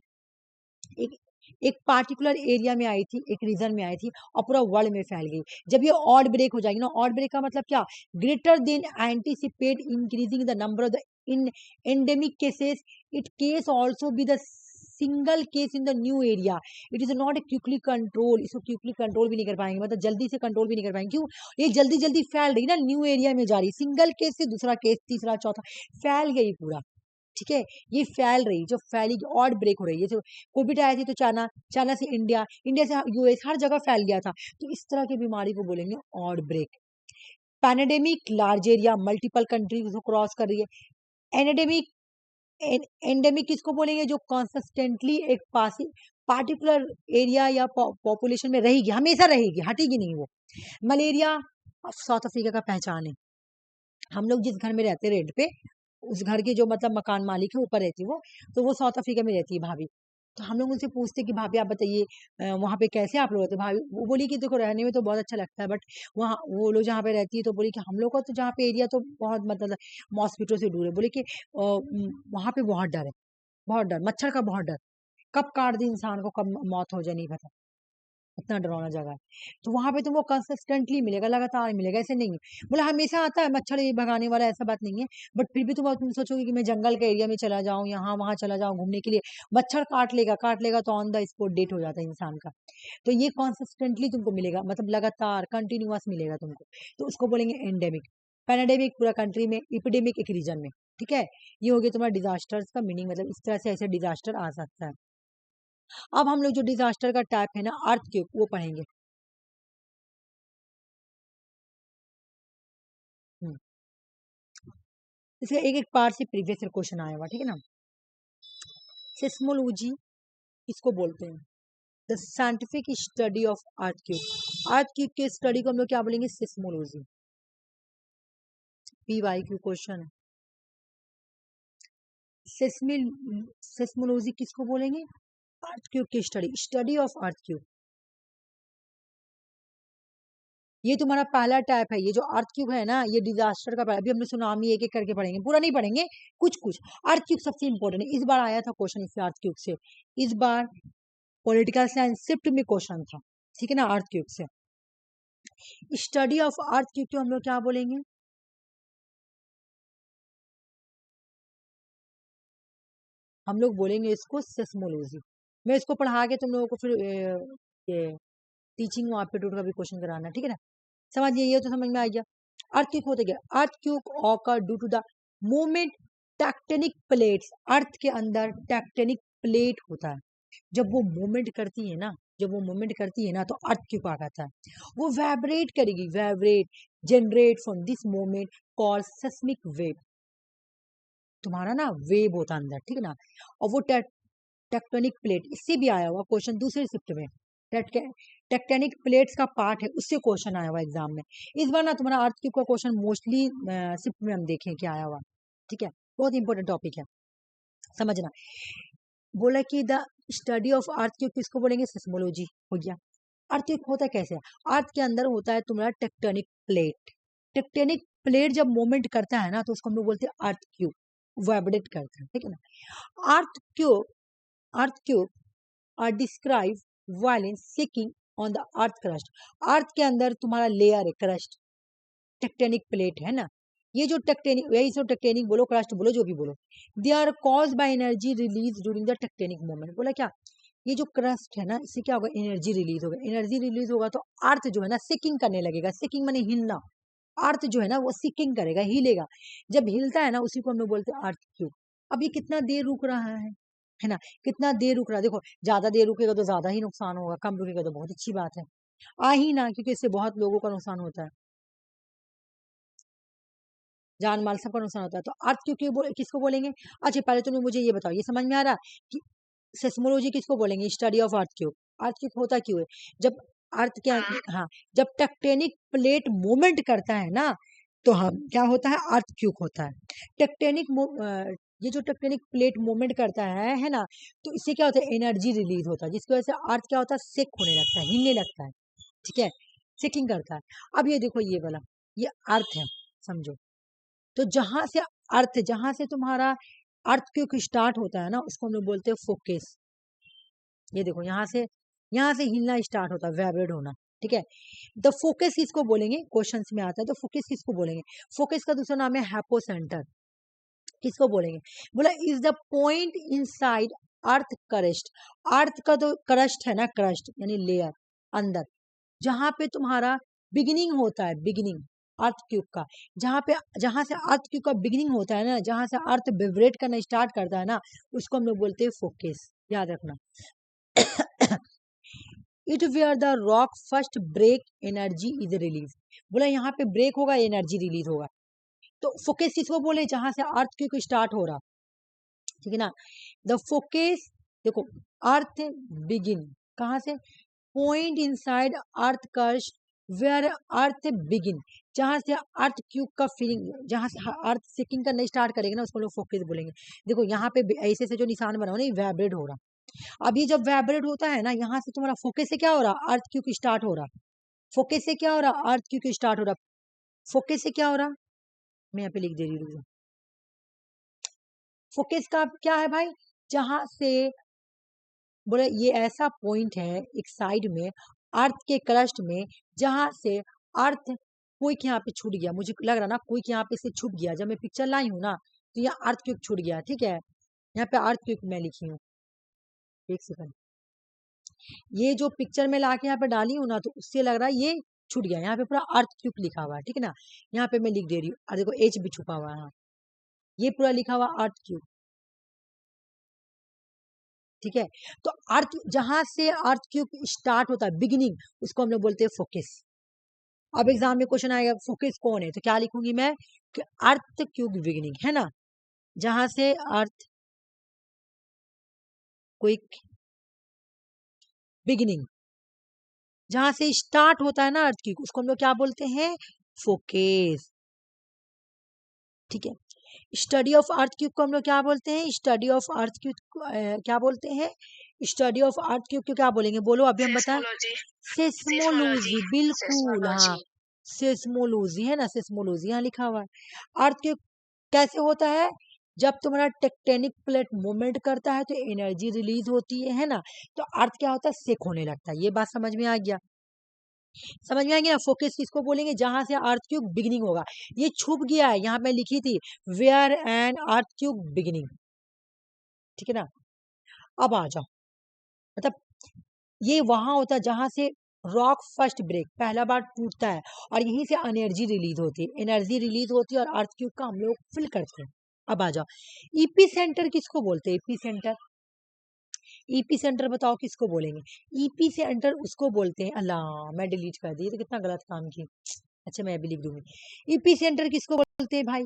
एक एक पार्टिकुलर एरिया में आई थी, एक रीजन में आई थी, और पूरा वर्ल्ड में फैल गई। जब ये ऑड ब्रेक हो जाएगी ना, ऑड ब्रेक का मतलब क्या, greater than anticipate increasing the number of the in endemic cases, it case also be the single case in the new area, it is not a quickly control. इसको quickly control भी नहीं कर पाएंगे, मतलब जल्दी से कंट्रोल भी नहीं कर पाएंगे, क्यों, ये जल्दी जल्दी फैल रही ना, न्यू एरिया में जा रही, सिंगल केस से दूसरा केस, तीसरा, चौथा, फैल गई पूरा, ठीक है। ये फैल रही, जो फैली ऑड ब्रेक हो रही है, जो कोविड आई थी तो चाइना, चाइना से इंडिया, इंडिया से यूएस, हर जगह फैल गया था। तो इस तरह की बीमारी को बोलेंगे outbreak. Pandemic, large area multiple countries को क्रॉस कर रही है। एनेडेमिक, एंडेमिक किसको बोलेंगे, जो कॉन्सिस्टेंटली एक पार्टिकुलर एरिया या पॉपुलेशन में रहेगी, हमेशा रहेगी, हटेगी नहीं वो। मलेरिया साउथ अफ्रीका का पहचान है। हम लोग जिस घर में रहते रेंट पे, उस घर की जो मतलब मकान मालिक है, ऊपर रहती है वो, तो वो साउथ अफ्रीका में रहती है भाभी। तो हम लोग उनसे पूछते कि भाभी आप बताइए, वहाँ पे कैसे आप लोग रहते हैं? भाभी वो बोली कि देखो रहने में तो बहुत अच्छा लगता है, बट वहाँ वो लोग जहाँ पे रहती है, तो बोली कि हम लोग का तो जहाँ पे एरिया तो बहुत, मतलब मॉस्किटो से दूर है, बोले कि वहाँ पे बहुत डर है, बहुत डर, मच्छर का बहुत डर, कब काट दे इंसान को, कब मौत हो जाए नहीं पता, इतना डरावना जगह है। तो वहां पे तुमको कंसिस्टेंटली मिलेगा, लगातार मिलेगा, ऐसे नहीं है बोला हमेशा आता है मच्छर ये भगाने वाला, ऐसा बात नहीं है। बट फिर भी तुम सोचोगे कि मैं जंगल के एरिया में चला जाऊं, यहाँ वहां चला जाऊं घूमने के लिए, मच्छर काट लेगा तो ऑन द स्पॉट डेट हो जाता है इंसान का। तो ये कॉन्सिस्टेंटली तुमको मिलेगा, मतलब लगातार कंटिन्यूअस मिलेगा तुमको, तो उसको बोलेंगे एंडेमिक। पैनाडेमिक पूरा कंट्री में, इपिडेमिक एक रीजन में, ठीक है। ये हो गया तुम्हारा डिजास्टर्स का मीनिंग, मतलब इस तरह से ऐसे डिजास्टर आ सकता है। अब हम लोग जो डिजास्टर का टाइप है ना, अर्थ के वो पढ़ेंगे। हम्म, इसका एक एक पार्ट से प्रीवियस ईयर क्वेश्चन आया हुआ, ठीक है ना। सिस्मोलॉजी इसको बोलते हैं, the scientific study of earthquake. Earthquake के स्टडी को हम लोग क्या बोलेंगे, सिस्मोलॉजी। PYQ क्वेश्चन है। सिस्मिल सिस्मोलॉजी किसको बोलेंगे, अर्थक्वेक की स्टडी, स्टडी ऑफ अर्थक्वेक। ये तुम्हारा पहला टाइप है, ये जो अर्थक्वेक है ना, ये डिजास्टर का पहला। अभी हमने सुनामी एक एक करके पढ़ेंगे, पूरा नहीं पढ़ेंगे, कुछ कुछ। अर्थक्वेक सबसे इंपॉर्टेंट है, इस बार आया था क्वेश्चन इससे, अर्थक्वेक से इस बार पॉलिटिकल साइंस शिफ्ट में क्वेश्चन था, ठीक है ना, अर्थक्वेक से। स्टडी ऑफ अर्थक्वेक को हम लोग क्या बोलेंगे, हम लोग बोलेंगे इसको सेस्मोलॉजी। मैं इसको पढ़ा के तुम लोगों को फिर ये टीचिंग एप्टीट्यूड का भी क्वेश्चन कराना, ठीक है ना। समझिए, ये तो समझ में आ गया। अर्थक्वेक होता क्या? Earthquake occur due to the movement tectonic plates. Earth के अंदर टेक्टोनिक प्लेट होता है, जब वो मूवमेंट करती है ना, जब वो मूवमेंट करती है ना तो अर्थक्वेक आ जाता है। वो वाइब्रेट करेगी, vibrate generate from this movement called seismic wave. तुम्हारा ना वेव होता है अंदर, ठीक है ना। और वो टेक्टोनिक प्लेट, इससे भी आया हुआ क्वेश्चन दूसरे शिफ्ट में, टेक्टोनिक प्लेट्स का पार्ट है, उससे क्वेश्चन आया हुआ एग्जाम में। इस बार ना तुम्हारा अर्थक्वेक का क्वेश्चन मोस्टली शिफ्ट में हम देखें क्या आया हुआ, ठीक है। बहुत इंपॉर्टेंट टॉपिक है, समझना। बोला कि द स्टडी ऑफ अर्थक्वेक किसको बोलेंगे? सिस्मोलॉजी हो गया। अर्थक्वेक होता कैसे है? अर्थ के अंदर होता है तुम्हारा टेक्टोनिक प्लेट। टेक्टोनिक प्लेट जब मूवमेंट करता है ना तो उसको हम लोग बोलते हैं अर्थक्वेक, वाइब्रेट करता है, ठीक है ना। Earthquake are describe violence shaking on the earth crust. Earth के अंदर तुम्हारा लेयर है, क्रस्ट, टेक्टोनिक प्लेट है ना। ये जो टेक्टोनिक, यही सो टेक्टोनिक बोलो, क्रस्ट बोलो, जो भी बोलो, they are cause by energy release during the tectonic movement. बोला क्या? ये जो क्रस्ट है ना, इससे क्या होगा? एनर्जी रिलीज होगा। एनर्जी रिलीज होगा तो अर्थ जो है ना सिकिंग करने लगेगा। सिकिंग माने हिलना। अर्थ जो है ना वो सिकिंग करेगा, हिलेगा। जब हिलता है ना उसी को हम लोग बोलते हैं अर्थक्वेक। अब ये कितना देर रुक रहा है ना, कितना देर रुक रहा है। देखो ज्यादा देर रुकेगा तो ज्यादा ही नुकसान होगा, कम रुकेगा तो बहुत अच्छी बात है। आ ही ना, क्योंकि इससे बहुत लोगों का नुकसान होता है, जान माल सबका नुकसान होता है। तो अर्थ क्यों किसको बोलेंगे? अच्छा पहले तुमने मुझे ये बताओ, ये समझ में आ रहा कि सेस्मोलॉजी किसको बोलेंगे? Study of earthquake. अर्थक्वेक होता क्यों है? जब अर्थ के हाँ, जब टेक्टोनिक प्लेट मूवमेंट करता है ना तो हम क्या होता है? अर्थक्वेक होता है। ये जो टेक्टोनिक प्लेट मूवमेंट करता है ना, तो इससे क्या होता है? एनर्जी रिलीज होता है, जिसकी वजह से अर्थ क्या होता है? सेक होने लगता है, हिलने लगता है, ठीक है, सेकिंग करता है। अब ये देखो, ये वाला, ये अर्थ है, समझो। तो जहां से तुम्हारा अर्थक्वेक स्टार्ट होता है ना उसको हम लोग बोलते हैं फोकस। ये देखो, यहाँ से हिलना स्टार्ट होता है, वाइब्रेट होना, ठीक है। द फोकस किसको बोलेंगे? क्वेश्चंस में आता है। तो फोकस किसको बोलेंगे? फोकस का दूसरा नाम है हाइपोसेंटर। किसको बोलेंगे? बोला is the point inside earth crust. Earth का तो क्रस्ट है ना, क्रस्ट यानी लेयर अंदर, जहां पे तुम्हारा बिगिनिंग होता है, बिगिनिंग अर्थक्वेक का, जहां से अर्थक्वेक का बिगिनिंग होता है ना, जहां से अर्थ वाइब्रेट करना स्टार्ट करता है ना, उसको हम लोग बोलते हैं फोकस। याद रखना। It where the rock first break energy is release. बोला यहाँ पे ब्रेक होगा, एनर्जी रिलीज होगा। तो फोकस किसको बोले? जहां से अर्थक्वेक स्टार्ट हो रहा, ठीक है ना। द फोकस, देखो, अर्थ बिगिन कहां से? Point inside earth crust where earth begin. जहां से अर्थ क्यूब का फीलिंग, जहां से अर्थ सेकिंग करना स्टार्ट करेगा ना उसको लोग फोकस बोलेंगे। देखो यहाँ पे ऐसे से जो निशान बना हो ना, वाइब्रेट हो रहा। अब ये जब वाइब्रेट होता है ना, यहाँ से तुम्हारा फोकस से क्या हो रहा? अर्थ क्यूब स्टार्ट हो रहा। फोकस से क्या हो रहा? अर्थ क्यूब स्टार्ट हो रहा। फोकस से क्या हो रहा? मैं यहाँ पे लिख दे रही हूँ। फोकस का क्या है भाई? जहां से, बोले ये ऐसा पॉइंट है एक साइड में अर्थ के क्रस्ट में, जहां से अर्थ क्विक यहाँ पे छूट गया। मुझे लग रहा ना क्विक यहाँ पे से छूट गया। जब मैं पिक्चर लाई हूँ ना तो यहाँ अर्थ क्विक छूट गया, ठीक है। यहाँ पे अर्थ क्विक मैं लिखी हूँ, एक सेकंड। ये जो पिक्चर में लाके यहाँ पे डाली हूँ ना तो उससे लग रहा है ये छूट गया। यहाँ पे पूरा अर्थ क्विक लिखा हुआ है, ठीक है ना। यहाँ पे मैं लिख दे रही हूँ, और देखो एच भी छुपा हुआ है, ये पूरा लिखा हुआ अर्थ क्विक, ठीक है। तो अर्थ, जहां से अर्थ क्यूब स्टार्ट होता है, बिगिनिंग, उसको हम लोग बोलते हैं फोकस। अब एग्जाम में क्वेश्चन आएगा फोकस कौन है, तो क्या लिखूंगी मैं? कि अर्थ क्यूब बिगिनिंग है ना, जहां से अर्थ क्विक बिगिनिंग, जहां से स्टार्ट होता है ना अर्थ क्यूब, उसको हम लोग क्या बोलते हैं? फोकस, ठीक है। स्टडी ऑफ अर्थ क्यूब को हम लोग क्या बोलते हैं? स्टडी ऑफ अर्थ क्यूब क्या बोलते हैं? स्टडी ऑफ अर्थ क्यूब को क्या बोलेंगे? बोलो, अभी हम बताएं। सेस्मोलॉजी, बिल्कुल, हाँ, सेस्मोलॉजी है ना, सेस्मोलॉजी यहाँ लिखा हुआ है। अर्थ क्यूब कैसे होता है? जब तुम्हारा टेक्टोनिक प्लेट मूवमेंट करता है तो एनर्जी रिलीज होती है ना, तो अर्थ क्या होता है? सेक होने लगता है। ये बात समझ में आ गया? समझ में आएगी ना। फोकस किसको बोलेंगे? जहां से अर्थ क्यूब बिगिनिंग होगा। ये छुप गया है, यहाँ पे लिखी थी where and earthquake beginning, ठीक है ना। अब आ जाओ, मतलब ये वहां होता है जहां से रॉक फर्स्ट ब्रेक, पहला बार टूटता है और यहीं से एनर्जी रिलीज होती है, एनर्जी रिलीज होती है और अर्थ क्यूब का हम लोग फिल करते हैं। अब आ जाओ, ईपी सेंटर किसको बोलते हैं? ईपी सेंटर, ईपी सेंटर बताओ किसको बोलेंगे? ईपी सेंटर उसको बोलते हैं, अल्लाह मैं डिलीट कर दी तो कितना गलत काम की। अच्छा मैं अभी लिख दूंगी। ईपी सेंटर किसको बोलते हैं भाई?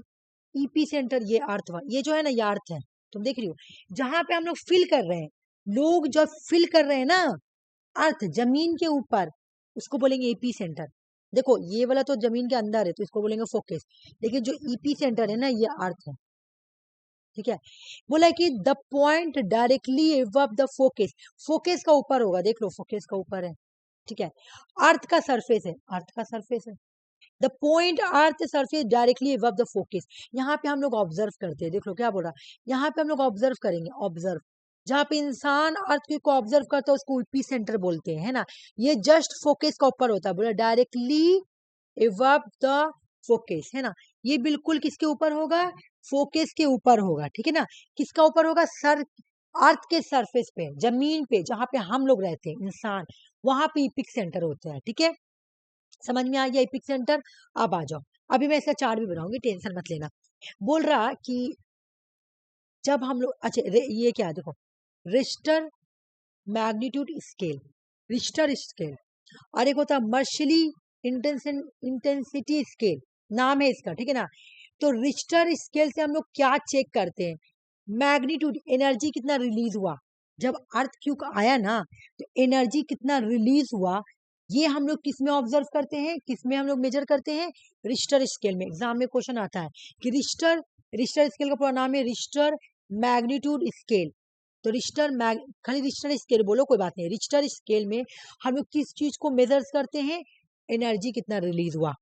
ईपी सेंटर ये अर्थ, ये जो है ना ये अर्थ है, तुम देख रही हो जहां पे हम लोग फिल कर रहे हैं, लोग जो फिल कर रहे हैं ना अर्थ जमीन के ऊपर, उसको बोलेंगे ईपी सेंटर। देखो ये वाला तो जमीन के अंदर है तो इसको बोलेंगे फोकस, लेकिन जो ईपी सेंटर है ना ये अर्थ है, ठीक है। बोला कि the point directly above the focus, focus का ऊपर होगा, देख लो फोकस का ऊपर है, ठीक है। अर्थ का सरफेस है, अर्थ का सरफेस है, the point earth surface directly above the focus. यहाँ पे हम लोग ऑब्जर्व करते हैं, देख लो क्या बोल रहा है, यहाँ पे हम लोग ऑब्जर्व करेंगे, ऑब्जर्व, जहाँ पे इंसान अर्थ को ऑब्जर्व करता है उसको ईपी सेंटर बोलते हैं, है ना। ये जस्ट फोकस का ऊपर होता है, बोला डायरेक्टली अबव द फोकस, है ना। ये बिल्कुल किसके ऊपर होगा? फोकस के ऊपर होगा, ठीक है ना। किसका ऊपर होगा? सर, अर्थ के सरफेस पे, जमीन पे जहां पे हम लोग रहते हैं इंसान, वहां पे इपिक सेंटर होता है, ठीक है। समझ में आ गया इपिक सेंटर? अब आ जाओ, अभी मैं इसका चार्ट भी बनाऊंगी, टेंशन मत लेना। बोल रहा कि जब हम लोग, अच्छा ये क्या है देखो, Richter magnitude scale, Richter scale, और एक होता है मर्शली इंटेंसिटी स्केल, नाम है इसका, ठीक है ना। तो रिश्टर स्केल से हम लोग क्या चेक करते हैं? मैग्नीट्यूड, एनर्जी कितना रिलीज हुआ जब अर्थ क्यूब आया ना, तो एनर्जी कितना रिलीज हुआ, ये हम लोग किस में ऑब्जर्व करते हैं, किस में हम लोग मेजर करते हैं? रिश्टर स्केल में। एग्जाम में क्वेश्चन आता है कि रिश्टर, रिश्टर स्केल का पूरा नाम है रिश्टर मैग्नीट्यूड स्केल। तो रिश्टर मैग, खाली रिश्टर स्केल बोलो कोई बात नहीं, रिश्टर स्केल में हम लोग किस चीज को मेजर करते हैं? एनर्जी कितना रिलीज हुआ।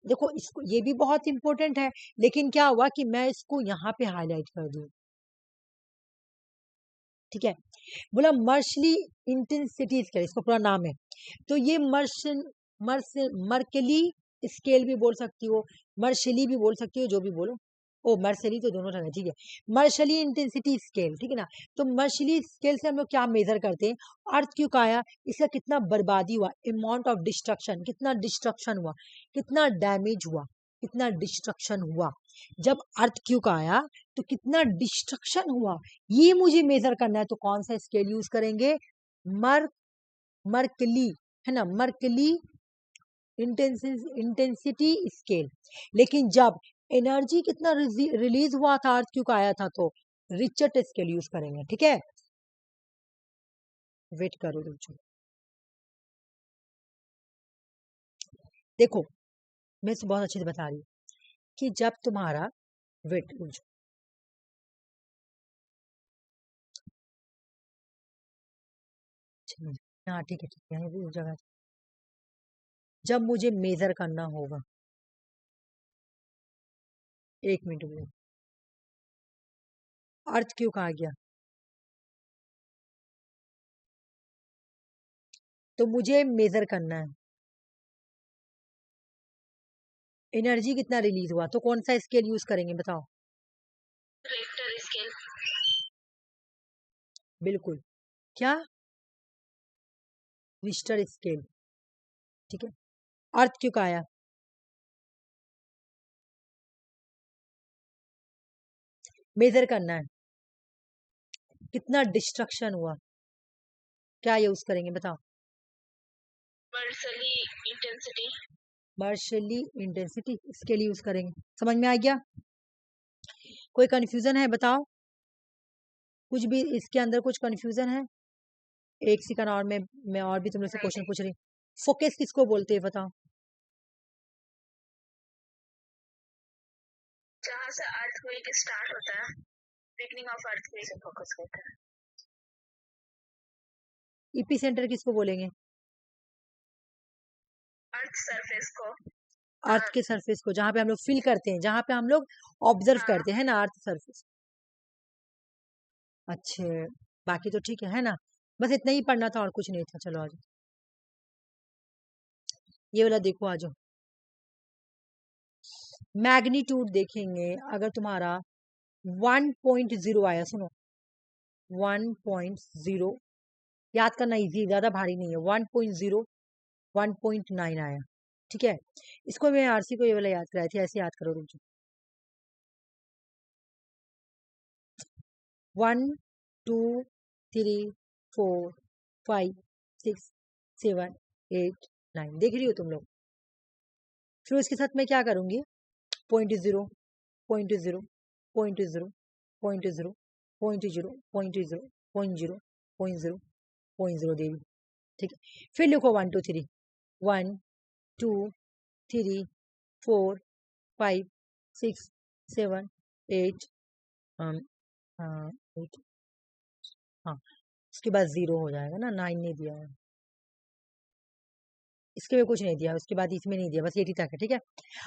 देखो इसको, ये भी बहुत इंपॉर्टेंट है, लेकिन क्या हुआ कि मैं इसको यहाँ पे हाईलाइट कर दूं, ठीक है। बोला मर्शली इंटेंसिटी स्केल, इसका पूरा नाम है। तो ये मर्कली स्केल भी बोल सकती हो, मर्शली भी बोल सकती हो, जो भी बोलो। ओ मर्शली तो दोनों तरह है, ठीक है। मर्शली इंटेंसिटी स्केल, ठीक है ना। तो मर्शली स्केल से हम लोग क्या मेजर करते हैं? अर्थ क्यों आया, इसका कितना बर्बादी हुआ, अमाउंट ऑफ डिस्ट्रक्शन, कितना डिस्ट्रक्शन हुआ, कितना डैमेज हुआ, कितना डिस्ट्रक्शन हुआ जब अर्थ क्यों आया, तो कितना डिस्ट्रक्शन हुआ, ये मुझे मेजर करना है। तो कौन सा स्केल यूज करेंगे? मर मर्कली, है ना, मर्कली इंटेंसिटी स्केल। लेकिन जब एनर्जी कितना रिलीज हुआ था अर्थ क्यों आया था, तो रिचर्ड स्केल यूज करेंगे, ठीक है। वेट करो रुको, देखो मैं इसे बहुत अच्छे से बता रही हूँ कि जब तुम्हारा, वेट रुको, हाँ ठीक है ठीक है, यहीं उस जगह, जब मुझे मेजर करना होगा, एक मिनट में, अर्थ क्यों कहा गया, तो मुझे मेजर करना है एनर्जी कितना रिलीज हुआ, तो कौन सा स्केल यूज करेंगे बताओ? Richter scale. बिल्कुल, क्या? रिश्टर स्केल, ठीक है। अर्थ क्यों का आया, मेजर करना है कितना डिस्ट्रक्शन हुआ, क्या यूज करेंगे बताओ? मर्सली इंटेंसिटी। मर्शली इंटेंसिटी स्केल यूज करेंगे। समझ में आ गया? कोई कंफ्यूजन है बताओ? कुछ भी इसके अंदर कुछ कंफ्यूजन है? एक सेकंड और मैं और भी तुम लोग से क्वेश्चन पूछ रही। फोकस किसको बोलते हैं बताओ? जहाँ से अर्थक्वेक स्टार्ट होता है, बिगनिंग ऑफ अर्थक्वेक से फोकस करता है। ईपी सेंटर किसको बोलेंगे? अर्थ सरफेस को। अर्थ के सरफेस को, जहां पे हम लोग फील करते हैं, जहां पे हम लोग ऑब्जर्व करते हैं ना, अर्थ सरफेस। अच्छे, बाकी तो ठीक है ना। बस इतना ही पढ़ना था और कुछ नहीं था। चलो आ जाओ, ये वाला देखो आ जाओ। मैग्नीट्यूड देखेंगे, अगर तुम्हारा 1.0 आया, सुनो 1.0, याद करना इजी, ज्यादा भारी नहीं है। 1.0 1.9 आया। ठीक है, इसको मैं आरसी को ये वाला याद कराई थी, ऐसे याद करो। रुक जाओ, 1 2 3 4 5 6 7 8 9 देख रही हो तुम लोग। फिर उसके साथ मैं क्या करूंगी, 0.0 0.0 0.0 0.0 0.0 0.0 0.0 0.0 0.0 दे दी। ठीक है, फिर लिखो 1 2 3, 1 2 3 4 5 6 7 8 8। हाँ, उसके बाद 0 हो जाएगा ना, 9 नहीं दिया है, इसके में कुछ नहीं दिया, उसके बाद इसमें नहीं दिया, बस 80 तक है। ठीक है,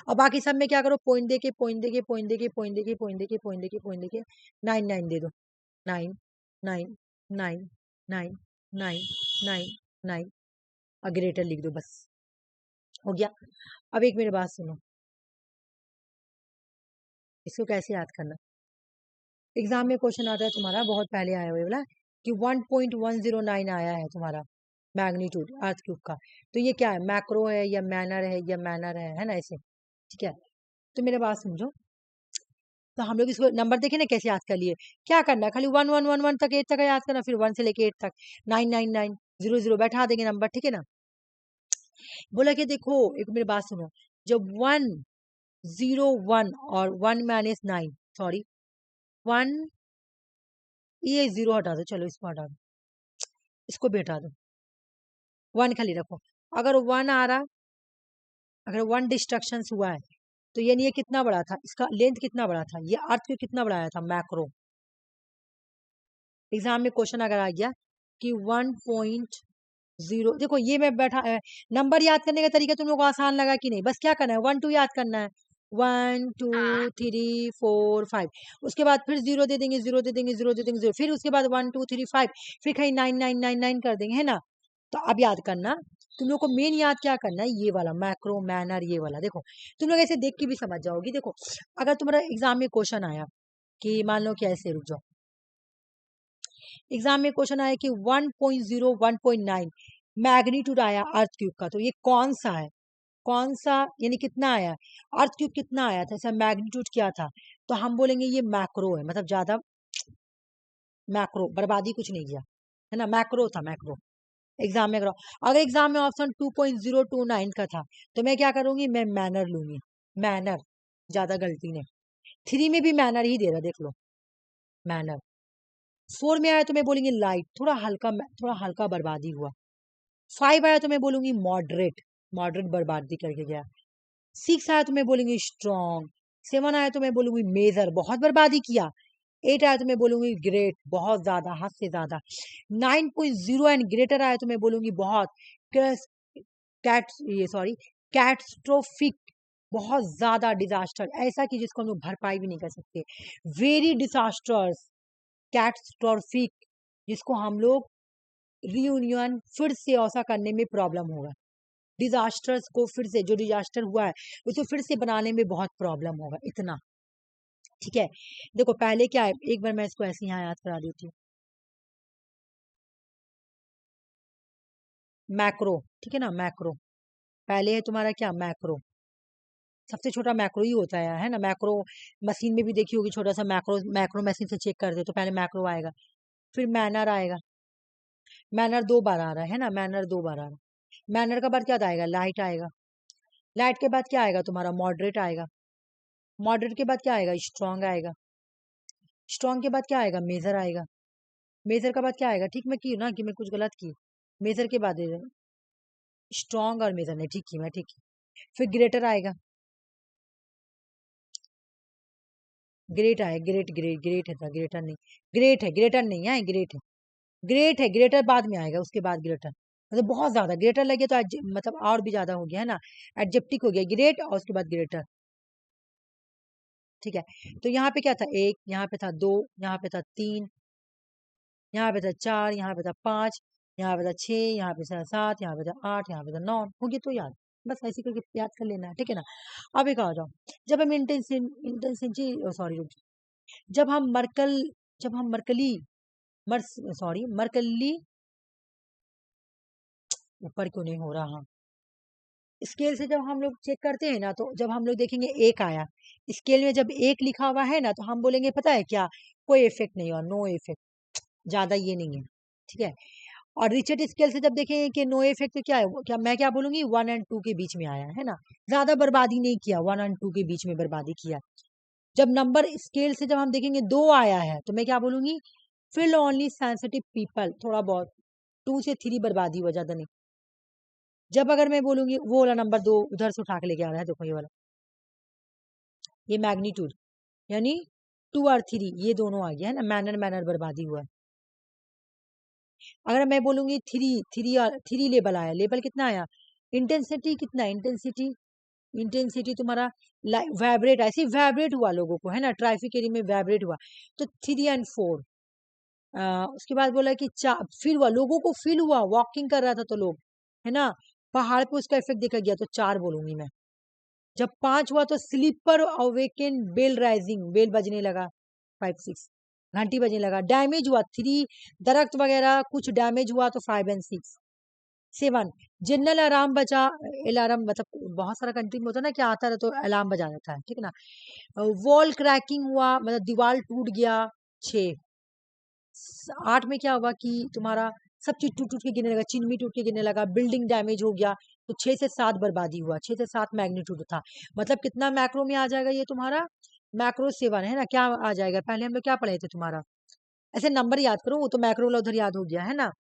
और बाकी सब में क्या करो, पॉइंट देके पॉइंट देके पॉइंट देके पॉइंट देके पॉइंट देके पॉइंट देके पॉइंट देके 9 9 दे दो। 9 9 9 9 9 9 9 और ग्रेटर लिख दो, बस हो गया। अब एक मेरी बात सुनो, इसको कैसे याद करना। एग्जाम में क्वेश्चन आता है तुम्हारा, बहुत पहले आया हुआ वाला, कि 1.109 आया है तुम्हारा मैग्नीट्यूड अर्थ क्यूब का। तो ये क्या है, मैक्रो है या मैनर है या मैनर है ना, ऐसे। ठीक है, तो मेरे बात समझो, तो हम लोग इसको नंबर देखे ना कैसे याद कर लिए। क्या करना है, खाली 1 1 1 1 तक 8 तक याद करना, फिर 1 से लेके 8 तक 9 9 9 0 0 बैठा देंगे नंबर। ठीक है ना, बोला कि देखो एक मेरी बात सुनो, जब 1 0 1 और 1 - 9, सॉरी 1, ये 0 हटा दो, चलो इसको हटा दो, इसको भी हटा दो, 1 खाली रखो। अगर 1 आ रहा, अगर 1 डिस्ट्रक्शन हुआ है, तो यानी ये कितना बड़ा था, इसका लेंथ कितना बड़ा था, ये अर्थ को कितना बढ़ाया था, मैक्रो। एग्जाम में क्वेश्चन अगर आ गया कि 1.0, देखो ये मैं बैठा नंबर याद करने का तरीका तुम लोग को आसान लगा कि नहीं, बस क्या करना है, 1 2 याद करना है, 1 2 हाँ 3 4 5, उसके बाद फिर 0 दे देंगे, 0 दे देंगे, 0 दे देंगे, 0, फिर उसके बाद 1 2 3 5, फिर कहीं 9 9 9 9 कर देंगे, है ना। तो अब याद करना, तुम लोग को मेन याद क्या करना है, ये वाला मैक्रो मैनर, ये वाला देखो, तुम लोग ऐसे देख के भी समझ जाओगी। देखो अगर तुम्हारा एग्जाम में क्वेश्चन आया कि मान लो कि ऐसे, रुक जाओ, एग्जाम में क्वेश्चन आया कि 1.0 1.9 मैग्नीट्यूड आया अर्थ क्यूब का, तो ये कौन सा है, कौन सा, यानी कितना आया, अर्थ क्यूब कितना आया था, इसका मैग्नीट्यूड क्या था, तो हम बोलेंगे ये मैक्रो है, मतलब ज्यादा मैक्रो, बर्बादी कुछ नहीं किया, है ना, मैक्रो था, मैक्रो। एग्जाम में करो, अगर एग्जाम में ऑप्शन 2.029 का था, तो मैं क्या करूंगी, मैं मैनर लूंगी, मैनर, ज्यादा गलती नहीं। 3 में भी मैनर ही दे रहा, देख लो, मैनर। 4 में आया तो मैं बोलेंगे लाइट, थोड़ा हल्का बर्बादी हुआ। 5 आया तो मैं बोलूंगी मॉडरेट, मॉडरेट बर्बादी करके गया। 6 आया तो मैं बोलूंगी स्ट्रॉन्ग। 7 आया तो मैं बोलूंगी मेजर, बहुत बर्बादी किया। 8 आया तो मैं बोलूंगी ग्रेट, बहुत ज्यादा, हद से ज्यादा। 9.0 एंड ग्रेटर आया तो मैं बोलूंगी बहुत कैट, ये सॉरी, कैटस्ट्रोफिक, बहुत ज्यादा डिजास्टर, ऐसा कि जिसको हम लोग भरपाई भी नहीं कर सकते, वेरी डिजास्टर्स, कैटस्ट्रोफिक, जिसको हम लोग रियूनियन फिर से ऐसा करने में प्रॉब्लम होगा, डिजास्टर्स को फिर से, जो डिजास्टर हुआ है उसको फिर से बनाने में बहुत प्रॉब्लम होगा, इतना। ठीक है, देखो पहले क्या है, एक बार मैं इसको ऐसे यहाँ याद करा देती हूँ, मैक्रो। ठीक है ना, मैक्रो पहले है तुम्हारा क्या, मैक्रो, सबसे छोटा मैक्रो ही होता है ना, मैक्रो मशीन में भी देखी होगी, छोटा सा मैक्रो, मैक्रो मशीन से चेक करते हो तो पहले मैक्रो आएगा, फिर मैनर आएगा, मैनर 2 बार आ रहा है ना, मैनर 2 बार आ रहा है। मैनर का बाद क्या आएगा, लाइट आएगा। लाइट के बाद क्या आएगा तुम्हारा, मॉडरेट आएगा। मॉडरेट के बाद क्या आएगा, स्ट्रॉन्ग आएगा। स्ट्रॉन्ग के बाद क्या आएगा, मेजर आएगा। मेजर के बाद क्या आएगा, ठीक मैं की ना, कि मैं कुछ गलत की, मेजर के बाद स्ट्रॉन्ग और मेजर, नहीं ठीक की मैं, ठीक की। फिर ग्रेटर आएगा, ग्रेट आएगा, ग्रेट ग्रेट ग्रेट है था, ग्रेटर नहीं, ग्रेट है, ग्रेटर नहीं है, ग्रेट है, ग्रेट है, ग्रेटर बाद में आएगा, उसके बाद ग्रेटर, मतलब बहुत ज्यादा ग्रेटर लगे तो मतलब और भी ज्यादा हो गया है ना, एडजेक्टिव हो गया ग्रेट, और उसके बाद ग्रेटर। ठीक है, तो यहाँ पे क्या था, 1, यहाँ पे था 2, यहाँ पे था 3, यहाँ पे था 4, यहाँ पे था 5, यहाँ पे था 6, यहाँ पे था 7, यहाँ पे था 8, यहाँ पे था 9, हो गया तो याद, बस ऐसे करके याद कर लेना है। ठीक है ना, अब एक आ जाओ, जब हम इंटेंसिटी, सॉरी, जब हम मरकल, जब हम मरकली, सॉरी, मरकली, ऊपर क्यों नहीं हो रहा, हाँ, स्केल से जब हम लोग चेक करते हैं ना, तो जब हम लोग देखेंगे एक आया, स्केल में जब एक लिखा हुआ है ना, तो हम बोलेंगे पता है क्या, कोई इफेक्ट नहीं, और नो इफेक्ट, ज्यादा ये नहीं है, ठीक है। और रिचर्ड स्केल से जब देखेंगे कि नो इफेक्ट, तो क्या है, क्या मैं क्या बोलूंगी, 1 और 2 के बीच में आया है ना, ज्यादा बर्बादी नहीं किया, 1 और 2 के बीच में बर्बादी किया। जब नंबर स्केल से जब हम देखेंगे 2 आया है, तो मैं क्या बोलूंगी, फिल ओनली सेंसिटिव पीपल, थोड़ा बहुत 2 से 3 बर्बादी हुआ, ज्यादा नहीं। जब अगर मैं बोलूंगी वो वाला नंबर 2 उधर से उठा के लेके आ रहा है, देखो ये वाला, ये मैग्नीट्यूड, यानी 2 और 3 ये दोनों आ गया है ना, मैनर मैनर बर्बादी हुआ है। अगर मैं बोलूंगी 3 लेबल आया, लेबल कितना आया, इंटेंसिटी कितना, इंटेंसिटी इंटेंसिटी तुम्हारा वाइब्रेट, ऐसे वाइब्रेट हुआ लोगों को, है ना, ट्रैफिक एरिया में वाइब्रेट हुआ, तो 3 और 4। उसके बाद बोला कि फील हुआ, लोगों को फील हुआ, वॉकिंग कर रहा था तो लोग, है ना, पहाड़ पे उसका इफेक्ट देखा गया, तो 4 बोलूंगी मैं। जब 5 हुआ तो sleeper awaken, bell rising, bell बजने लगा, 5 6, घंटी बजने लगा, डैमेज हुआ 3, दरख्त वगैरह कुछ डैमेज हुआ तो 5 और 6। 7, जनरल अलार्म बजा, अलार्म मतलब बहुत सारा कंट्री में होता है ना, क्या आता है तो अलार्म बजा देता है, ठीक है ना। वॉल क्रैकिंग हुआ, मतलब दीवार टूट गया, 6। 8 में क्या हुआ कि तुम्हारा सब चीज टूट टूट के गिरने लगा, चिमनी टूट के गिरने लगा, बिल्डिंग डैमेज हो गया, तो 6 से 7 बर्बादी हुआ, 6 से 7 मैग्नीट्यूड था। मतलब कितना मैक्रो में आ जाएगा ये तुम्हारा, मैक्रो 7 है ना, क्या आ जाएगा, पहले हम लोग क्या पढ़े थे तुम्हारा, ऐसे नंबर याद करो, वो तो मैक्रो वाला उधर याद हो गया है ना।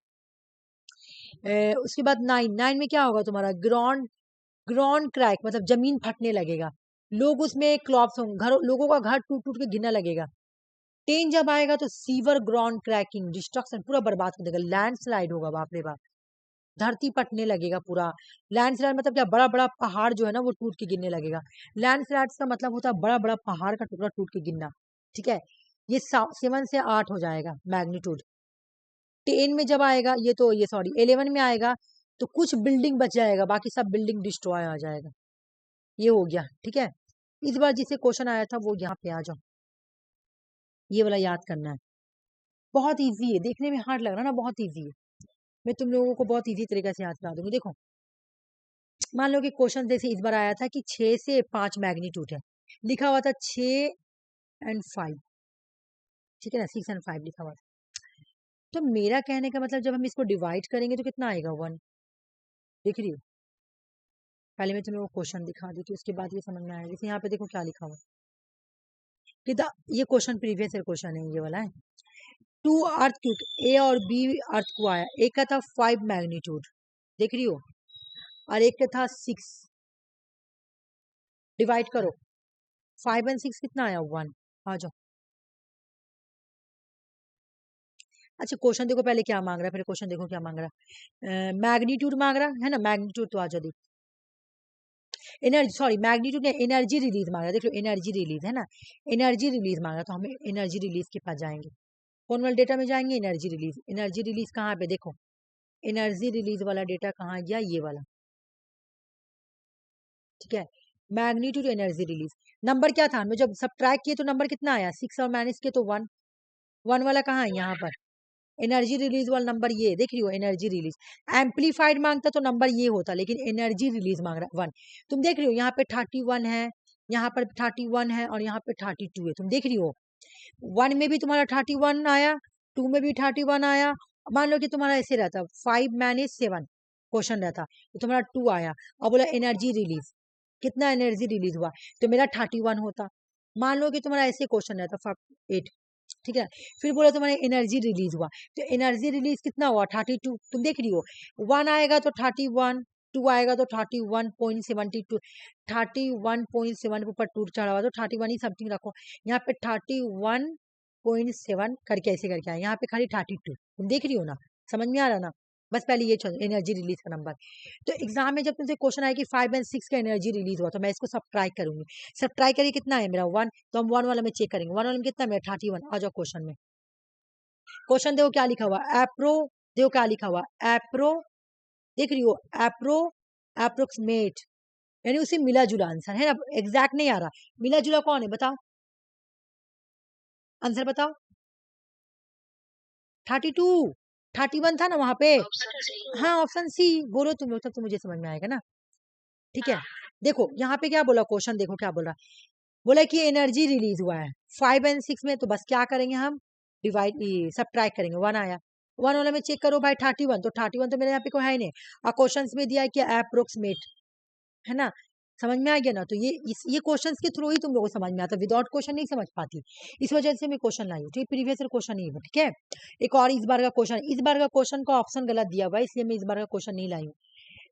उसके बाद 9 में क्या होगा तुम्हारा, ग्राउंड, ग्राउंड क्रैक, मतलब जमीन फटने लगेगा, लोग उसमें क्लॉप्स होंगे, घर लोगों का घर टूट टूट के गिरने लगेगा। 10 जब आएगा तो सीवर ग्राउंड क्रैकिंग, डिस्ट्रक्शन, पूरा बर्बाद कर देगा, लैंडस्लाइड होगा, बाप रे बाप, धरती पटने लगेगा पूरा। लैंडस्लाइड मतलब क्या, बड़ा बड़ा पहाड़ जो है ना वो टूट के गिरने लगेगा। लैंडस्लाइड का मतलब होता है बड़ा बड़ा पहाड़ का टुकड़ा टूट के गिरना, ठीक है। ये 7 से 8 हो जाएगा मैग्नीट्यूड। 10 में जब आएगा ये, तो ये सॉरी 11 में आएगा, तो कुछ बिल्डिंग बच जाएगा, बाकी सब बिल्डिंग डिस्ट्रॉय आ जाएगा। ये हो गया, ठीक है। इस बार जिसे क्वेश्चन आया था वो यहाँ पे आ जाओ, ये वाला याद करना है। बहुत इजी है, देखने में हार्ड लग रहा है ना, बहुत इजी है। मैं तुम लोगों को बहुत इजी तरीके से याद करा दूंगी। देखो, मान लो कि क्वेश्चन जैसे इस बार आया था कि 6 से 5 मैग्नीट्यूड है, लिखा हुआ था 6 और 5, ठीक है ना, 6 और 5 लिखा हुआ था। तो मेरा कहने का मतलब, जब हम इसको डिवाइड करेंगे तो कितना आएगा, 1। देख रही हो, पहले मैं तुम्हें वो क्वेश्चन दिखा दी थी, उसके बाद ये समझ में आएगा। जैसे यहाँ पे देखो क्या लिखा हुआ कि ये क्वेश्चन प्रीवियस ईयर क्वेश्चन है, ये वाला है। 2 अर्थ क्यूक, ए और बी अर्थ को आया, एक का था 5 मैग्नीट्यूड, देख रही हो, और एक का था 6। डिवाइड करो, 5 और 6 कितना आया, 1। आ जाओ। अच्छा क्वेश्चन देखो पहले क्या मांग रहा है, फिर क्वेश्चन देखो क्या मांग रहा है। मैग्नीट्यूड मांग रहा है ना, मैग्नीट्यूड तो आ जाओ, देखो एनर्जी, सॉरी मैग्नीट्यूड ने एनर्जी रिलीज मांगा, देख लो एनर्जी रिलीज है ना, एनर्जी रिलीज मांगा, तो हम एनर्जी रिलीज के पास जाएंगे, कौन वाला डेटा में जाएंगे, एनर्जी रिलीज। एनर्जी रिलीज कहाँ पे, देखो एनर्जी रिलीज वाला डेटा कहाँ गया, ये वाला, ठीक है। मैग्नीट्यूड एनर्जी रिलीज, नंबर क्या था, हमें जब सब्ट्रैक्ट किए तो नंबर कितना आया, 6 और माइनस किए तो 1। 1 वाला कहाँ है, यहाँ पर एनर्जी रिलीज वाला नंबर, ये देख रही हो एनर्जी रिलीज। एम्पलीफाइड मांगता तो नंबर ये होता, लेकिन एनर्जी रिलीज मांग रहा है 1। तुम देख रही हो यहाँ पे 31 है, यहाँ पर 31 है, और यहाँ पे 32 है, तुम देख रही हो। 1 में भी तुम्हारा 31 आया, 2 में भी 31 आया। मान लो कि तुम्हारा ऐसे रहता 5 - 7 क्वेश्चन रहता, तो तुम्हारा 2 आया, और बोला एनर्जी रिलीज, कितना एनर्जी रिलीज हुआ, तो मेरा 31 होता। मान लो कि तुम्हारा ऐसे क्वेश्चन रहता 8, ठीक है। फिर बोला तुम्हारा एनर्जी रिलीज हुआ, तो एनर्जी रिलीज कितना हुआ, 32, तुम देख रही हो। 1 आएगा तो 31, 2 आएगा तो 31.72, 31.7 के ऊपर 2 चढ़ा हुआ, तो 31 ही समथिंग रखो। यहाँ पे 31.7 करके ऐसे करके आया, यहाँ पे खाली 32, तुम देख रही हो ना, समझ में आ रहा ना। बस पहले ये एनर्जी रिलीज का नंबर। तो एग्जाम में जब तुमसे क्वेश्चन आया कि 5 और 6 का एनर्जी रिलीज हुआ, तो मैं इसको सब ट्राई करूंगी। सब ट्राई करिए, कितना है मेरा 1, तो हम 1 वाला में चेक करेंगे, 1 वाला में कितना, मेरा 31। आ जाओ क्वेश्चन में, क्वेश्चन देखो क्या लिखा हुआ, एप्रो, देखो क्या लिखा हुआ, एप्रो, देख रही हो, एप्रो, अप्रोक्सीमेट, यानी उसे मिला जुला आंसर है ना, एग्जैक्ट नहीं आ रहा। मिला जुला कौन है बताओ, आंसर बताओ। 32, 31 था ना वहां पे। Option C. हाँ ऑप्शन सी, बोलो तुम लोग, तब तो मुझे समझ में आएगा ना। ठीक है। देखो यहाँ पे क्या बोला क्वेश्चन, देखो क्या बोल रहा है, बोला कि एनर्जी रिलीज हुआ है 5 और 6 में, तो बस क्या करेंगे हम, डिवाइड सब्ट्रैक्ट करेंगे। 1 आया, 1 वाला में चेक करो भाई 31, तो 31 तो मेरे यहाँ पे कोई है ही नहीं, और क्वेश्चन में दिया है कि अप्रोक्सीमेट, है ना, समझ में आ गया ना। तो ये क्वेश्चंस के थ्रू ही तुम लोगों को समझ में आता, विदाउट क्वेश्चन नहीं समझ पाती, इस वजह से मैं क्वेश्चन लाई हूँ। ठीक, प्रीवियस क्वेश्चन नहीं है, ठीक है। एक और इस बार का क्वेश्चन, इस बार का क्वेश्चन का ऑप्शन गलत दिया हुआ है, इसलिए मैं इस बार का क्वेश्चन नहीं लाई हूँ,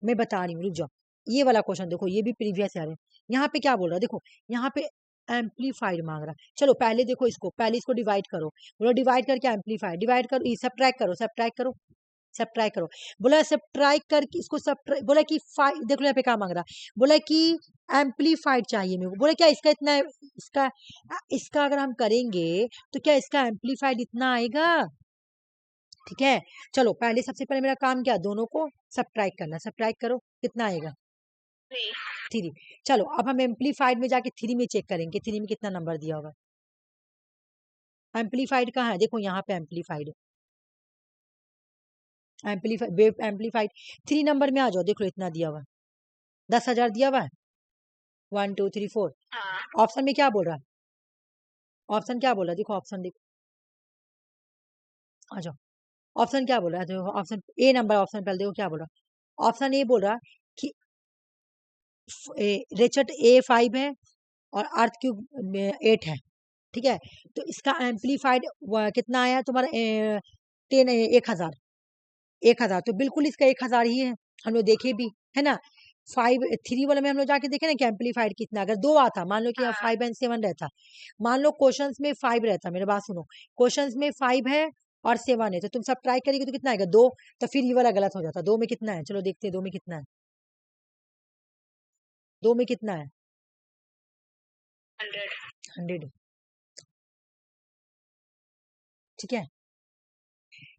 मैं बता रही हूँ, रुक जाओ। ये वाला क्वेश्चन देखो, ये भी प्रीवियस है। यहाँ पे क्या बोल रहा है, देखो यहाँ पे एम्पलीफाइड मांग रहा है। चलो पहले देखो इसको, पहले इसको डिवाइड करो, बोलो डिवाइड करके एम्पलीफाइड, डिवाइड करो, सब्ट्रैक्ट करो, सब्ट्रैक्ट करो, सब्ट्रैक्ट करो, बोला सब्ट्रैक्ट करके इसको बोला कि देखो यहाँ पे क्या मांग रहा है, बोला कि एम्पलीफाइड चाहिए मेरे को, बोला क्या इसका इतना, इसका इसका अगर हम करेंगे तो क्या इसका एम्पलीफाइड इतना आएगा, ठीक है। चलो पहले सबसे पहले मेरा काम क्या, दोनों को सब्ट्रैक्ट करना, सब्ट्रैक्ट करो, कितना आएगा 3। चलो अब हम एम्पलीफाइड में जाके 3 में चेक करेंगे, 3 में कितना नंबर दिया होगा। एम्पलीफाइड कहाँ है, देखो यहाँ पे एम्पलीफाइड, वेव एम्पलीफाइड 3 नंबर में आ जाओ, देख लो इतना दिया हुआ है, 10,000 दिया हुआ है, 1 2 3 4। ऑप्शन में क्या बोल रहा है, ऑप्शन क्या बोल रहा है, देखो ऑप्शन देखो, आ जाओ, ऑप्शन क्या बोल रहा है, देखो ऑप्शन ए नंबर, ऑप्शन पहले देखो क्या बोल रहा है, ऑप्शन ए बोल रहा है कि रेचट ए 5 है और अर्थ क्यूब 8 है, ठीक है। तो इसका एम्पलीफाइड कितना आया तुम्हारा, 1,000, 1,000, तो बिल्कुल इसका 1,000 ही है, हम लोग देखे भी, है ना। 3 वाले में हम लोग जाके देखे ना कि एम्पलीफाइड कितना, अगर 2 आता, मान लो कि 5 एंड 7 रहता, मान लो क्वेश्चंस में 5 रहता, मेरे बात सुनो, क्वेश्चंस में 5 है और 7 है, तो तुम सब ट्राई करेगी तो कितना आएगा, 2, तो फिर ये वाला गलत हो जाता। 2 में कितना है, चलो देखते हैं 2 में कितना है, 2 में कितना है, 100, ठीक है।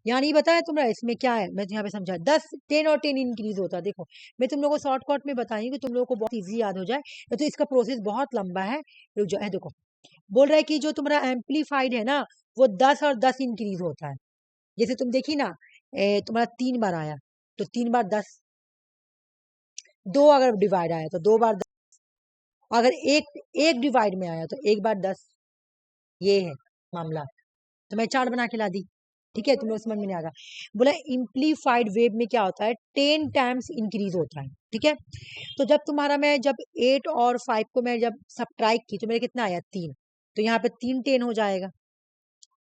यहाँ नहीं बताया तुम्हारा, इसमें क्या है, मैं यहाँ पे समझा 10 10 और 10 इंक्रीज होता है। देखो मैं तुम लोगों को शॉर्टकट में बताई कि तुम लोगों को बहुत इजी याद हो जाए, तो इसका प्रोसेस बहुत लंबा है, रुक जाओ। देखो बोल रहा है कि जो तुम्हारा एम्पलीफाइड है ना, वो 10 और 10 इंक्रीज होता है। जैसे तुम देखी ना, तुम्हारा 3 बार आया तो 3 बार 10, 2 अगर डिवाइड आया तो 2 बार 10, अगर एक डिवाइड में आया तो 1 बार 10, ये है मामला। तो मैं चार्ट बना के ला दी, ठीक है, तुम लोग समझ में नहीं आएगा। बोला इम्प्लीफाइड वेव में क्या होता है, 10 टाइम्स इंक्रीज होता है, ठीक है। तो जब तुम्हारा, मैं जब 8 और 5 को मैं जब सब्ट्रैक्ट की तो मेरे कितना आया 3, तो यहाँ पे 3 10 हो जाएगा,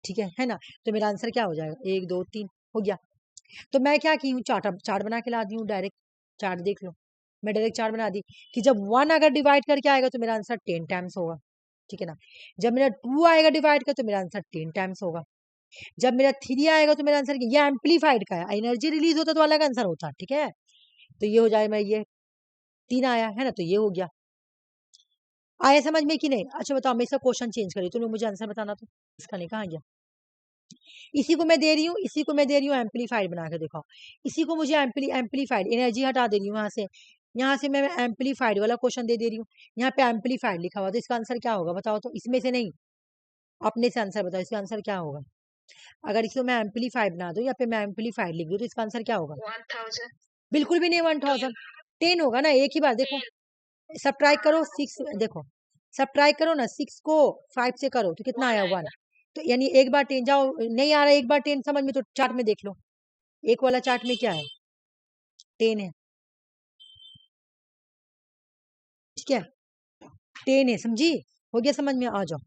ठीक है ना। तो मेरा आंसर क्या हो जाएगा, 1 2 3 हो गया। तो मैं क्या की हूँ, चार्ट बना के ला दी हूँ, डायरेक्ट चार्ट देख लो, मैं डायरेक्ट चार्ट बना दी कि जब 1 अगर डिवाइड करके आएगा तो मेरा आंसर 10 टाइम्स होगा, ठीक है ना। जब मेरा 2 आएगा डिवाइड कर तो मेरा आंसर 10 टाइम्स होगा। जब मेरा 3 आएगा तो मेरा आंसर, ये एम्पलीफाइड का है, एनर्जी रिलीज होता तो अलग आंसर होता, ठीक है। तो ये हो जाए, मैं ये 3 आया है ना, तो ये हो गया। आया समझ में कि नहीं। अच्छा बताओ, मैं इसका क्वेश्चन चेंज करी, तुमने मुझे आंसर बताना, तो इसका नहीं, कहा गया। इसी को मैं दे रही हूँ, इसी को मैं दे रही हूँ एम्पलीफाइड बना के दिखाओ, इसी को मुझे एम्पलीफाइड, एनर्जी हटा दे रही हूँ यहाँ से मैं एम्पलीफाइड वाला क्वेश्चन दे रही हूँ, यहाँ पे एम्पलीफाइड लिखा हुआ, तो इसका आंसर क्या होगा बताओ, तो इसमें से नहीं, अपने से आंसर बताओ, इसका आंसर क्या होगा। अगर इसको मैं एम्पलीफाइड बना दूं या फिर मैं एम्पलीफाइड लिख दूं तो इसका आंसर क्या होगा, 1000, बिल्कुल भी नहीं 1000, 10 होगा ना। एक ही बार देखो, सब ट्राई करो, 6 देखो, सब ट्राई करो ना, 6 को 5 से करो तो कितना आया 1, तो यानी एक बार 10 जाओ, नहीं आ रहा एक बार 10 समझ में, तो चार्ट में देख लो, एक वाला चार्ट में क्या है, 10 है, ठीक है, 10 है, समझी, हो गया समझ में, आ जाओ।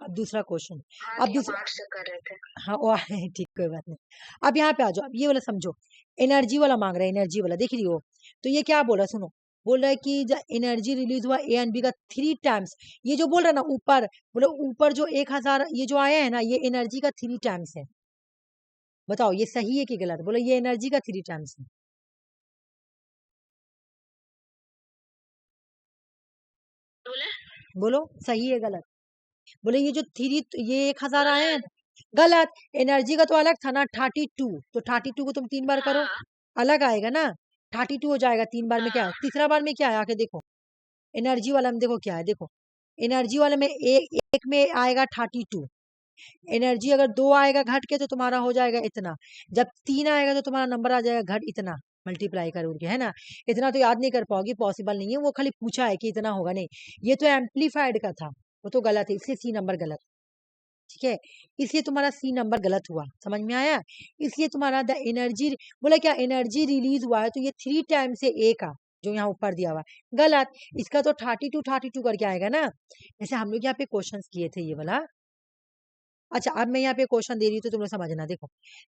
अब दूसरा क्वेश्चन, अब दूसरा, कर रहे थे। हाँ वो ठीक, कोई बात नहीं। अब यहाँ पे आ जाओ, अब ये वाला समझो, एनर्जी वाला मांग रहा है, एनर्जी वाला देख रही हो, तो ये क्या बोल रहा है, सुनो, बोल रहा है कि जब एनर्जी रिलीज हुआ ए एंड बी का 3 टाइम्स, ये जो बोल रहा है ना ऊपर, बोले ऊपर जो 1,000 ये जो आया है ना, ये एनर्जी का 3 टाइम्स है। बताओ ये सही है कि गलत, बोले ये एनर्जी का 3 टाइम्स है, बोलो सही है गलत। बोले ये जो 3, ये 1,000 आए हैं, गलत, एनर्जी का तो अलग था ना 32, तो 32 को तुम 3 बार करो, अलग आएगा ना, 32 हो जाएगा, 3 बार में क्या है, तीसरा बार में क्या है, आके देखो एनर्जी वाला में, देखो क्या है, देखो एनर्जी वाले में एक में आएगा 32, एनर्जी अगर 2 आएगा घट के तो तुम्हारा हो जाएगा इतना, जब 3 आएगा तो तुम्हारा नंबर आ जाएगा घट इतना, मल्टीप्लाई करके, है ना। इतना तो याद नहीं कर पाओगी, पॉसिबल नहीं है, वो खाली पूछा है कि इतना होगा, नहीं। ये तो एम्पलीफाइड का था, वो तो गलत है, इसलिए सी नंबर गलत। ठीक है, इसलिए तुम्हारा सी नंबर गलत हुआ, समझ में आया। इसलिए तुम्हारा द एनर्जी, बोला क्या एनर्जी रिलीज हुआ है, तो ये 3 टाइम से ए का जो यहाँ ऊपर दिया हुआ है गलत। इसका तो 32 करके आएगा ना, जैसे हम लोग यहाँ पे क्वेश्चन किए थे ये वाला। अच्छा, अब मैं यहाँ पे क्वेश्चन दे रही हूँ तो तुम लोग समझना, देखो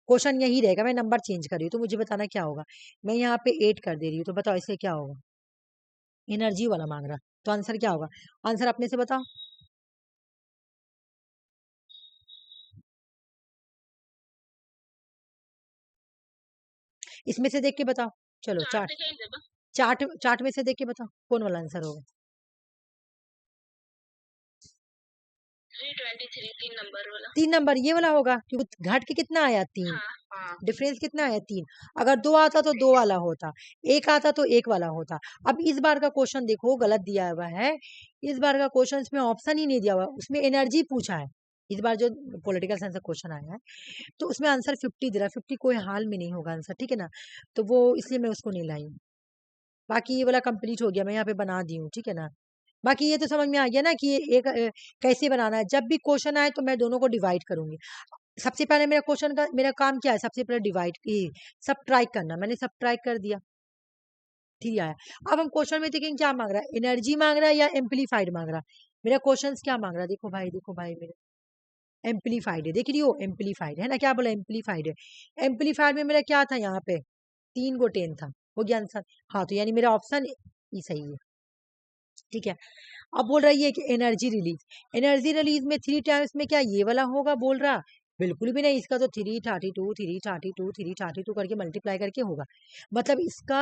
क्वेश्चन यही रहेगा, मैं नंबर चेंज कर रही हूँ, तो मुझे बताना क्या होगा। मैं यहाँ पे 8 कर दे रही हूँ, तो बताओ इससे क्या होगा। एनर्जी वाला मांग रहा, तो आंसर क्या होगा, आंसर अपने से बताओ। इसमें से देख के बताओ, चलो चार्ट, चार्ट चार्ट में से देख के बताओ कौन वाला आंसर होगा। 323, 3 नंबर वाला। 3 नंबर ये वाला होगा, क्योंकि घट के कितना आया 3, हाँ। डिफरेंस कितना आया 3। अगर 2 आता तो 2 वाला होता, 1 आता तो 1 वाला होता। अब इस बार का क्वेश्चन देखो गलत दिया हुआ है, इस बार का क्वेश्चन इसमें ऑप्शन ही नहीं दिया हुआ, उसमें एनर्जी पूछा है। इस बार जो पॉलिटिकल साइंस का क्वेश्चन आया है, तो उसमें आंसर 50 दे रहा है, 50 कोई हाल में नहीं होगा आंसर, ठीक है ना। तो वो इसलिए मैं उसको नहीं लाई। बाकी ये वाला कंप्लीट हो गया, मैं यहाँ पे बना दी हूँ, ठीक है ना। बाकी ये तो समझ में आ गया ना कि ये एक कैसे बनाना है। जब भी क्वेश्चन आए तो मैं दोनों को डिवाइड करूंगी। सबसे पहले मेरा क्वेश्चन का मेरा काम क्या है, सबसे पहले डिवाइड सब ट्राइक करना, मैंने सब ट्राइक कर दिया, ठीक आया। अब हम क्वेश्चन में देखेंगे क्या मांग रहा है, एनर्जी मांग रहा है या एम्पलीफाइड मांग रहा है। मेरा क्वेश्चन क्या मांग रहा है, देखो भाई मेरे एम्पलीफाइड है, देख रही हो एम्पलीफाइड है ना, क्या बोला एम्पलीफाइड है। एम्पलीफाइड में मेरा क्या था यहाँ पे, 3 गो 10 था, हो गया आंसर। हाँ, तो यानी मेरा ऑप्शन ई सही है, ठीक है। अब बोल रही है कि एनर्जी रिलीज, एनर्जी रिलीज में 3 टाइम्स में क्या ये वाला होगा, बोल रहा बिल्कुल भी नहीं, इसका तो 332 332 332 करके मल्टीप्लाई करके होगा। मतलब इसका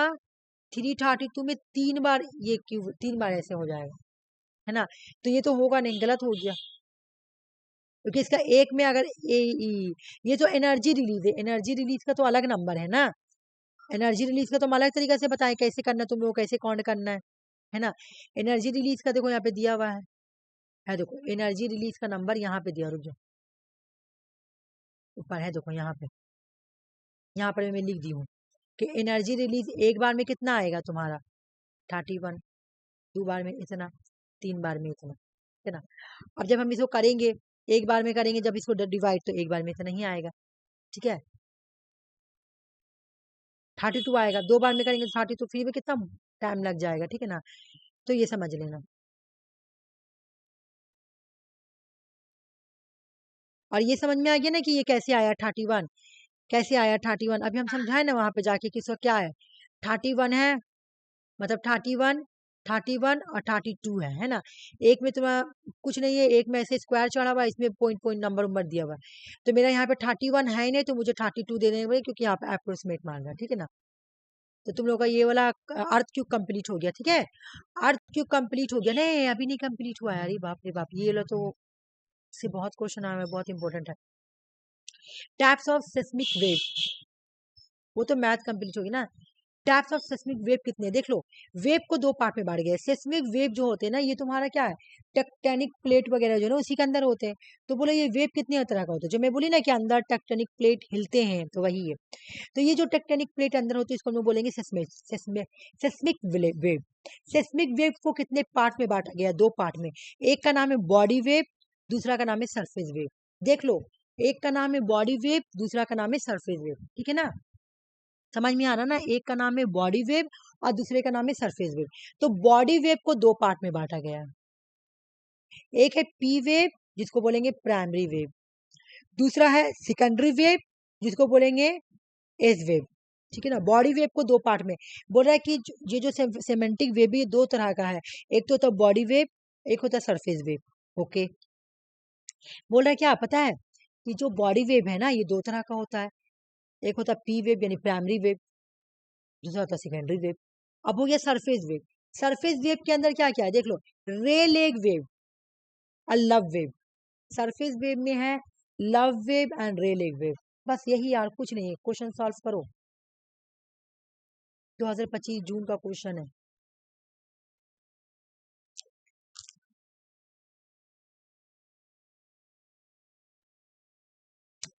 332 में 3 बार, ये क्यों 3 बार ऐसे हो जाएगा, है ना। तो ये तो होगा नहीं, गलत हो गया, क्योंकि इसका एक में अगर ये तो एनर्जी रिलीज है, एनर्जी रिलीज का तो अलग नंबर है ना। एनर्जी रिलीज का तो हम अलग तरीका से बताएं कैसे करना है, तुम लोग कैसे काउंट करना है ना। एनर्जी रिलीज का देखो यहाँ पे दिया हुआ है देखो एनर्जी रिलीज का नंबर यहाँ पे दिया, रुक जाओ, ऊपर है देखो यहाँ पर मैं लिख दी हूँ कि एनर्जी रिलीज एक बार में कितना आएगा तुम्हारा 31, 2 बार में इतना, 3 बार में इतना, है ना। अब जब हम इसको करेंगे, एक बार में करेंगे जब इसको डिवाइड, तो एक बार में इतना ही आएगा, ठीक है। 32 आएगा, 2 बार में करेंगे तो 32, फिर भी कितना टाइम लग जाएगा, ठीक है ना। तो ये समझ लेना। और ये समझ में आ गया ना कि ये कैसे आया 31, कैसे आया 31। अभी हम समझाए ना वहां पे जाके कि इसका क्या है, 31 है, मतलब 31, 31 और 32 है ना। एक में तुम्हारा कुछ नहीं है, एक में ऐसे स्क्वायर चढ़ा हुआ है, इसमें पॉइंट पॉइंट नंबर उम्बर दिया हुआ है। तो मेरा यहाँ पे 31 है ही नहीं, तो मुझे 32 देने पड़े, क्योंकि यहाँ पे अप्रोक्सीमेट मांग रहा है, ठीक है ना। तो तुम लोग का ये वाला अर्थ क्यूब कंप्लीट हो गया, ठीक है। अर्थ क्यूब कंप्लीट हो गया, नहीं अभी नहीं कंप्लीट हुआ है, अरे बाप रे बाप, ये लो तो से बहुत क्वेश्चन आया है, बहुत इंपॉर्टेंट है। टाइप्स ऑफ सिस्मिक वेव, वो तो मैथ कंप्लीट होगी ना। टाइप्स ऑफ सिस्मिक वेव कितने, देख लो। वेव को 2 पार्ट में बांट गया, सिस्मिक वेव जो होते हैं ना, ये तुम्हारा क्या है, टेक्टोनिक प्लेट वगैरह जो ना उसी के अंदर होते हैं। तो बोलो ये वेव कितने तरह का होता है, जो मैं बोली ना कि अंदर टेक्टोनिक प्लेट हिलते हैं, तो वही है। तो ये जो टेक्टोनिक प्लेट अंदर होती है, इसको हम लोग बोलेंगे seismic seismic wave. Seismic wave को कितने पार्ट में बांटा गया, 2 पार्ट में। एक का नाम है बॉडी वेव, दूसरा का नाम है सरफेस वेव। देख लो, एक का नाम है बॉडी वेव, दूसरा का नाम है सरफेस वेव, ठीक है ना। समझ में आ रहा ना, एक का नाम है बॉडी वेव और दूसरे का नाम है सरफेस वेव। तो बॉडी वेव को 2 पार्ट में बांटा गया है, एक है पी वेव जिसको बोलेंगे प्राइमरी वेव, दूसरा है सेकेंडरी वेव जिसको बोलेंगे एस वेव, ठीक है ना। बॉडी वेव को 2 पार्ट में बोल रहा है कि ये जो सेमेंटिक वेव भी 2 तरह का है, एक तो होता है बॉडी वेव, एक होता है सरफेस वेव, ओके। बोल रहा है क्या पता है कि जो बॉडी वेव है ना, ये 2 तरह का होता है, एक होता है पी वेव यानी प्राइमरी वेव, दूसरा होता है सेकेंडरी वेव। अब हो गया सरफेस वेव, सरफेस वेव के अंदर क्या क्या है देख लो, रे लेग वेव और लव वेव। सरफेस वेव में है लव वेव एंड रे लेग वेव, बस यही यार, कुछ नहीं है, क्वेश्चन सॉल्व करो। 2025 जून का क्वेश्चन है।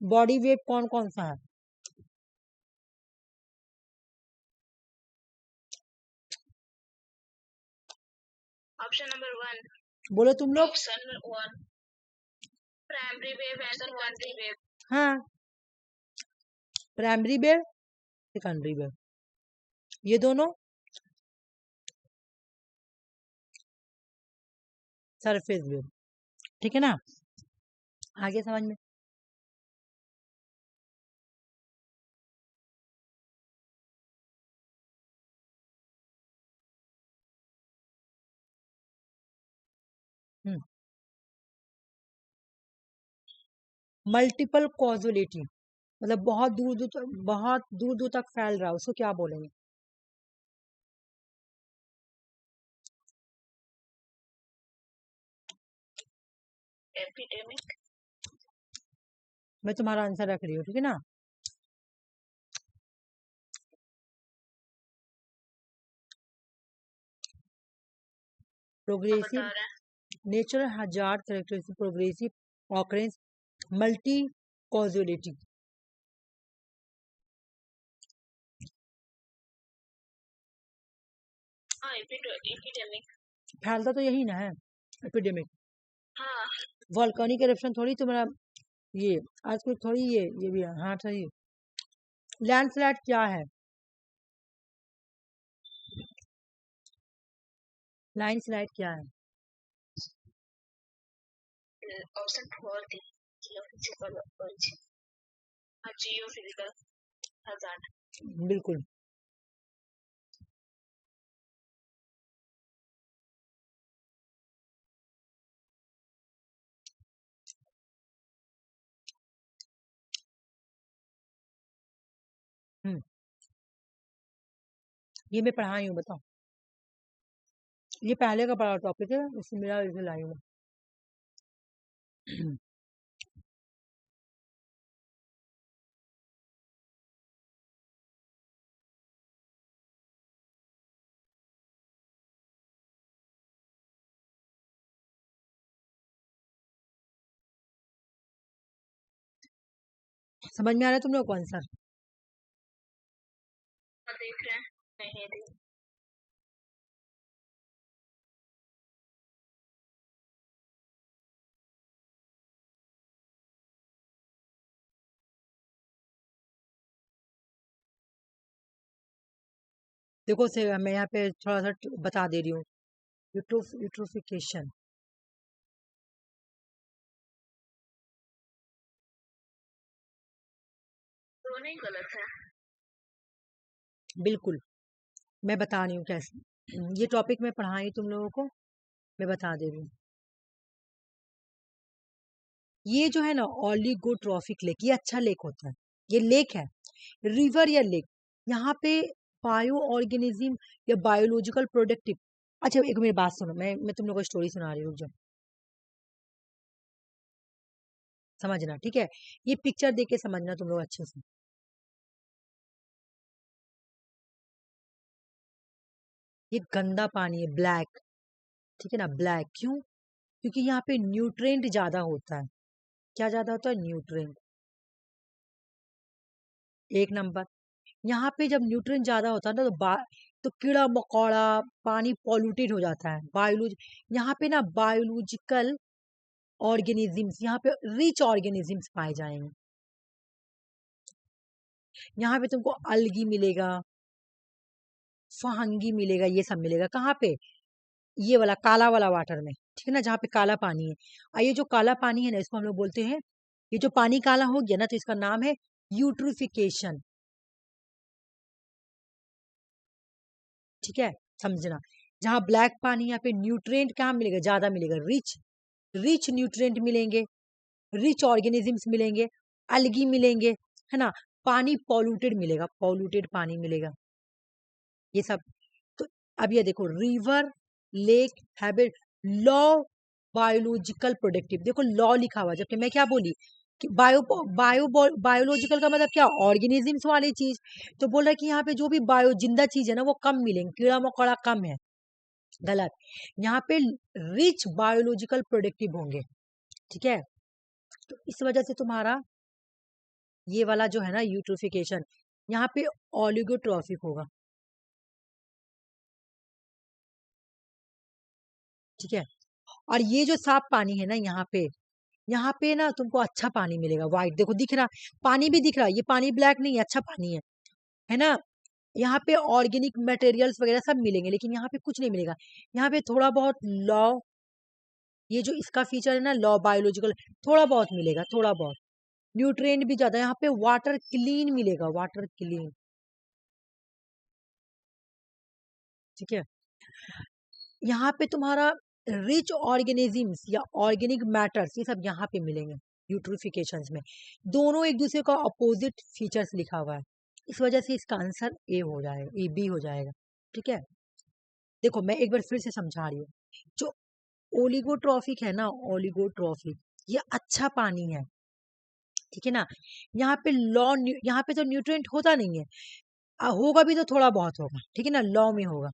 बॉडी वेव कौन कौन सा है, ऑप्शन नंबर 1, बोलो तुम लोग। Option 1 primary wave and secondary wave. हाँ, प्राइमरी वेव, सेकेंडरी वेव, ये दोनों सरफेस वेव। ठीक है ना, आगे समझ में। मल्टीपल कॉजुलिटी मतलब बहुत दूर दूर तक फैल रहा है, उसको क्या बोलेंगे? एपिडेमिक। मैं तुम्हारा आंसर रख रही हूँ, ठीक है ना। Progressive natural hazard characteristic progressive occurrence multi casualty. हाँ, एपिडेमिक फैलता तो यही ना है, एपिडेमिक। हाँ, वॉल्केनिक एरप्शन थोड़ी तुम्हारा ये आजकल थोड़ी ये भी है। हाँ सही। लैंडस्लाइड क्या है? लैंडस्लाइड क्या है? ऑप्शन 4 थी, जियोफिजिकल ओरिजिन, जियोफिजिकल हजार्ड। बिल्कुल। हम्म, ये मैं पढ़ाई हूँ, बताओ। ये पहले का पढ़ा टॉपिक है, इससे मेरा इसे लाई हूँ। समझ में आ रहा है तुम लोग को आंसर? देख रहे हैं, नहीं देख। देखो से मैं यहाँ पे थोड़ा सा बता दे रही हूँ। यूट्रोफिकेशन, दोनों ही गलत है। बिल्कुल। मैं बता रही हूँ कैसे। ये टॉपिक मैं पढ़ाई तुम लोगों को, मैं बता दे रही हूँ। ये जो है ना ऑलिगोट्रॉफिक लेक, ये अच्छा लेक होता है। ये लेक है, रिवर या लेक। यहाँ पे बायो ऑर्गेनिज्म या बायोलॉजिकल प्रोडक्टिव। अच्छा एक मेरी बात सुनो, मैं तुम लोगों को स्टोरी सुना रही हूँ, रुक जाओ, समझना ठीक है। ये पिक्चर देख के समझना तुम लोग अच्छे से। ये गंदा पानी है, ब्लैक। ठीक है ना, ब्लैक क्यों? क्योंकि यहाँ पे न्यूट्रेंट ज्यादा होता है। क्या ज्यादा होता है? न्यूट्रेंट। एक नंबर। यहाँ पे जब न्यूट्रिएंट ज्यादा होता है ना तो कीड़ा मकोड़ा, पानी पॉल्यूटेड हो जाता है। यहाँ पे ना बायोलॉजिकल ऑर्गेनिजम्स, यहाँ पे रिच ऑर्गेनिजम्स पाए जाएंगे। यहाँ पे तुमको अलगी मिलेगा, फंगी मिलेगा, ये सब मिलेगा। कहाँ पे? ये वाला काला वाला वाटर में, ठीक है ना, जहाँ पे काला पानी है। और ये जो काला पानी है ना, इसको हम लोग बोलते हैं, ये जो पानी काला हो गया ना, तो इसका नाम है यूट्रिफिकेशन। ठीक है, समझना। जहाँ ब्लैक पानी, यहाँ पे न्यूट्रिएंट कहाँ मिलेगा? ज्यादा मिलेगा, रिच रिच न्यूट्रिएंट मिलेंगे, रिच ऑर्गेनिजम्स मिलेंगे, अलगी मिलेंगे, है ना। पानी पॉल्यूटेड मिलेगा, पॉल्यूटेड पानी मिलेगा, ये सब। तो अब ये देखो, river, lake, habit, law, biological productive. देखो लॉ लिखा हुआ, जबकि मैं क्या बोली कि बायोलॉजिकल का मतलब क्या? ऑर्गेनिजम्स वाली चीज। तो बोल रहा है कि यहाँ पे जो भी बायो जिंदा चीज है ना, वो कम मिलेंगे, कीड़ा मकोड़ा कम है। गलत। यहाँ पे रिच बायोलॉजिकल प्रोडक्टिव होंगे। ठीक है, तो इस वजह से तुम्हारा ये वाला जो है ना यूट्रोफिकेशन, यहाँ पे ऑलिगोट्रॉफिक होगा। ठीक है। और ये जो साफ पानी है ना, यहाँ पे ना तुमको अच्छा पानी मिलेगा, व्हाइट, देखो दिख रहा, पानी भी दिख रहा है, ये पानी ब्लैक नहीं है, अच्छा पानी है ना। यहाँ पे ऑर्गेनिक मटेरियल्स वगैरह सब मिलेंगे, लेकिन यहाँ पे कुछ नहीं मिलेगा। यहाँ पे थोड़ा बहुत लॉ, ये जो इसका फीचर है ना लॉ बायोलॉजिकल, थोड़ा बहुत मिलेगा, थोड़ा बहुत। न्यूट्रिएंट भी ज्यादा, यहाँ पे वाटर क्लीन मिलेगा, वाटर क्लीन, ठीक है। यहाँ पे तुम्हारा रिच ऑर्गेनिजम्स या ऑर्गेनिक मैटर्स, ये सब यहाँ पे मिलेंगे यूट्रिफिकेशंस में। दोनों एक दूसरे का अपोजिट फीचर्स लिखा हुआ है, इस वजह से इसका आंसर ए हो जाएगा, ए बी हो जाएगा, ठीक है। देखो मैं एक बार फिर से समझा रही हूँ, जो ओलिगोट्रॉफिक है ना, ओलिगोट्रॉफिक, ये अच्छा पानी है, ठीक है ना। यहाँ पे लॉ, यहाँ पे तो न्यूट्रिएंट होता नहीं है, होगा भी तो थोड़ा बहुत होगा, ठीक है ना, लॉ में होगा,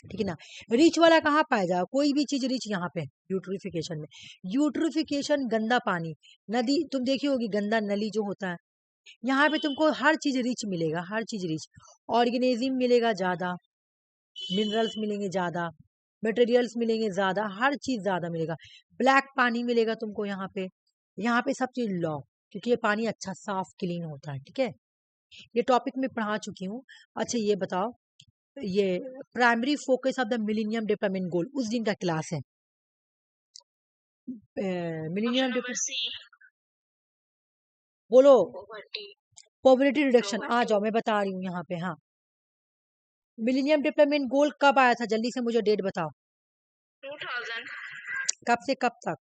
ठीक है ना। रिच वाला कहाँ पाया जाएगा, कोई भी चीज रिच यहाँ पे यूट्रिफिकेशन में। यूट्रिफिकेशन गंदा पानी, नदी तुम देखी होगी, गंदा नली जो होता है, यहाँ पे तुमको हर चीज रिच मिलेगा, हर चीज रिच, ऑर्गेनिज्म मिलेगा ज्यादा, मिनरल्स मिलेंगे ज्यादा, मटेरियल्स मिलेंगे ज्यादा, हर चीज ज्यादा मिलेगा। ब्लैक पानी मिलेगा तुमको यहाँ पे सब चीज लॉ, क्योंकि ये पानी अच्छा साफ क्लीन होता है, ठीक है। ये टॉपिक में पढ़ा चुकी हूँ। अच्छा ये बताओ, ये primary focus of the millennium development गोल उस दिन का क्लास है, मिलेनियम बोलो, पॉवर्टी रिडक्शन, आ जाओ मैं बता रही हूँ यहाँ पे। हाँ, मिलेनियम डेवलपमेंट गोल कब आया था, जल्दी से मुझे डेट बताओ, 2000, कब से कब तक,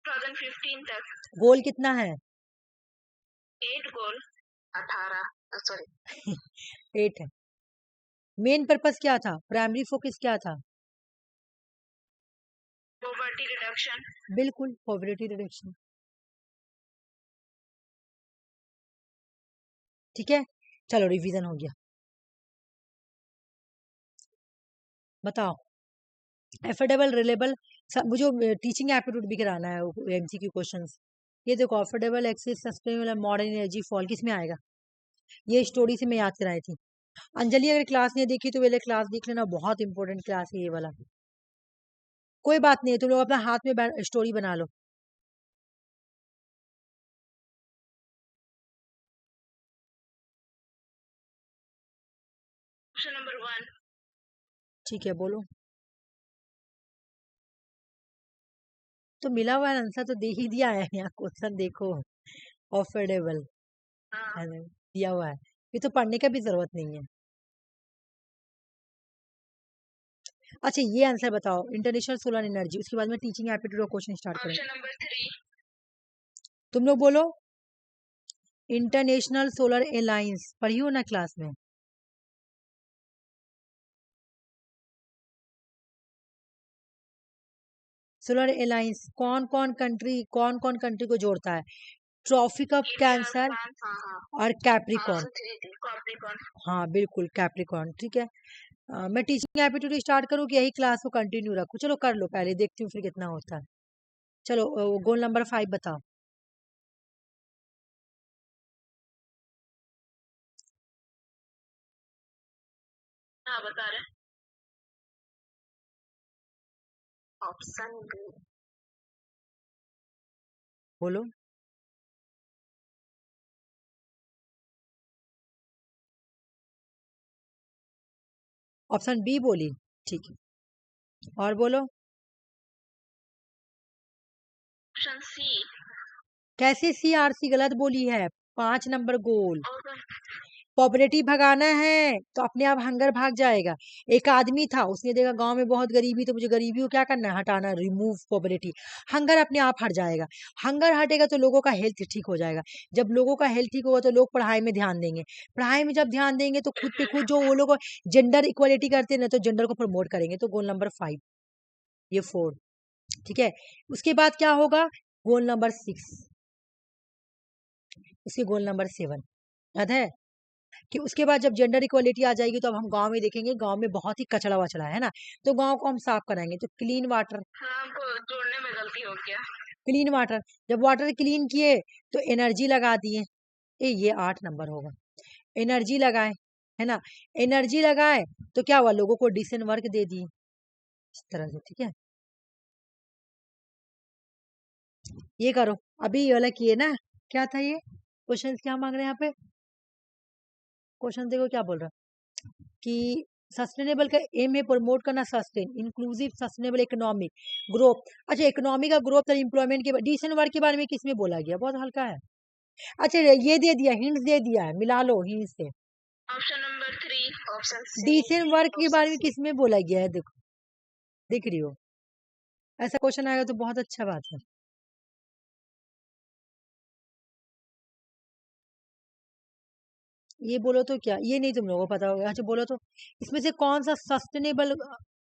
2015 तक। गोल कितना है, 8 गोल, 18, सॉरी 8 है। मेन पर्पस क्या था, प्राइमरी फोकस क्या था, पॉवर्टी रिडक्शन, बिल्कुल पॉवर्टी रिडक्शन, ठीक है। चलो रिवीजन हो गया, बताओ। एफोर्डेबल रिलेबल, मुझे टीचिंग एप्टीट्यूड भी कराना है, एमसीक्यू क्वेश्चंस। ये देखो, affordable access sustainable modern energy fall किस में आएगा, ये स्टोरी से मैं याद कराई थी। अंजलि अगर क्लास नहीं देखी तो पहले क्लास देख लेना, बहुत इंपॉर्टेंट क्लास है ये वाला। कोई बात नहीं है, तुम लोग अपना हाथ में स्टोरी बना लो। ऑप्शन नंबर 1, ठीक है बोलो, तो मिला हुआ आंसर तो दे ही दिया है, यहाँ क्वेश्चन देखो, अफोर्डेबल दिया हुआ है, ये तो पढ़ने का भी जरूरत नहीं है। अच्छा ये आंसर बताओ, इंटरनेशनल सोलर एनर्जी, उसके बाद में टीचिंग एप्टीट्यूड क्वेश्चन स्टार्ट करें। ऑप्शन नंबर 3, तुम लोग बोलो, इंटरनेशनल सोलर अलायंस पढ़ी हो ना क्लास में, सोलर अलायंस कौन कौन कंट्री को जोड़ता है, ट्रॉपिक ऑफ कैंसर और कैप्रिकॉर्न, हाँ बिल्कुल कैप्रिकॉर्न, ठीक है। मैं टीचिंग एप्टीट्यूड स्टार्ट करूँ कि यही क्लास को कंटिन्यू रखूँ, चलो कर लो पहले, देखती हूँ फिर कितना होता है। चलो गोल नंबर 5 बताओ, हाँ बता रहे, ऑप्शन बी, बोलो, ऑप्शन बी बोली, ठीक है, और बोलो, ऑप्शन सी, कैसे सीआरसी गलत बोली है, 5 नंबर गोल, पॉवर्टी भगाना है तो अपने आप हंगर भाग जाएगा। एक आदमी था, उसने देखा गांव में बहुत गरीबी, तो मुझे गरीबी को क्या करना है, हटाना, रिमूव पॉवर्टी, हंगर अपने आप हट जाएगा। हंगर हटेगा तो लोगों का हेल्थ ठीक हो जाएगा, जब लोगों का हेल्थ ठीक होगा तो लोग पढ़ाई में ध्यान देंगे, पढ़ाई में जब ध्यान देंगे तो खुद पे खुद जो वो लोग जेंडर इक्वालिटी करते हैं ना, तो जेंडर को प्रमोट करेंगे, तो गोल नंबर 5, ये 4, ठीक है। उसके बाद क्या होगा, गोल नंबर 6, उसके गोल नंबर 7 याद है, कि उसके बाद जब जेंडर इक्वालिटी आ जाएगी तो अब हम गांव में देखेंगे, गांव में बहुत ही कचरा वचड़ा है ना, तो गांव को हम साफ कराएंगे, तो क्लीन वाटर, हाँ हमको जोड़ने में गलती हो गया, क्लीन वाटर, जब वाटर क्लीन किए तो एनर्जी लगा दिए, ये 8 नंबर होगा, एनर्जी लगाए, है ना, एनर्जी लगाए तो क्या हुआ, लोगों को डिसेंट वर्क दे दिए, इस तरह से, ठीक है। ये करो, अभी ये वाला किए ना, क्या था ये क्वेश्चन, क्या मांग रहे हैं यहाँ पे क्वेश्चन, देखो क्या बोल रहा है कि सस्टेनेबल का एम है प्रमोट करना sustain inclusive sustainable economic growth. अच्छा, इकोनॉमी का ग्रोथ और एम्प्लॉयमेंट के डिसेंट वर्क के बारे में किसमें बोला गया, बहुत हल्का है। अच्छा, ये दे दिया, हिंट्स दे दिया है, मिला लो हिंट्स से। Option number 3, option C, decent work के ऑप्शन बारे में सी। किसमें बोला गया है, देखो, देख रही हो, ऐसा क्वेश्चन आएगा तो बहुत अच्छा बात है। ये बोलो तो क्या, ये नहीं तुम लोगों को पता होगा। अच्छा बोलो तो, इसमें से कौन सा सस्टेनेबल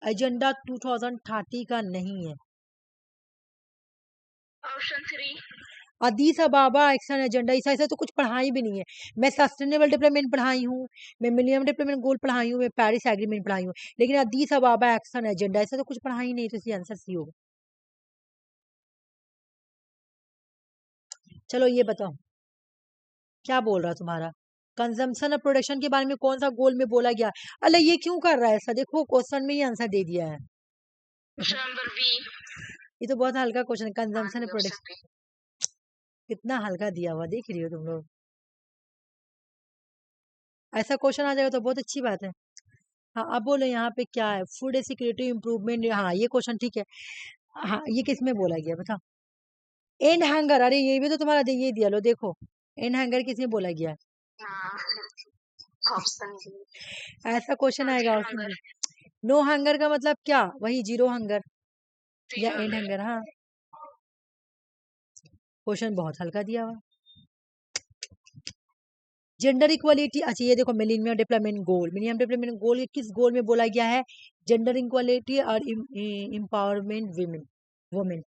एजेंडा 2030 का नहीं है। ऑप्शन 3, अदीस अबाबा एक्शन एजेंडा, ऐसा तो कुछ पढ़ाई भी नहीं है। मैं सस्टेनेबल डेवलपमेंट पढ़ाई हूँ, मैं मिलियन डेवलपमेंट गोल पढ़ाई हूँ, मैं पेरिस एग्रीमेंट पढ़ाई हूँ, लेकिन अदीस अबाबा एक्शन एजेंडा ऐसा तो कुछ पढ़ाई नहीं, तो इसलिए आंसर सी होगा। चलो ये बताओ, क्या बोल रहा तुम्हारा कंजम्पशन और प्रोडक्शन के बारे में कौन सा गोल में बोला गया। अरे ये क्यों कर रहा है ऐसा, देखो क्वेश्चन में ही आंसर दे दिया है। ऑप्शन नंबर बी, ये तो बहुत हल्का क्वेश्चन है, हाँ कंजम्पशन और जी, ऑप्शन प्रोडक्शन, बी। कितना हल्का दिया हुआ, देख रही हो तुम लोग। ऐसा क्वेश्चन आ जाएगा तो बहुत अच्छी बात है। हाँ अब बोलो यहाँ पे क्या है, फूड सिक्योरिटी इम्प्रूवमेंट, हाँ ये क्वेश्चन ठीक है। हाँ ये किस में बोला गया बताओ। एंड हैंगर, अरे ये भी तो तुम्हारा ये दिया, लो देखो, एंड हैंगर किस में बोला गया। हाँ, ऑप्शन जी, ऐसा क्वेश्चन हाँ, आएगा जीरो उसमें। हंगर, नो हंगर का मतलब क्या, वही जीरो हंगर या जीरो एंड हंगर। हंगर, हाँ। क्वेश्चन बहुत हल्का दिया हुआ। जेंडर इक्वालिटी, अच्छा ये देखो, millennium development goal, millennium development goal किस गोल में बोला गया है, जेंडर इक्वालिटी और empowerment women, women.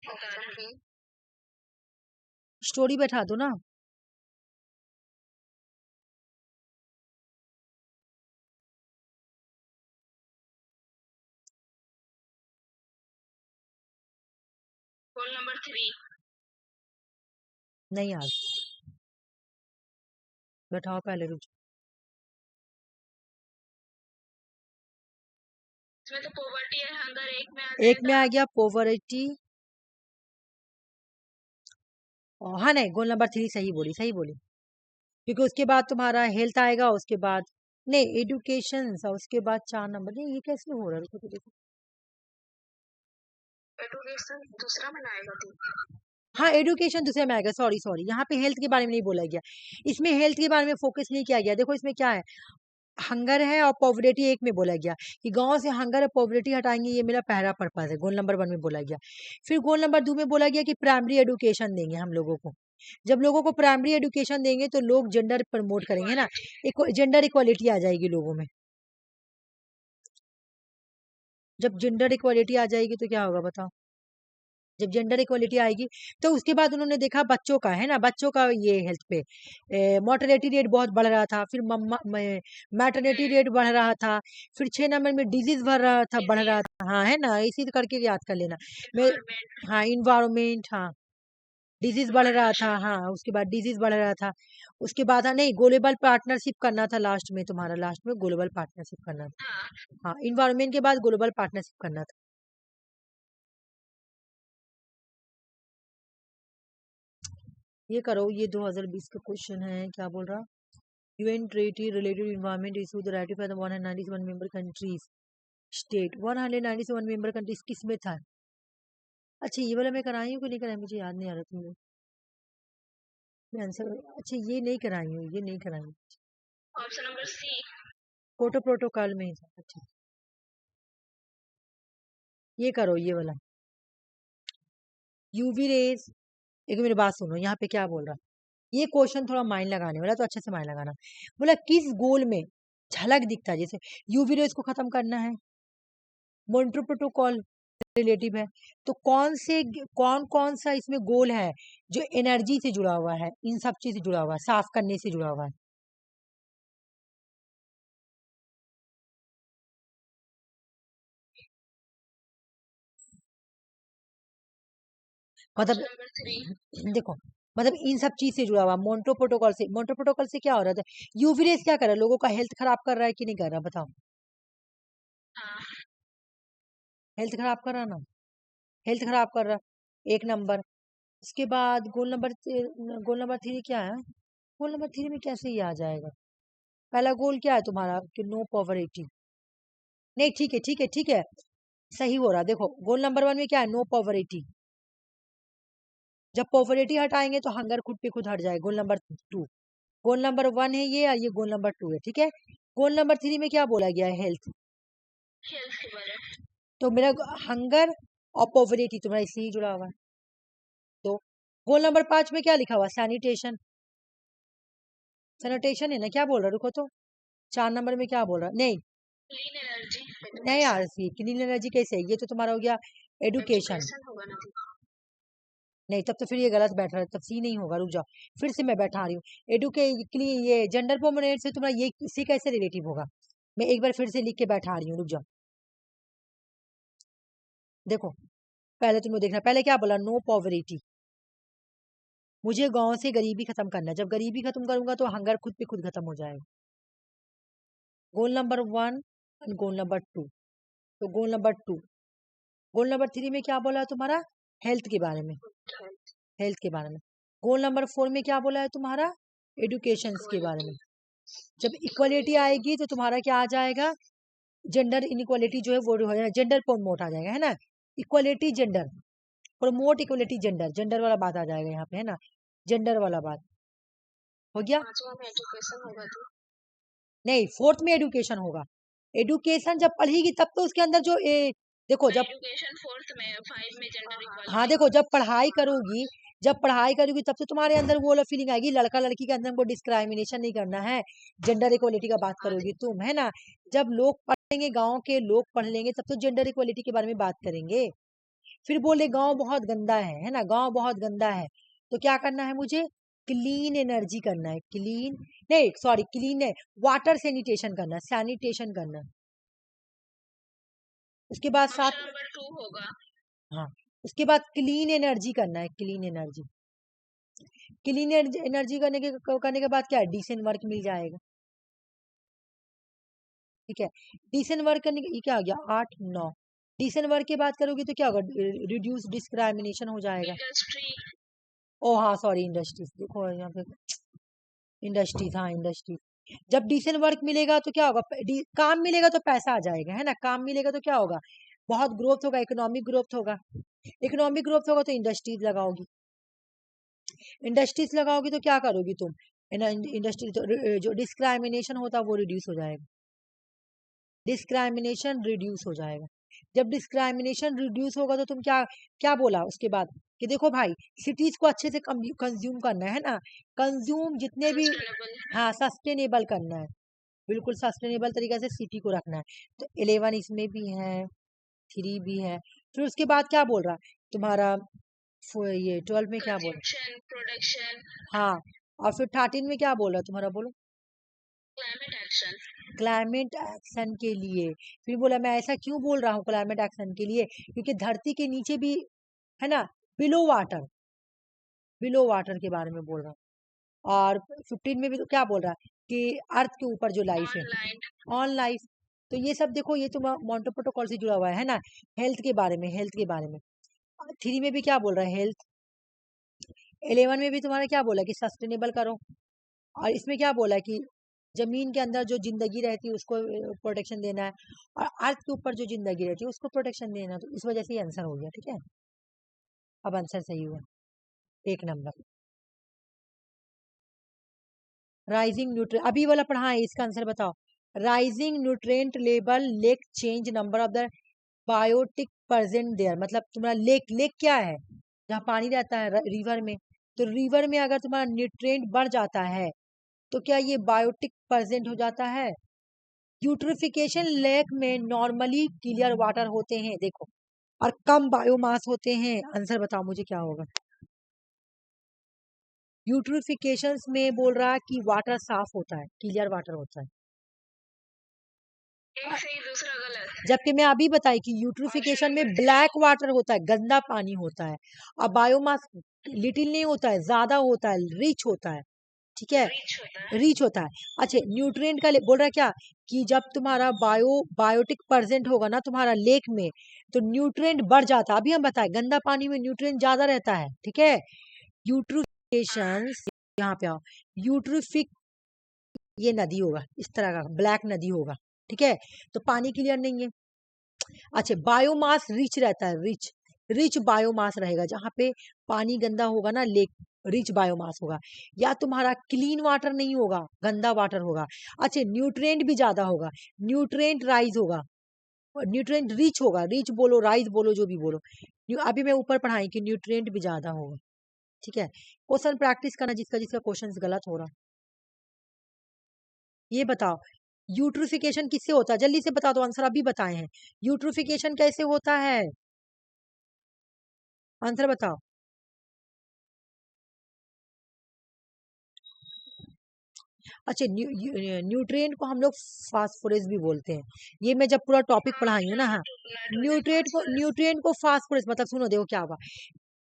Option B, story बैठा दो ना। गोल नंबर 3, नहीं यार, बैठाओ पहले, रुक। इसमें तो पॉवर्टी और हंगर एक में आ एक में जाएगा। आ गया पोवर्टी, हाँ नहीं, गोल नंबर 3 सही बोली, सही बोली, क्योंकि उसके बाद तुम्हारा हेल्थ आएगा, उसके बाद नहीं एडुकेशन, उसके बाद 4 नंबर, नहीं ये कैसे हो रहा है, रुको तो देखो। एडुकेशन दूसरा में आएगा तो। हाँ एडुकेशन दूसरे में आएगा, सॉरी सॉरी, यहाँ पे हेल्थ के बारे में नहीं बोला गया, इसमें हेल्थ के बारे में फोकस नहीं किया गया। देखो इसमें क्या है, हंगर है और पॉवर्टी एक में बोला गया कि गांव से हंगर और पॉवर्टी हटाएंगे, ये मेरा पहला पर्पज है, गोल नंबर 1 में बोला गया। फिर गोल नंबर 2 में बोला गया कि प्राइमरी एडुकेशन देंगे हम लोगों को, जब लोगों को प्राइमरी एडुकेशन देंगे तो लोग जेंडर प्रमोट करेंगे ना, इक्वालिटी। जेंडर इक्वालिटी आ जाएगी लोगों में। जब जेंडर इक्वालिटी आ जाएगी तो क्या होगा बताओ, जब जेंडर इक्वालिटी आएगी तो उसके बाद उन्होंने देखा बच्चों का है ना, बच्चों का ये हेल्थ पे मोर्टेलिटी रेट बहुत बढ़ रहा था, फिर मैटरनिटी रेट बढ़ रहा था, फिर 6 नंबर में डिजीज बढ़ रहा था, बढ़ रहा डिजीज, था, हाँ है ना, इसी करके याद कर लेना। मैं, इन्वायरमेंट, हाँ इन्वायरमेंट, हाँ डिजीज बढ़ रहा था, इन्वायरमेंट। हाँ उसके बाद डिजीज बढ़ रहा था, उसके बाद हाँ नहीं ग्लोबल पार्टनरशिप करना था, लास्ट में तुम्हारा, लास्ट में ग्लोबल पार्टनरशिप करना था। हाँ, हाँ इन्वायरमेंट के बाद ग्लोबल पार्टनरशिप करना था। ये करो, ये 2020 का क्वेश्चन है, क्या बोल रहा, UN treaty related environment issue the ratified the 191 member countries state 191 member countries किस में था। अच्छा ये वाला मैं कराई हूँ कि नहीं कराई, मुझे याद नहीं आ रहा तुमने, मैं आंसर, अच्छा ये नहीं कराई हूँ, ये नहीं कराई हूँ, option number C. Photo protocol में ही था। अच्छा ये करो, ये वाला यूवी रेज, एक मेरी बात सुनो, यहाँ पे क्या बोल रहा, ये क्वेश्चन थोड़ा माइंड लगाने वाला, तो अच्छे से माइंड लगाना। बोला किस गोल में झलक दिखता है, जैसे यूवी रेज को खत्म करना है, मॉन्ट्रो प्रोटोकॉल रिलेटिव है, तो कौन कौन सा इसमें गोल है जो एनर्जी से जुड़ा हुआ है, इन सब चीज से जुड़ा हुआ है, साफ करने से जुड़ा हुआ है। मतलब ऑप्शन नंबर 3, देखो, मतलब इन सब चीज से जुड़ा हुआ, मोन्टो प्रोटोकॉल से क्या हो रहा था, यूवी रेस क्या कर रहा है, लोगों का हेल्थ खराब कर रहा है कि नहीं कर रहा बताओ। हाँ हेल्थ खराब कर रहा ना, हेल्थ खराब कर रहा, एक नंबर। उसके बाद गोल नंबर 3 क्या है? गोल नंबर 3 में कैसे ये आ जाएगा? पहला गोल क्या है तुम्हारा कि नो पॉवर्टी। नहीं ठीक है ठीक है ठीक है, सही हो रहा। देखो गोल नंबर 1 में क्या है? No poverty. जब पॉवर्टी हटाएंगे तो हंगर खुद पे खुद हट जाए। गोल नंबर 2, गोल नंबर 1 है ये, और ये गोल नंबर 2 है, ठीक है। गोल नंबर 3 में क्या बोला गया है? हेल्थ। हेल्थ के बारे में। तो मेरा हंगर और पॉवर्टी तुम्हारा इससे ही जुड़ा हुआ है। तो गोल नंबर 5 में क्या लिखा हुआ? सैनिटेशन। सैनिटेशन है ना, क्या बोल रहा? रुको तो, 4 नंबर में क्या बोल रहा? नहीं क्लीन एनर्जी नहीं एजुकेशन। यार, क्लीन एनर्जी कैसे है? ये तो तुम्हारा हो गया एडुकेशन। एजुकेशन होगा ना। नहीं तब तो फिर ये गलत बैठ रहा है, तब सी नहीं होगा। रुक जाओ, फिर से मैं बैठा रही हूँ। एडुके ये जेंडर पोमोनेट से तुम्हारा ये इसी कैसे रिलेटिव होगा? मैं एक बार फिर से लिख के बैठा रही हूँ, रुक जाओ। देखो पहले तुम्हें देखना, पहले क्या बोला? No poverty. मुझे गांव से गरीबी खत्म करना है। जब गरीबी खत्म करूंगा तो हंगर खुद पे खुद खत्म हो जाएगा। गोल नंबर 1 और गोल नंबर 2। तो गोल नंबर 2, गोल नंबर 3 में क्या बोला है तुम्हारा? हेल्थ के बारे में, हेल्थ के बारे में। गोल नंबर 4 में क्या बोला है तुम्हारा? एडुकेशन के बारे में। जब इक्वलिटी आएगी तो तुम्हारा क्या आ जाएगा? जेंडर इनइक्वालिटी जो है वो हो जाएगा, जेंडर प्रमोट आ जाएगा, है ना। Equality gender, promote equality gender, gender वाला बात आ जाएगा यहाँ पे, है ना। जेंडर वाला बात हो गया। पांचवा में एजुकेशन होगा तो। नहीं, 4th में एडुकेशन होगा। एडुकेशन जब पढ़ेगी तब तो उसके अंदर जो देखो जब, एजुकेशन फोर्थ में, 5 में जेंडर हाँ इक्वालिटी। देखो जब पढ़ाई करोगी, जब पढ़ाई करोगी तब तो तुम्हारे अंदर वो वाला फीलिंग आएगी, लड़का लड़की के अंदर हमको डिस्क्राइमिनेशन नहीं करना है, जेंडर इक्वलिटी का बात करोगी तुम, है ना। जब लोग पढ़ेंगे, गांव के लोग पढ़ लेंगे, तब तो जेंडर इक्वलिटी के बारे में बात करेंगे। फिर बोले गांव बहुत गंदा है ना, गांव बहुत गंदा है। तो क्या करना है मुझे? क्लीन एनर्जी करना है, क्लीन, नहीं सॉरी क्लीन है, वाटर सैनिटेशन करना है, सैनिटेशन करना है। उसके बाद साथ, ऑप्शन नंबर 2 होगा। हाँ उसके बाद क्लीन एनर्जी करना है, क्लीन एनर्जी। क्लीन एनर्जी करने के बाद क्या है? डिसेंट वर्क मिल जाएगा, ठीक है। डिसेंट वर्क करने के, ये क्या हो गया? 8 9। डिसेंट वर्क की बात करोगे तो क्या होगा? रिड्यूस डिस्क्राइमिनेशन हो जाएगा। इंडस्ट्री। ओ हाँ सॉरी, इंडस्ट्रीज, देखो यहाँ पे इंडस्ट्रीज, हाँ इंडस्ट्रीज। जब डिसेंट वर्क मिलेगा तो क्या होगा? काम मिलेगा तो पैसा आ जाएगा, है ना। काम मिलेगा तो क्या होगा? बहुत ग्रोथ होगा, इकोनॉमिक ग्रोथ होगा। इकोनॉमिक ग्रोथ होगा तो इंडस्ट्रीज लगाओगी, इंडस्ट्रीज लगाओगी तो क्या करोगी तुम? इंडस्ट्री तो जो डिस्क्राइमिनेशन होता है वो रिड्यूस हो जाएगा, डिस्क्राइमिनेशन रिड्यूस हो जाएगा। जब डिस्क्राइमिनेशन रिड्यूस होगा तो तुम क्या क्या बोला उसके बाद? कि देखो भाई, सिटीज को अच्छे से कंज्यूम करना है ना, कंज्यूम जितने भी, सस्टेनेबल। हाँ सस्टेनेबल करना है, बिल्कुल सस्टेनेबल तरीके से सिटी को रखना है। तो 11 इसमें भी है, 3 भी है। फिर उसके बाद क्या बोल रहा है तुम्हारा? ये 12 में क्या बोल कंजम्पशन, प्रोडक्शन, रहा? हाँ, और फिर 13 में क्या बोल रहा है तुम्हारा? बोलो। Climate action. क्लाइमेट एक्शन के लिए। फिर बोला मैं ऐसा क्यों बोल रहा हूँ क्लाइमेट एक्शन के लिए? क्योंकि धरती के नीचे भी, है ना, बिलो वाटर, बिलो वाटर के बारे में बोल रहा हूँ। और 15 में भी तो क्या बोल रहा है? कि अर्थ के ऊपर जो लाइफ है, ऑनलाइन। On life. तो ये सब देखो, ये तो मॉन्टो प्रोटोकॉल से जुड़ा हुआ है ना। हेल्थ के बारे में, हेल्थ के बारे में। 3 में भी क्या बोल रहा है? हेल्थ। 11 में भी तुम्हारा क्या बोला? कि सस्टेनेबल करो। और इसमें क्या बोला है? कि जमीन के अंदर जो जिंदगी रहती है उसको प्रोटेक्शन देना है, और अर्थ के ऊपर जो जिंदगी रहती है उसको प्रोटेक्शन देना है। तो इस वजह से ये आंसर हो गया, ठीक है। अब आंसर सही हुआ, एक नंबर। राइजिंग न्यूट्रिय, अभी वाला पढ़ा है, इसका आंसर बताओ। Rising nutrient level lake change number of the biotic present there. मतलब तुम्हारा लेक, लेक क्या है? जहाँ पानी रहता है, रिवर में। तो रिवर में अगर तुम्हारा न्यूट्रिएंट बढ़ जाता है तो क्या ये बायोटिक प्रेजेंट हो जाता है? यूट्रिफिकेशन लेक में नॉर्मली क्लियर वाटर होते हैं, देखो, और कम बायोमास होते हैं। आंसर बताओ मुझे क्या होगा? यूट्रिफिकेशन में बोल रहा है कि वाटर साफ होता है, क्लियर वाटर होता है। एक सही दूसरा गलत। जबकि मैं अभी बताई कि ऑप्शन यूट्रिफिकेशन में नंबर 3। ब्लैक वाटर होता है, गंदा पानी होता है। और बायोमास लिटिल नहीं होता है, ज्यादा होता है, रिच होता है। ठीक है, रीच होता है। अच्छा, न्यूट्रिएंट का बोल रहा है क्या कि जब तुम्हारा बायोटिक प्रेजेंट होगा ना तुम्हारा लेक में, तो न्यूट्रिएंट बढ़ जाता है। अभी हम बताए गंदा पानी में न्यूट्रिएंट ज्यादा रहता है, ठीक है। यूट्रिफिकेशन, यहाँ पे आओ, यूट्रिफिक, ये नदी होगा इस तरह का, ब्लैक नदी होगा, ठीक है, तो पानी क्लियर नहीं है। अच्छा, बायोमास रिच रहता है, रिच रिच बायोमास रहेगा, जहां पे पानी गंदा होगा ना, लेक रिच बायोमास होगा। या तुम्हारा क्लीन वाटर नहीं होगा, गंदा वाटर होगा। अच्छा, न्यूट्रिएंट भी ज्यादा होगा, न्यूट्रिएंट राइज होगा, न्यूट्रिएंट रिच होगा, रिच बोलो राइज बोलो जो भी बोलो। अभी मैं ऊपर पढ़ाई कि न्यूट्रिएंट भी ज्यादा होगा, ठीक है। क्वेश्चन प्रैक्टिस करना जिसका जिसका क्वेश्चन गलत हो रहा। ये बताओ, यूट्रिफिकेशन किससे होता है, जल्दी से बता दो, आंसर अभी बताए हैं। यूट्रिफिकेशन कैसे होता है, आंसर बताओ। अच्छा, न्यूट्रिएंट को हम लोग फास्फोरस भी बोलते हैं। ये मैं जब पूरा टॉपिक पढ़ाई हूँ ना, हाँ, न्यूट्रिएंट को फास्फोरस मतलब, सुनो देखो क्या होगा।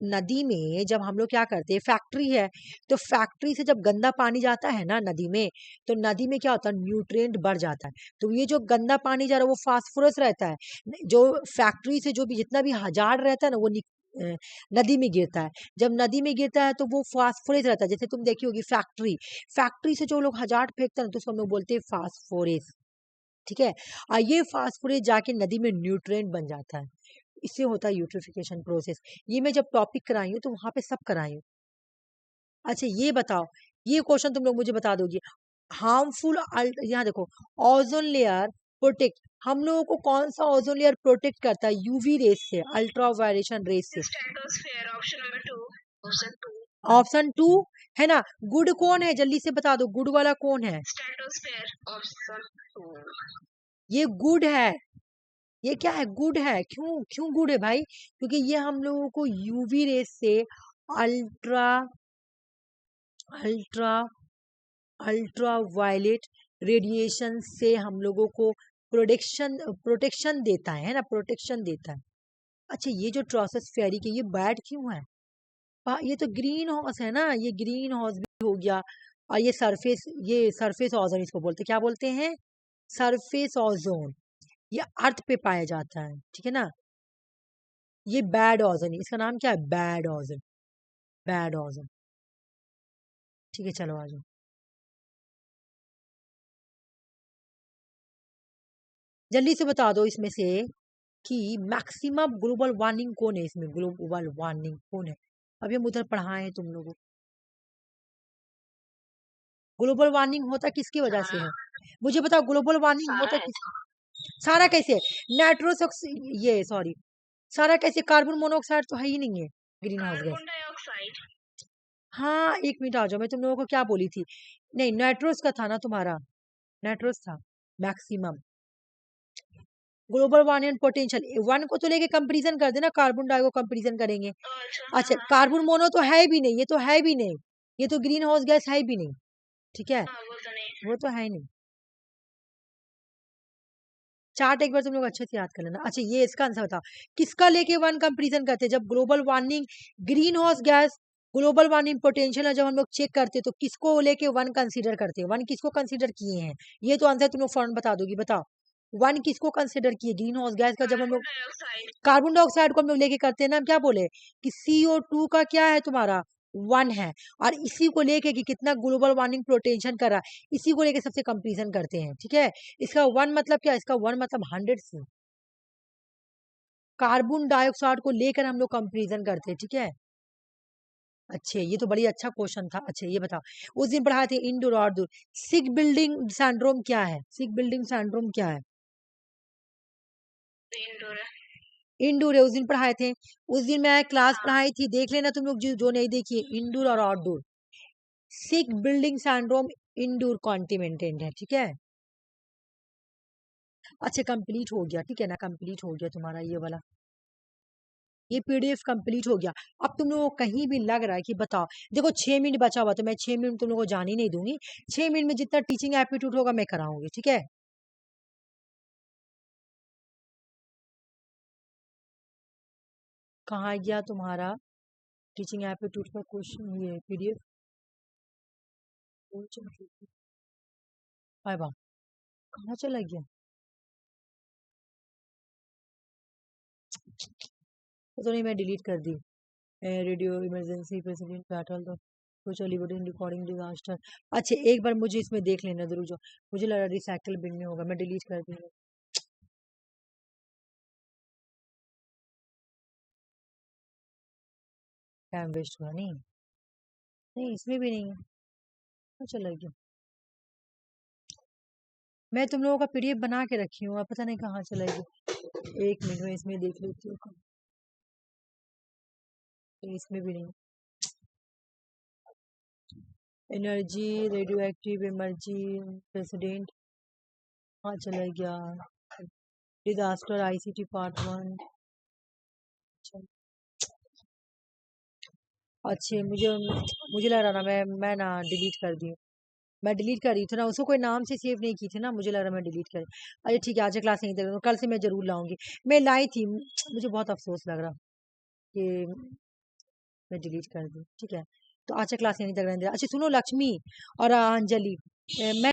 नदी में जब हम लोग क्या करते हैं, फैक्ट्री है, तो फैक्ट्री से जब गंदा पानी जाता है ना नदी में, तो नदी में क्या होता है, न्यूट्रिएंट बढ़ जाता है। तो ये जो गंदा पानी जा रहा है वो फास्फोरस रहता है, जो फैक्ट्री से जो भी जितना भी हजार रहता है ना वो अ, नदी में गिरता है। जब नदी में गिरता है तो वो फास्फोरस रहता है। जैसे तुम देखी होगी फैक्ट्री, फैक्ट्री से जो लोग हजार फेंकते हैं तो उसको हम लोग बोलते हैं फास्फोरस, ठीक है। और ये फास्फोरस जाके नदी में न्यूट्रिएंट बन जाता है, इससे होता है यूट्रिफिकेशन प्रोसेस। ये मैं जब टॉपिक कराई हूँ तो वहां पे सब कराई हूँ। अच्छा, ये बताओ, ये क्वेश्चन तुम लोग मुझे बता दोगे, हार्मफुल, यहाँ देखो, ओजोन लेयर प्रोटेक्ट, हम लोगों को कौन सा ओजोन लेयर प्रोटेक्ट करता है यूवी रेस से, अल्ट्रा वायलेशन रेस से? Stratosphere, option number 2, option 2, option 2 है ना। गुड कौन है, जल्दी से बता दो, गुड वाला कौन है? स्ट्रेटोस्फेयर, ऑप्शन 2, ये गुड है, ये क्या है, गुड है। क्यों क्यों गुड है भाई? क्योंकि ये हम लोगों को यूवी रेस से, ultra ultra ultraviolet radiation से हम लोगों को प्रोटेक्शन प्रोटेक्शन देता है ना, प्रोटेक्शन देता है। अच्छा, ये जो ट्रोपोस्फेरिक के ये बैड क्यों है? ये तो ग्रीन हाउस है ना, ये ग्रीन हाउस भी हो गया। और ये सरफेस ओजोन इसको बोलते हैं, क्या बोलते हैं, सरफेस ओजोन। ये अर्थ पे पाया जाता है, ठीक है ना। ये बैड ओजोन, इसका नाम क्या है, बैड ओजोन, बैड ओजोन, ठीक है। चलो आ जाओ, जल्दी से बता दो इसमें से कि मैक्सिमम ग्लोबल वार्मिंग कौन है, इसमें ग्लोबल वार्मिंग कौन है? अभी हम उधर पढ़ाए हैं तुम लोगों। ग्लोबल वार्मिंग होता किसकी वजह से है, मुझे बताओ, ग्लोबल वार्मिंग होता किस? सारा कैसे, नाइट्रोस, ये सॉरी, सारा कैसे, कार्बन मोनोऑक्साइड तो है ही नहीं है, green house gas. Carbon dioxide, हाँ, एक मिनट आ जाओ, मैं तुम लोगों को क्या बोली थी, नहीं नाइट्रोस का था ना तुम्हारा, नाइट्रोस था maximum. Global warming potential one को तो लेके कंपैरिजन कर देना, कार्बन डाई को कंपैरिजन करेंगे। अच्छा, कार्बन मोनो तो है भी नहीं, ये तो है भी नहीं, ये तो ग्रीन हाउस गैस है भी नहीं, ठीक है, वो तो है ही नहीं। चार्ट एक बार तुम लोग अच्छे से याद कर लेना। अच्छा, ये इसका आंसर बताओ, किसका लेके वन कंपैरिजन करते हैं, जब global warming, green house gas, global warming potential है, जब हम लोग चेक करते हैं तो किसको लेके वन कंसीडर करते हैं, वन किसको कंसीडर किए हैं? ये तो आंसर तुम लोग फौरन बता दोगी, बताओ, वन किसको कंसीडर किए ग्रीन हाउस गैस का, जब हम लोग कार्बन डाइऑक्साइड को हम लोग लेके करते हैं ना, हम क्या बोले कि CO2 का क्या है तुम्हारा, वन है। और इसी को लेके कि कितना ग्लोबल वार्मिंग पोटेंशियल कर रहा है, इसी को लेके सबसे कंपैरिजन करते हैं, ठीक है। इसका वन मतलब क्या, इसका वन मतलब 100 से, कार्बन डाइऑक्साइड को लेकर हम लोग कंपैरिजन करते हैं, ठीक है। अच्छे, ये तो बड़ी अच्छा क्वेश्चन था। अच्छा, ये बताओ, उस दिन पढ़ाए थे इंडोर और आउटडोर, सिक बिल्डिंग सिंड्रोम क्या है, सिक बिल्डिंग सिंड्रोम क्या है? इंडोर है, उस दिन पढ़ाए थे, उस दिन मैं क्लास पढ़ाई थी, देख लेना तुम लोग जो नहीं देखी, इंडोर और आउटडोर, सिक बिल्डिंग सिंड्रोम, इंडोर कॉन्टिनेंटेड है, ठीक है। अच्छा, कंप्लीट हो गया, ठीक है ना, कंप्लीट हो गया तुम्हारा ये वाला, ये PDF कंप्लीट हो गया। अब तुम लोगों को कहीं भी लग रहा है कि बताओ, देखो 6 मिनट बचा हुआ, तो मैं 6 मिनट तुम लोगों को जाने नहीं दूंगी, 6 मिनट में जितना टीचिंग एप्टीट्यूड होगा मैं कराऊंगी, ठीक है। कहाँ गया तुम्हारा टीचिंग एप्टीट्यूड का क्वेश्चन, ये PDF? हाय बा कहाँ चला गया? तो नहीं मैं डिलीट कर दी। रेडियो इमरजेंसी प्रेसिडेंट बैटल तो कुछ हॉलीवुड इन रिकॉर्डिंग डिजास्टर। अच्छा एक बार मुझे इसमें देख लेना जरूर जो मुझे लगा रिसाइकल बिन में होगा, मैं डिलीट कर दूंगा। टाइम वेस्ट हुआ नहीं। नहीं इसमें भी नहीं है। कहाँ चला गया? मैं तुम लोगों का पीडीएफ बना के रखी हूँ, अब पता नहीं कहाँ चला गया। एक मिनट में इसमें देख लेती हूँ। इसमें भी नहीं। एनर्जी रेडियो एक्टिव एमर्जी प्रेसिडेंट कहाँ चला गया? Disaster ICT part 1। अच्छे मुझे मुझे लग रहा ना मैं ना डिलीट कर दी। मैं डिलीट कर रही थी ना, उसको कोई नाम से सेव नहीं की थी ना, मुझे लग रहा मैं डिलीट कर। अरे ठीक है आज क्लास नहीं दे कल से मैं जरूर लाऊंगी। मैं लाई थी, मुझे बहुत अफसोस लग रहा कि मैं डिलीट कर दी। ठीक है तो आज क्लास नहीं तक रहने दे। अच्छा सुनो लक्ष्मी और अंजलि, मैं